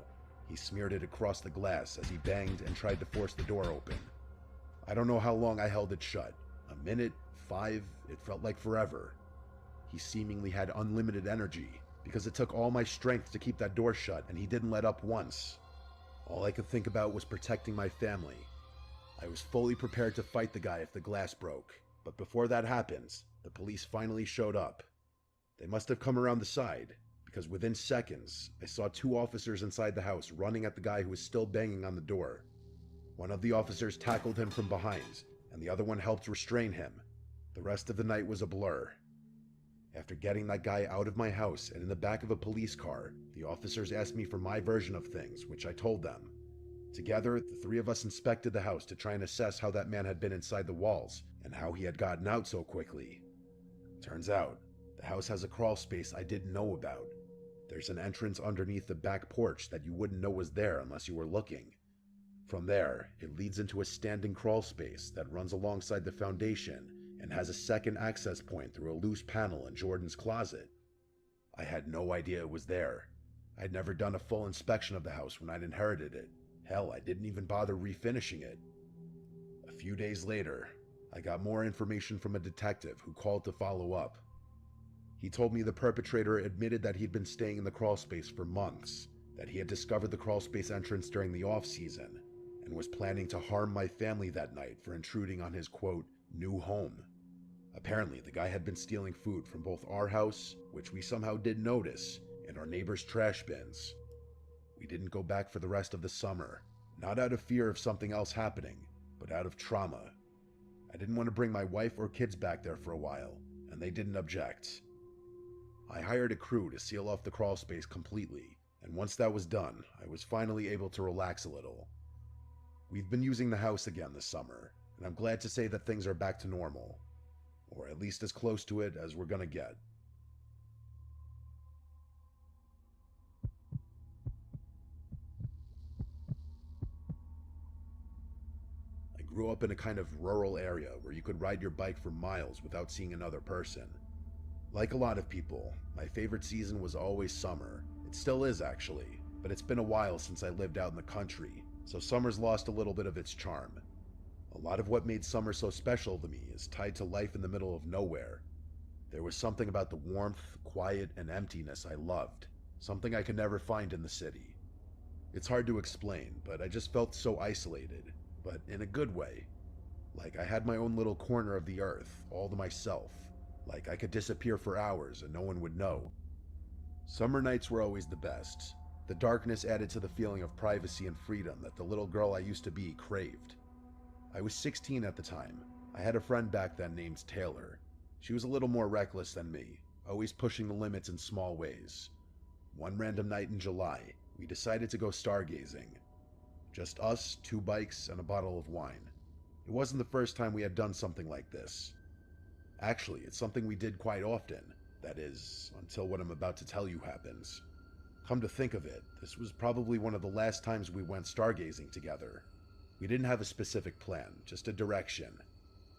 He smeared it across the glass as he banged and tried to force the door open. I don't know how long I held it shut. A minute, 5, it felt like forever. He seemingly had unlimited energy, because it took all my strength to keep that door shut, and he didn't let up once. All I could think about was protecting my family. I was fully prepared to fight the guy if the glass broke, but before that happened, the police finally showed up. They must have come around the side, because within seconds, I saw 2 officers inside the house running at the guy who was still banging on the door. One of the officers tackled him from behind, and the other one helped restrain him. The rest of the night was a blur. After getting that guy out of my house and in the back of a police car, the officers asked me for my version of things, which I told them. Together, the 3 of us inspected the house to try and assess how that man had been inside the walls, and how he had gotten out so quickly. Turns out, the house has a crawl space I didn't know about. There's an entrance underneath the back porch that you wouldn't know was there unless you were looking. From there, it leads into a standing crawl space that runs alongside the foundation and has a second access point through a loose panel in Jordan's closet. I had no idea it was there. I'd never done a full inspection of the house when I'd inherited it. Hell, I didn't even bother refinishing it. A few days later, I got more information from a detective who called to follow up. He told me the perpetrator admitted that he'd been staying in the crawl space for months, that he had discovered the crawl space entrance during the off-season, and was planning to harm my family that night for intruding on his, quote, new home. Apparently, the guy had been stealing food from both our house, which we somehow did notice, and our neighbor's trash bins. We didn't go back for the rest of the summer, not out of fear of something else happening, but out of trauma. I didn't want to bring my wife or kids back there for a while, and they didn't object. I hired a crew to seal off the crawl space completely, and once that was done, I was finally able to relax a little. We've been using the house again this summer, and I'm glad to say that things are back to normal, or at least as close to it as we're gonna get. I grew up in a kind of rural area where you could ride your bike for miles without seeing another person. Like a lot of people, my favorite season was always summer. It still is actually, but it's been a while since I lived out in the country, so summer's lost a little bit of its charm. A lot of what made summer so special to me is tied to life in the middle of nowhere. There was something about the warmth, quiet, and emptiness I loved, something I could never find in the city. It's hard to explain, but I just felt so isolated, but in a good way. Like I had my own little corner of the earth, all to myself. Like I could disappear for hours and no one would know. Summer nights were always the best. The darkness added to the feeling of privacy and freedom that the little girl I used to be craved. I was 16 at the time. I had a friend back then named Taylor. She was a little more reckless than me, always pushing the limits in small ways. One random night in July, we decided to go stargazing. Just us, 2 bikes, and a bottle of wine. It wasn't the first time we had done something like this. Actually, it's something we did quite often. That is, until what I'm about to tell you happens. Come to think of it, this was probably one of the last times we went stargazing together. We didn't have a specific plan, just a direction.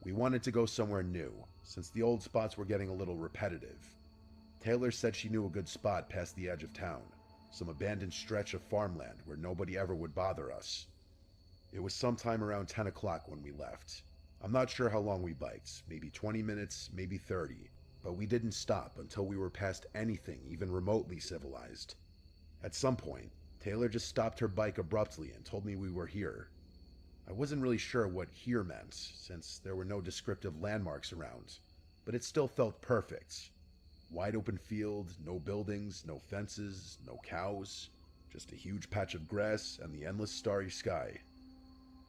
We wanted to go somewhere new, since the old spots were getting a little repetitive. Taylor said she knew a good spot past the edge of town, some abandoned stretch of farmland where nobody ever would bother us. It was sometime around 10 o'clock when we left. I'm not sure how long we biked, maybe 20 minutes, maybe 30, but we didn't stop until we were past anything even remotely civilized. At some point, Taylor just stopped her bike abruptly and told me we were here. I wasn't really sure what here meant, since there were no descriptive landmarks around, but it still felt perfect. Wide open field, no buildings, no fences, no cows, just a huge patch of grass and the endless starry sky.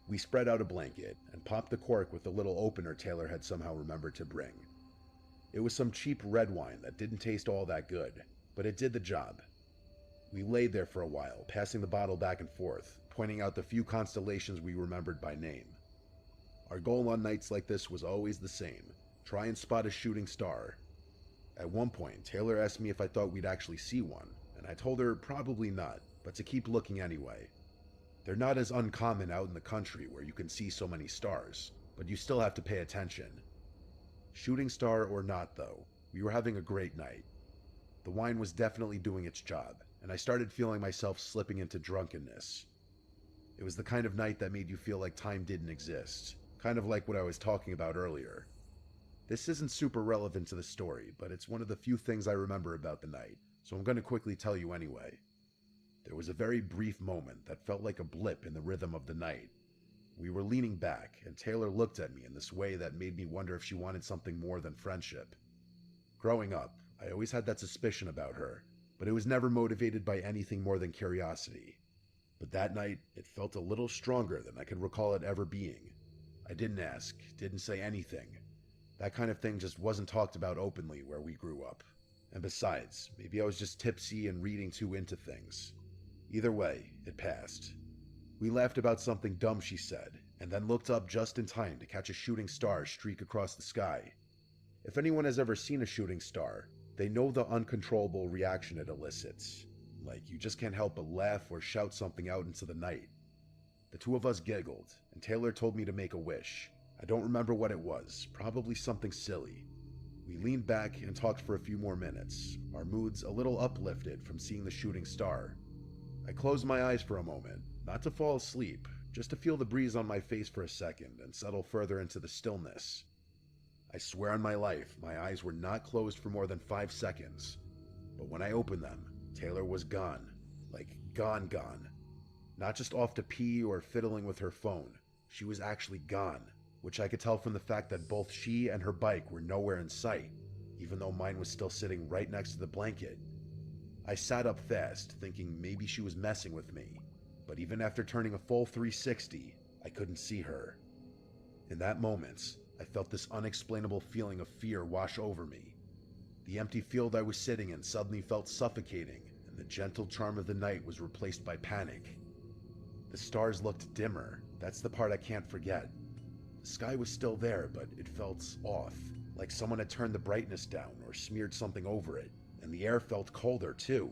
We spread out a blanket and popped the cork with the little opener Taylor had somehow remembered to bring. It was some cheap red wine that didn't taste all that good, but it did the job. We laid there for a while, passing the bottle back and forth, pointing out the few constellations we remembered by name. Our goal on nights like this was always the same: try and spot a shooting star. At one point, Taylor asked me if I thought we'd actually see one, and I told her probably not, but to keep looking anyway. They're not as uncommon out in the country where you can see so many stars, but you still have to pay attention. Shooting star or not though, we were having a great night. The wine was definitely doing its job, and I started feeling myself slipping into drunkenness. It was the kind of night that made you feel like time didn't exist, kind of like what I was talking about earlier. This isn't super relevant to the story, but it's one of the few things I remember about the night, so I'm going to quickly tell you anyway. There was a very brief moment that felt like a blip in the rhythm of the night. We were leaning back, and Taylor looked at me in this way that made me wonder if she wanted something more than friendship. Growing up, I always had that suspicion about her, but it was never motivated by anything more than curiosity. But that night, it felt a little stronger than I could recall it ever being. I didn't ask, didn't say anything. That kind of thing just wasn't talked about openly where we grew up. And besides, maybe I was just tipsy and reading too into things. Either way, it passed. We laughed about something dumb she said, and then looked up just in time to catch a shooting star streak across the sky. If anyone has ever seen a shooting star, they know the uncontrollable reaction it elicits. Like, you just can't help but laugh or shout something out into the night. The two of us giggled, and Taylor told me to make a wish. I don't remember what it was, probably something silly. We leaned back and talked for a few more minutes, our moods a little uplifted from seeing the shooting star. I closed my eyes for a moment, not to fall asleep, just to feel the breeze on my face for a second and settle further into the stillness. I swear on my life, my eyes were not closed for more than 5 seconds. But when I opened them, Taylor was gone. Like, gone. Not just off to pee or fiddling with her phone. She was actually gone. which I could tell from the fact that both she and her bike were nowhere in sight, even though mine was still sitting right next to the blanket. I sat up fast, thinking maybe she was messing with me, but even after turning a full 360, I couldn't see her. In that moment, I felt this unexplainable feeling of fear wash over me. The empty field I was sitting in suddenly felt suffocating, and the gentle charm of the night was replaced by panic. The stars looked dimmer, that's the part I can't forget. The sky was still there, but it felt off, like someone had turned the brightness down or smeared something over it, and the air felt colder too.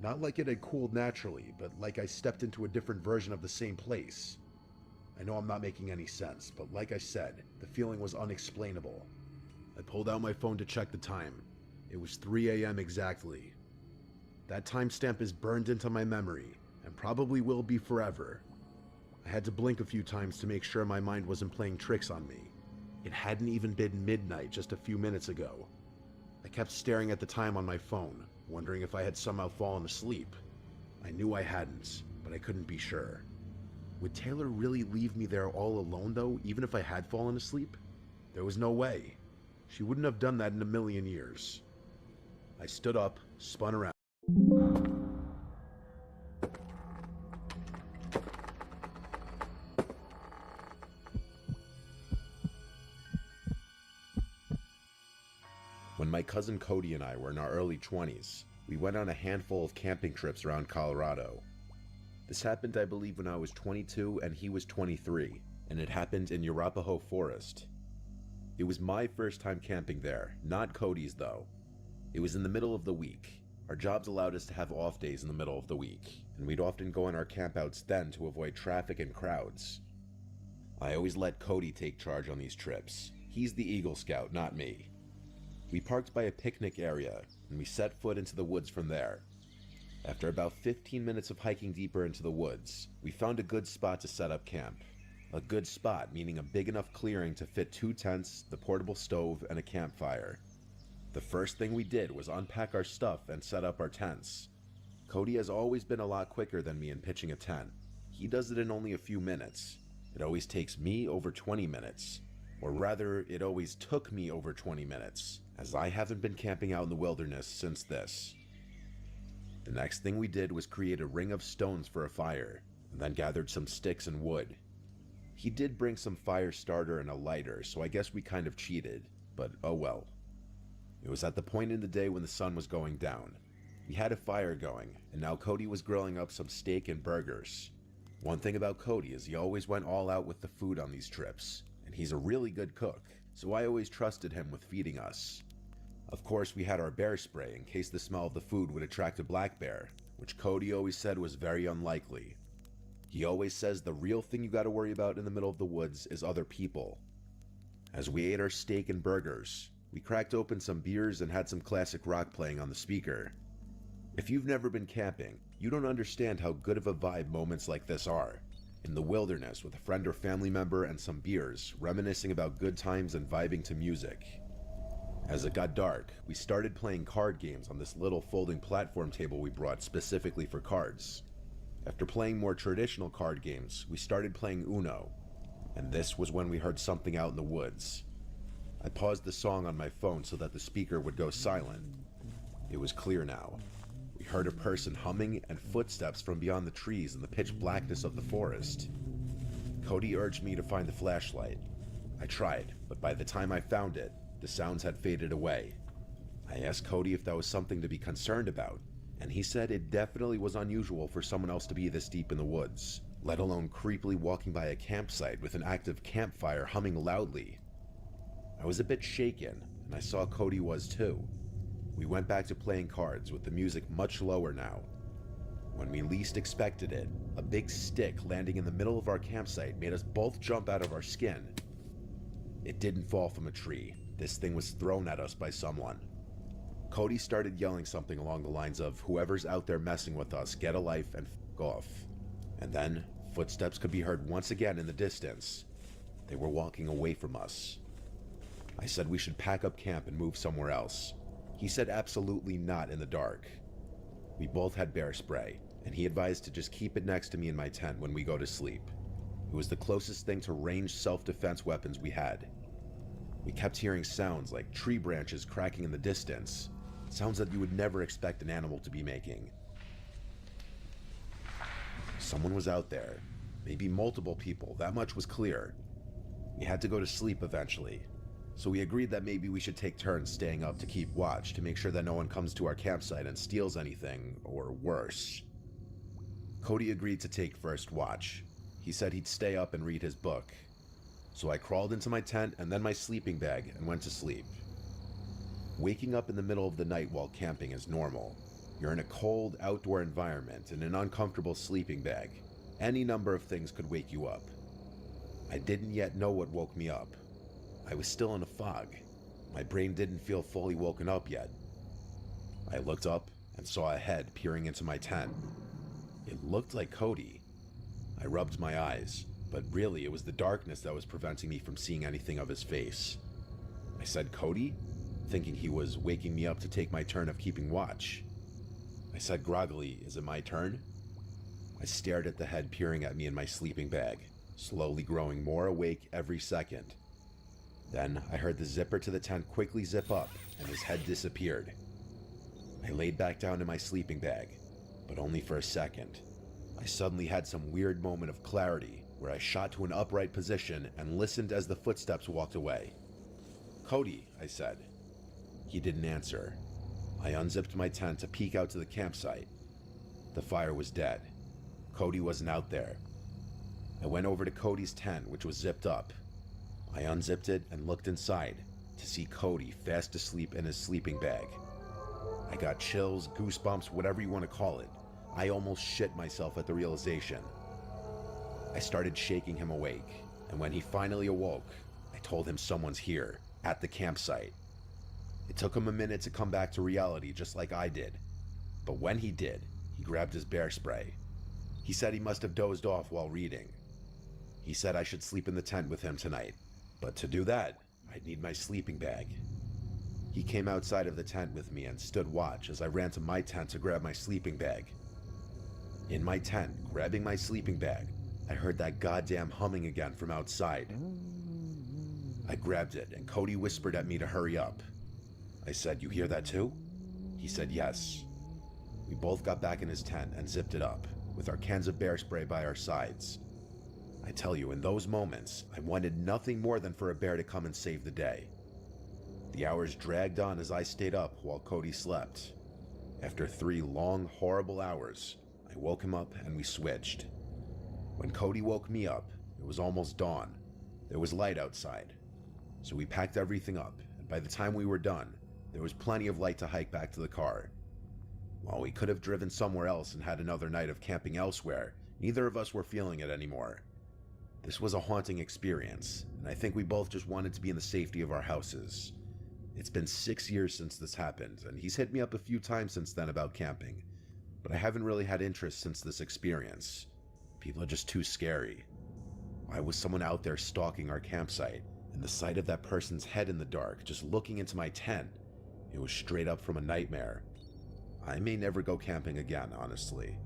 Not like it had cooled naturally, but like I stepped into a different version of the same place. I know I'm not making any sense, but like I said, the feeling was unexplainable. I pulled out my phone to check the time. It was 3 a.m. exactly. That timestamp is burned into my memory, and probably will be forever. I had to blink a few times to make sure my mind wasn't playing tricks on me. It hadn't even been midnight just a few minutes ago. I kept staring at the time on my phone, wondering if I had somehow fallen asleep. I knew I hadn't, but I couldn't be sure. Would Taylor really leave me there all alone though, even if I had fallen asleep? There was no way. She wouldn't have done that in a million years. I stood up, spun around. When my cousin Cody and I were in our early 20s, we went on a handful of camping trips around Colorado. This happened, I believe, when I was 22 and he was 23, and it happened in Arapahoe Forest. It was my first time camping there, not Cody's though. It was in the middle of the week. Our jobs allowed us to have off days in the middle of the week, and we'd often go on our campouts then to avoid traffic and crowds. I always let Cody take charge on these trips. He's the Eagle Scout, not me. We parked by a picnic area, and we set foot into the woods from there. After about 15 minutes of hiking deeper into the woods, we found a good spot to set up camp. A good spot meaning a big enough clearing to fit 2 tents, the portable stove, and a campfire. The first thing we did was unpack our stuff and set up our tents. Cody has always been a lot quicker than me in pitching a tent. He does it in only a few minutes. It always takes me over 20 minutes. Or rather, it always took me over 20 minutes, as I haven't been camping out in the wilderness since this. The next thing we did was create a ring of stones for a fire, and then gathered some sticks and wood. He did bring some fire starter and a lighter, so I guess we kind of cheated, but oh well. It was at the point in the day when the sun was going down. We had a fire going, and now Cody was grilling up some steak and burgers. One thing about Cody is he always went all out with the food on these trips, and he's a really good cook, so I always trusted him with feeding us. Of course, we had our bear spray in case the smell of the food would attract a black bear, which Cody always said was very unlikely. He always says the real thing you gotta worry about in the middle of the woods is other people. As we ate our steak and burgers, we cracked open some beers and had some classic rock playing on the speaker. If you've never been camping, you don't understand how good of a vibe moments like this are. In the wilderness with a friend or family member and some beers, reminiscing about good times and vibing to music. As it got dark, we started playing card games on this little folding platform table we brought specifically for cards. After playing more traditional card games, we started playing Uno, and this was when we heard something out in the woods. I paused the song on my phone so that the speaker would go silent. It was clear now. We heard a person humming and footsteps from beyond the trees in the pitch blackness of the forest. Cody urged me to find the flashlight. I tried, but by the time I found it, the sounds had faded away. I asked Cody if that was something to be concerned about, and he said it definitely was unusual for someone else to be this deep in the woods, let alone creepily walking by a campsite with an active campfire humming loudly. I was a bit shaken, and I saw Cody was too. We went back to playing cards with the music much lower now. When we least expected it, a big stick landing in the middle of our campsite made us both jump out of our skin. It didn't fall from a tree. This thing was thrown at us by someone. Cody started yelling something along the lines of, "Whoever's out there messing with us, get a life and f*** off." And then, footsteps could be heard once again in the distance. They were walking away from us. I said we should pack up camp and move somewhere else. He said absolutely not in the dark. We both had bear spray, and he advised to just keep it next to me in my tent when we go to sleep. It was the closest thing to ranged self-defense weapons we had. We kept hearing sounds like tree branches cracking in the distance, sounds that you would never expect an animal to be making. Someone was out there, maybe multiple people, that much was clear. We had to go to sleep eventually, so we agreed that maybe we should take turns staying up to keep watch to make sure that no one comes to our campsite and steals anything, or worse. Cody agreed to take first watch. He said he'd stay up and read his book. So I crawled into my tent and then my sleeping bag and went to sleep. Waking up in the middle of the night while camping is normal. You're in a cold, outdoor environment in an uncomfortable sleeping bag. Any number of things could wake you up. I didn't yet know what woke me up. I was still in a fog. My brain didn't feel fully woken up yet. I looked up and saw a head peering into my tent. It looked like Cody. I rubbed my eyes, but really it was the darkness that was preventing me from seeing anything of his face. I said, "Cody?" thinking he was waking me up to take my turn of keeping watch. I said groggily, "Is it my turn?" I stared at the head peering at me in my sleeping bag, slowly growing more awake every second. Then I heard the zipper to the tent quickly zip up, and his head disappeared. I laid back down in my sleeping bag, but only for a second. I suddenly had some weird moment of clarity where I shot to an upright position and listened as the footsteps walked away. "Cody," I said. He didn't answer. I unzipped my tent to peek out to the campsite. The fire was dead. Cody wasn't out there. I went over to Cody's tent, which was zipped up. I unzipped it and looked inside to see Cody fast asleep in his sleeping bag. I got chills, goosebumps, whatever you want to call it. I almost shit myself at the realization. I started shaking him awake, and when he finally awoke, I told him someone's here, at the campsite. It took him a minute to come back to reality just like I did, but when he did, he grabbed his bear spray. He said he must have dozed off while reading. He said I should sleep in the tent with him tonight, but to do that, I'd need my sleeping bag. He came outside of the tent with me and stood watch as I ran to my tent to grab my sleeping bag. In my tent, grabbing my sleeping bag, I heard that goddamn humming again from outside. I grabbed it and Cody whispered at me to hurry up. I said, "You hear that too?" He said yes. We both got back in his tent and zipped it up, with our cans of bear spray by our sides. I tell you, in those moments, I wanted nothing more than for a bear to come and save the day. The hours dragged on as I stayed up while Cody slept. After 3 long, horrible hours, I woke him up and we switched. When Cody woke me up, it was almost dawn. There was light outside. So we packed everything up, and by the time we were done, there was plenty of light to hike back to the car. While we could have driven somewhere else and had another night of camping elsewhere, neither of us were feeling it anymore. This was a haunting experience, and I think we both just wanted to be in the safety of our houses. It's been 6 years since this happened, and he's hit me up a few times since then about camping, but I haven't really had interest since this experience. People are just too scary. Why was someone out there stalking our campsite? And the sight of that person's head in the dark, just looking into my tent, it was straight up from a nightmare. I may never go camping again, honestly.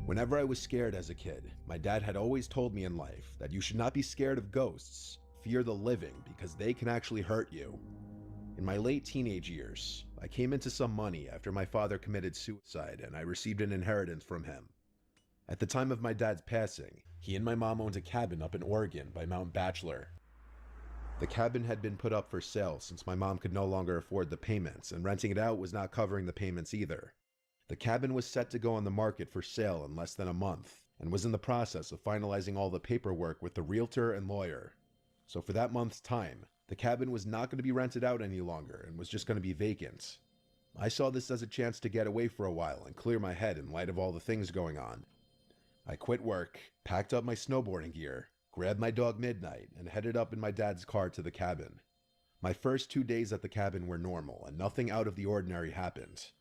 Whenever I was scared as a kid, my dad had always told me in life that you should not be scared of ghosts, fear the living, because they can actually hurt you. In my late teenage years, I came into some money after my father committed suicide and I received an inheritance from him. At the time of my dad's passing, he and my mom owned a cabin up in Oregon by Mount Bachelor. The cabin had been put up for sale since my mom could no longer afford the payments, and renting it out was not covering the payments either. The cabin was set to go on the market for sale in less than a month, and was in the process of finalizing all the paperwork with the realtor and lawyer. So for that month's time, the cabin was not going to be rented out any longer and was just going to be vacant. I saw this as a chance to get away for a while and clear my head in light of all the things going on. I quit work, packed up my snowboarding gear, grabbed my dog Midnight, and headed up in my dad's car to the cabin. My first 2 days at the cabin were normal, and nothing out of the ordinary happened.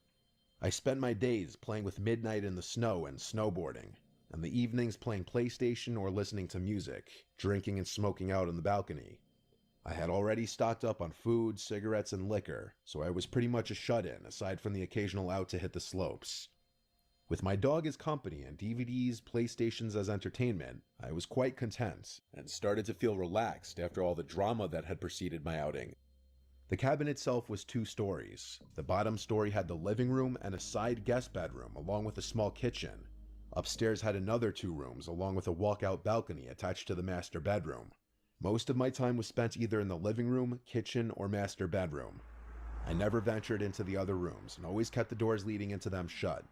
I spent my days playing with Midnight in the snow and snowboarding, and the evenings playing PlayStation or listening to music, drinking and smoking out on the balcony. I had already stocked up on food, cigarettes, and liquor, so I was pretty much a shut-in aside from the occasional out to hit the slopes. With my dog as company and DVDs, PlayStations as entertainment, I was quite content and started to feel relaxed after all the drama that had preceded my outing. The cabin itself was 2 stories. The bottom story had the living room and a side guest bedroom along with a small kitchen. Upstairs had another 2 rooms along with a walkout balcony attached to the master bedroom. Most of my time was spent either in the living room, kitchen, or master bedroom. I never ventured into the other rooms and always kept the doors leading into them shut.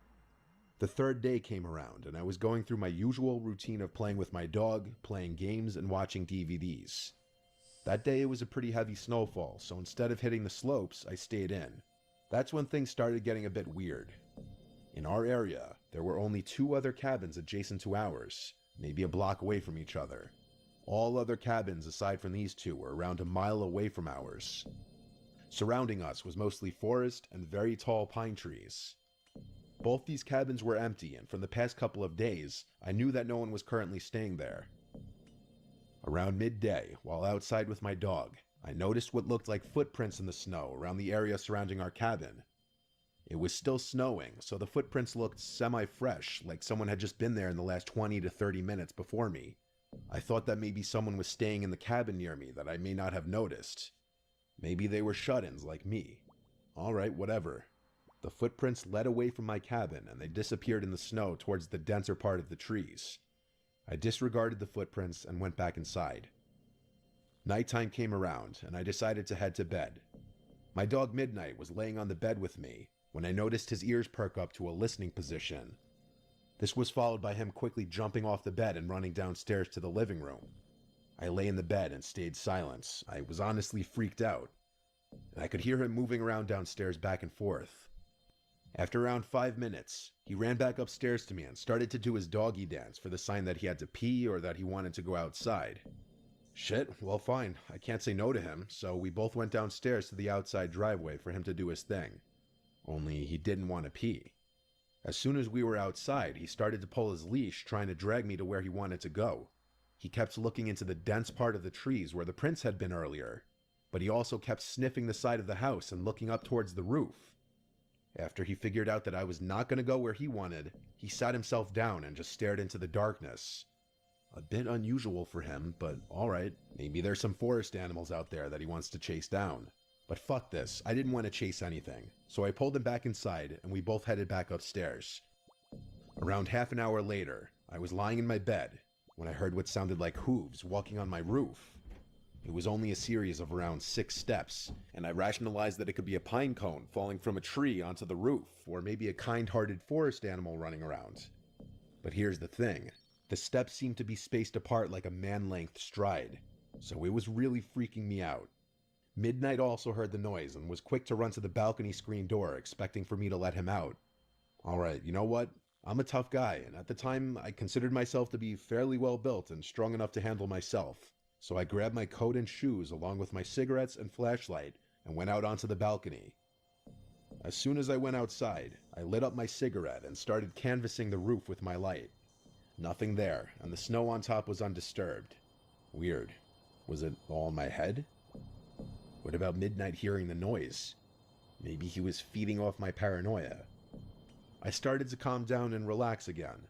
The 3rd day came around and I was going through my usual routine of playing with my dog, playing games, and watching DVDs. That day it was a pretty heavy snowfall, so instead of hitting the slopes, I stayed in. That's when things started getting a bit weird. In our area, there were only 2 other cabins adjacent to ours, maybe a block away from each other. All other cabins aside from these 2 were around a mile away from ours. Surrounding us was mostly forest and very tall pine trees. Both these cabins were empty, and from the past couple of days, I knew that no one was currently staying there. Around midday, while outside with my dog, I noticed what looked like footprints in the snow around the area surrounding our cabin. It was still snowing, so the footprints looked semi-fresh, like someone had just been there in the last 20 to 30 minutes before me. I thought that maybe someone was staying in the cabin near me that I may not have noticed. Maybe they were shut-ins like me. Alright, whatever. The footprints led away from my cabin and they disappeared in the snow towards the denser part of the trees. I disregarded the footprints and went back inside. Nighttime came around and I decided to head to bed. My dog Midnight was laying on the bed with me when I noticed his ears perk up to a listening position. This was followed by him quickly jumping off the bed and running downstairs to the living room. I lay in the bed and stayed silent. I was honestly freaked out. And I could hear him moving around downstairs back and forth. After around 5 minutes, he ran back upstairs to me and started to do his doggy dance for the sign that he had to pee or that he wanted to go outside. Shit, well fine, I can't say no to him, so we both went downstairs to the outside driveway for him to do his thing. Only he didn't want to pee. As soon as we were outside, he started to pull his leash, trying to drag me to where he wanted to go. He kept looking into the dense part of the trees where the prints had been earlier, but he also kept sniffing the side of the house and looking up towards the roof. After he figured out that I was not going to go where he wanted, he sat himself down and just stared into the darkness. A bit unusual for him, but alright, maybe there's some forest animals out there that he wants to chase down. But fuck this, I didn't want to chase anything, so I pulled him back inside and we both headed back upstairs. Around half an hour later, I was lying in my bed when I heard what sounded like hooves walking on my roof. It was only a series of around 6 steps, and I rationalized that it could be a pine cone falling from a tree onto the roof, or maybe a kind-hearted forest animal running around. But here's the thing. The steps seemed to be spaced apart like a man-length stride, so it was really freaking me out. Midnight also heard the noise and was quick to run to the balcony screen door, expecting for me to let him out. Alright, you know what? I'm a tough guy, and at the time I considered myself to be fairly well built and strong enough to handle myself. So I grabbed my coat and shoes along with my cigarettes and flashlight and went out onto the balcony. As soon as I went outside, I lit up my cigarette and started canvassing the roof with my light. Nothing there, and the snow on top was undisturbed. Weird. Was it all in my head? What about Midnight hearing the noise? Maybe he was feeding off my paranoia. I started to calm down and relax again.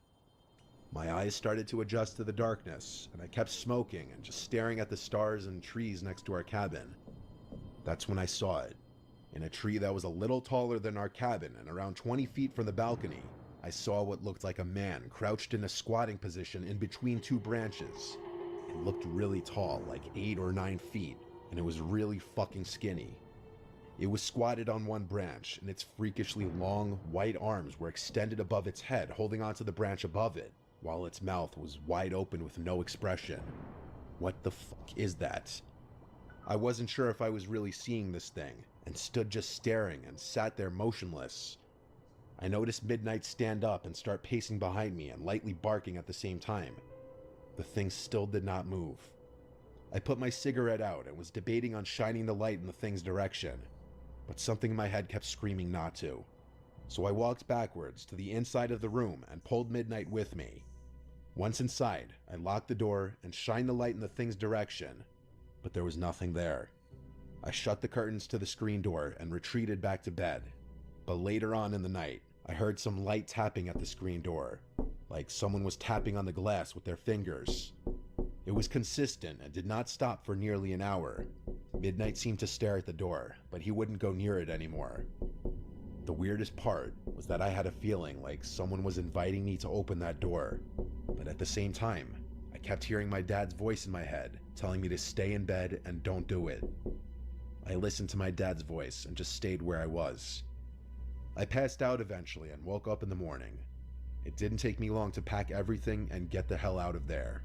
My eyes started to adjust to the darkness, and I kept smoking and just staring at the stars and trees next to our cabin. That's when I saw it. In a tree that was a little taller than our cabin and around 20 feet from the balcony, I saw what looked like a man crouched in a squatting position in between 2 branches. It looked really tall, like 8 or 9 feet, and it was really fucking skinny. It was squatted on one branch, and its freakishly long, white arms were extended above its head, holding onto the branch above it, while its mouth was wide open with no expression. What the fuck is that? I wasn't sure if I was really seeing this thing, and stood just staring and sat there motionless. I noticed Midnight stand up and start pacing behind me and lightly barking at the same time. The thing still did not move. I put my cigarette out and was debating on shining the light in the thing's direction, but something in my head kept screaming not to. So I walked backwards to the inside of the room and pulled Midnight with me. Once inside, I locked the door and shined the light in the thing's direction. but there was nothing there. I shut the curtains to the screen door and retreated back to bed. But later on in the night, I heard some light tapping at the screen door, like someone was tapping on the glass with their fingers. It was consistent and did not stop for nearly an hour. Midnight seemed to stare at the door, but he wouldn't go near it anymore. The weirdest part was that I had a feeling like someone was inviting me to open that door, but at the same time, I kept hearing my dad's voice in my head, telling me to stay in bed and don't do it. I listened to my dad's voice and just stayed where I was. I passed out eventually and woke up in the morning. It didn't take me long to pack everything and get the hell out of there.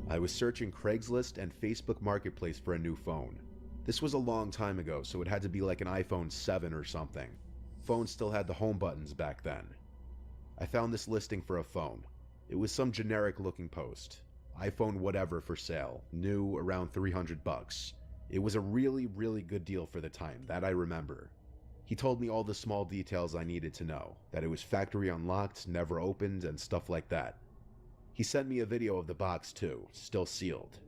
I was searching Craigslist and Facebook Marketplace for a new phone. This was a long time ago, so it had to be like an iPhone 7 or something. Phones still had the home buttons back then. I found this listing for a phone. It was some generic looking post. iPhone whatever for sale, new, around 300 bucks. It was a really good deal for the time, that I remember. He told me all the small details I needed to know, that it was factory unlocked, never opened, and stuff like that. He sent me a video of the box too, still sealed.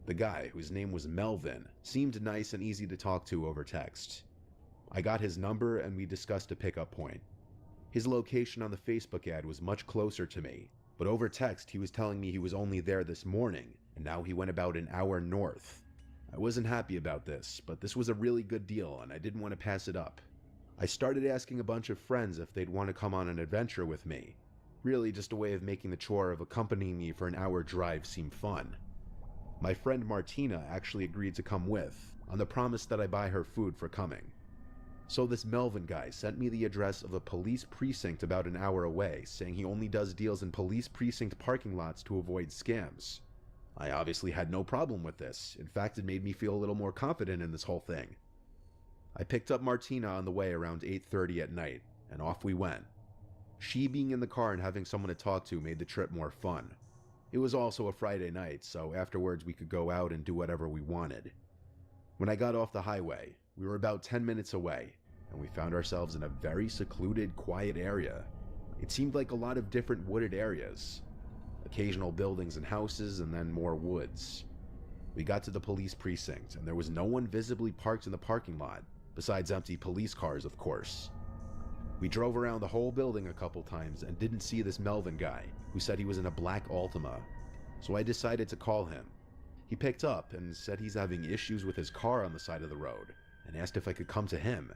The guy, whose name was Melvin, seemed nice and easy to talk to over text. I got his number and we discussed a pickup point. His location on the Facebook ad was much closer to me, but over text he was telling me he was only there this morning, and now he went about an hour north. I wasn't happy about this, but this was a really good deal and I didn't want to pass it up. I started asking a bunch of friends if they'd want to come on an adventure with me. Really just a way of making the chore of accompanying me for an hour drive seem fun. My friend Martina actually agreed to come with, on the promise that I buy her food for coming. So this Melvin guy sent me the address of a police precinct about an hour away, saying he only does deals in police precinct parking lots to avoid scams. I obviously had no problem with this. In fact, it made me feel a little more confident in this whole thing. I picked up Martina on the way around 8:30 at night, and off we went. She being in the car and having someone to talk to made the trip more fun. It was also a Friday night, so afterwards we could go out and do whatever we wanted. When I got off the highway, we were about 10 minutes away, and we found ourselves in a very secluded, quiet area. It seemed like a lot of different wooded areas. Occasional buildings and houses, and then more woods. We got to the police precinct, and there was no one visibly parked in the parking lot, besides empty police cars, of course. We drove around the whole building a couple times and didn't see this Melvin guy, who said he was in a black Altima, so I decided to call him. He picked up and said he's having issues with his car on the side of the road, and asked if I could come to him.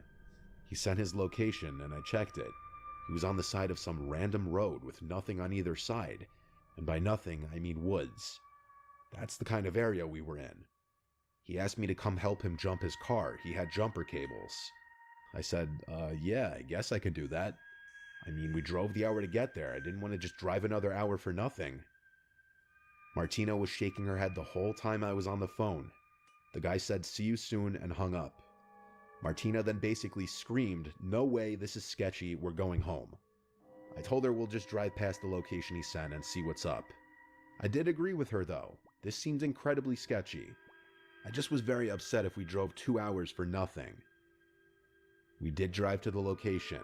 He sent his location and I checked it. He was on the side of some random road with nothing on either side, and by nothing I mean woods. That's the kind of area we were in. He asked me to come help him jump his car. He had jumper cables. I said, yeah, I guess I could do that. I mean, we drove the hour to get there. I didn't want to just drive another hour for nothing. Martina was shaking her head the whole time I was on the phone. The guy said, see you soon, and hung up. Martina then basically screamed, no way, this is sketchy, we're going home. I told her we'll just drive past the location he sent and see what's up. I did agree with her though. This seemed incredibly sketchy. I just was very upset if we drove 2 hours for nothing. We did drive to the location,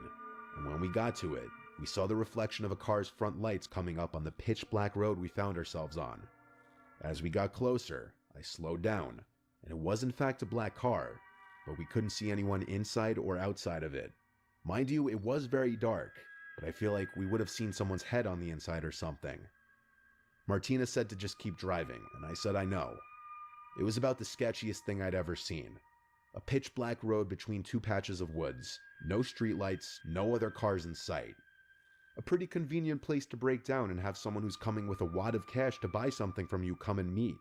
and when we got to it, we saw the reflection of a car's front lights coming up on the pitch black road we found ourselves on. As we got closer, I slowed down, and it was in fact a black car, but we couldn't see anyone inside or outside of it. Mind you, it was very dark, but I feel like we would have seen someone's head on the inside or something. Martina said to just keep driving, and I said I know. It was about the sketchiest thing I'd ever seen. A pitch black road between two patches of woods, no streetlights, no other cars in sight. A pretty convenient place to break down and have someone who's coming with a wad of cash to buy something from you come and meet.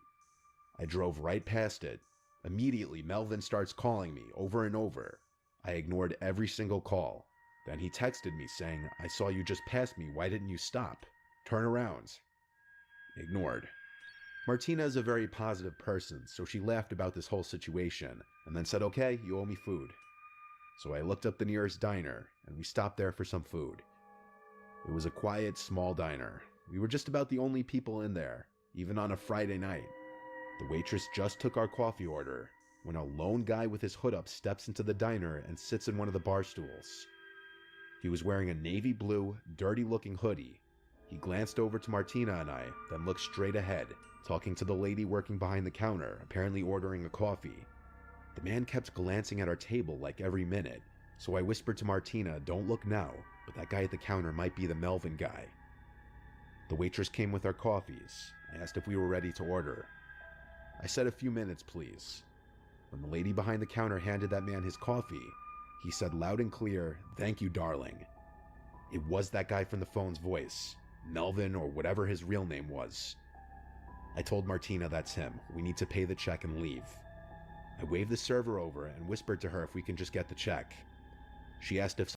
I drove right past it. Immediately, Melvin starts calling me over and over. I ignored every single call. Then he texted me saying, I saw you just pass me, why didn't you stop? Turn around. Ignored. Martina is a very positive person, so she laughed about this whole situation, and then said, okay, you owe me food. So I looked up the nearest diner, and we stopped there for some food. It was a quiet, small diner. We were just about the only people in there, even on a Friday night. The waitress just took our coffee order, when a lone guy with his hood up steps into the diner and sits in one of the bar stools. He was wearing a navy blue, dirty-looking hoodie. He glanced over to Martina and I, then looked straight ahead, talking to the lady working behind the counter, apparently ordering a coffee. The man kept glancing at our table like every minute, so I whispered to Martina, "Don't look now, but that guy at the counter might be the Melvin guy." The waitress came with our coffees. I asked if we were ready to order. I said, "A few minutes, please." When the lady behind the counter handed that man his coffee, he said loud and clear, "Thank you, darling." It was that guy from the phone's voice, Melvin or whatever his real name was. I told Martina that's him. We need to pay the check and leave. I waved the server over and whispered to her if we can just get the check. She asked if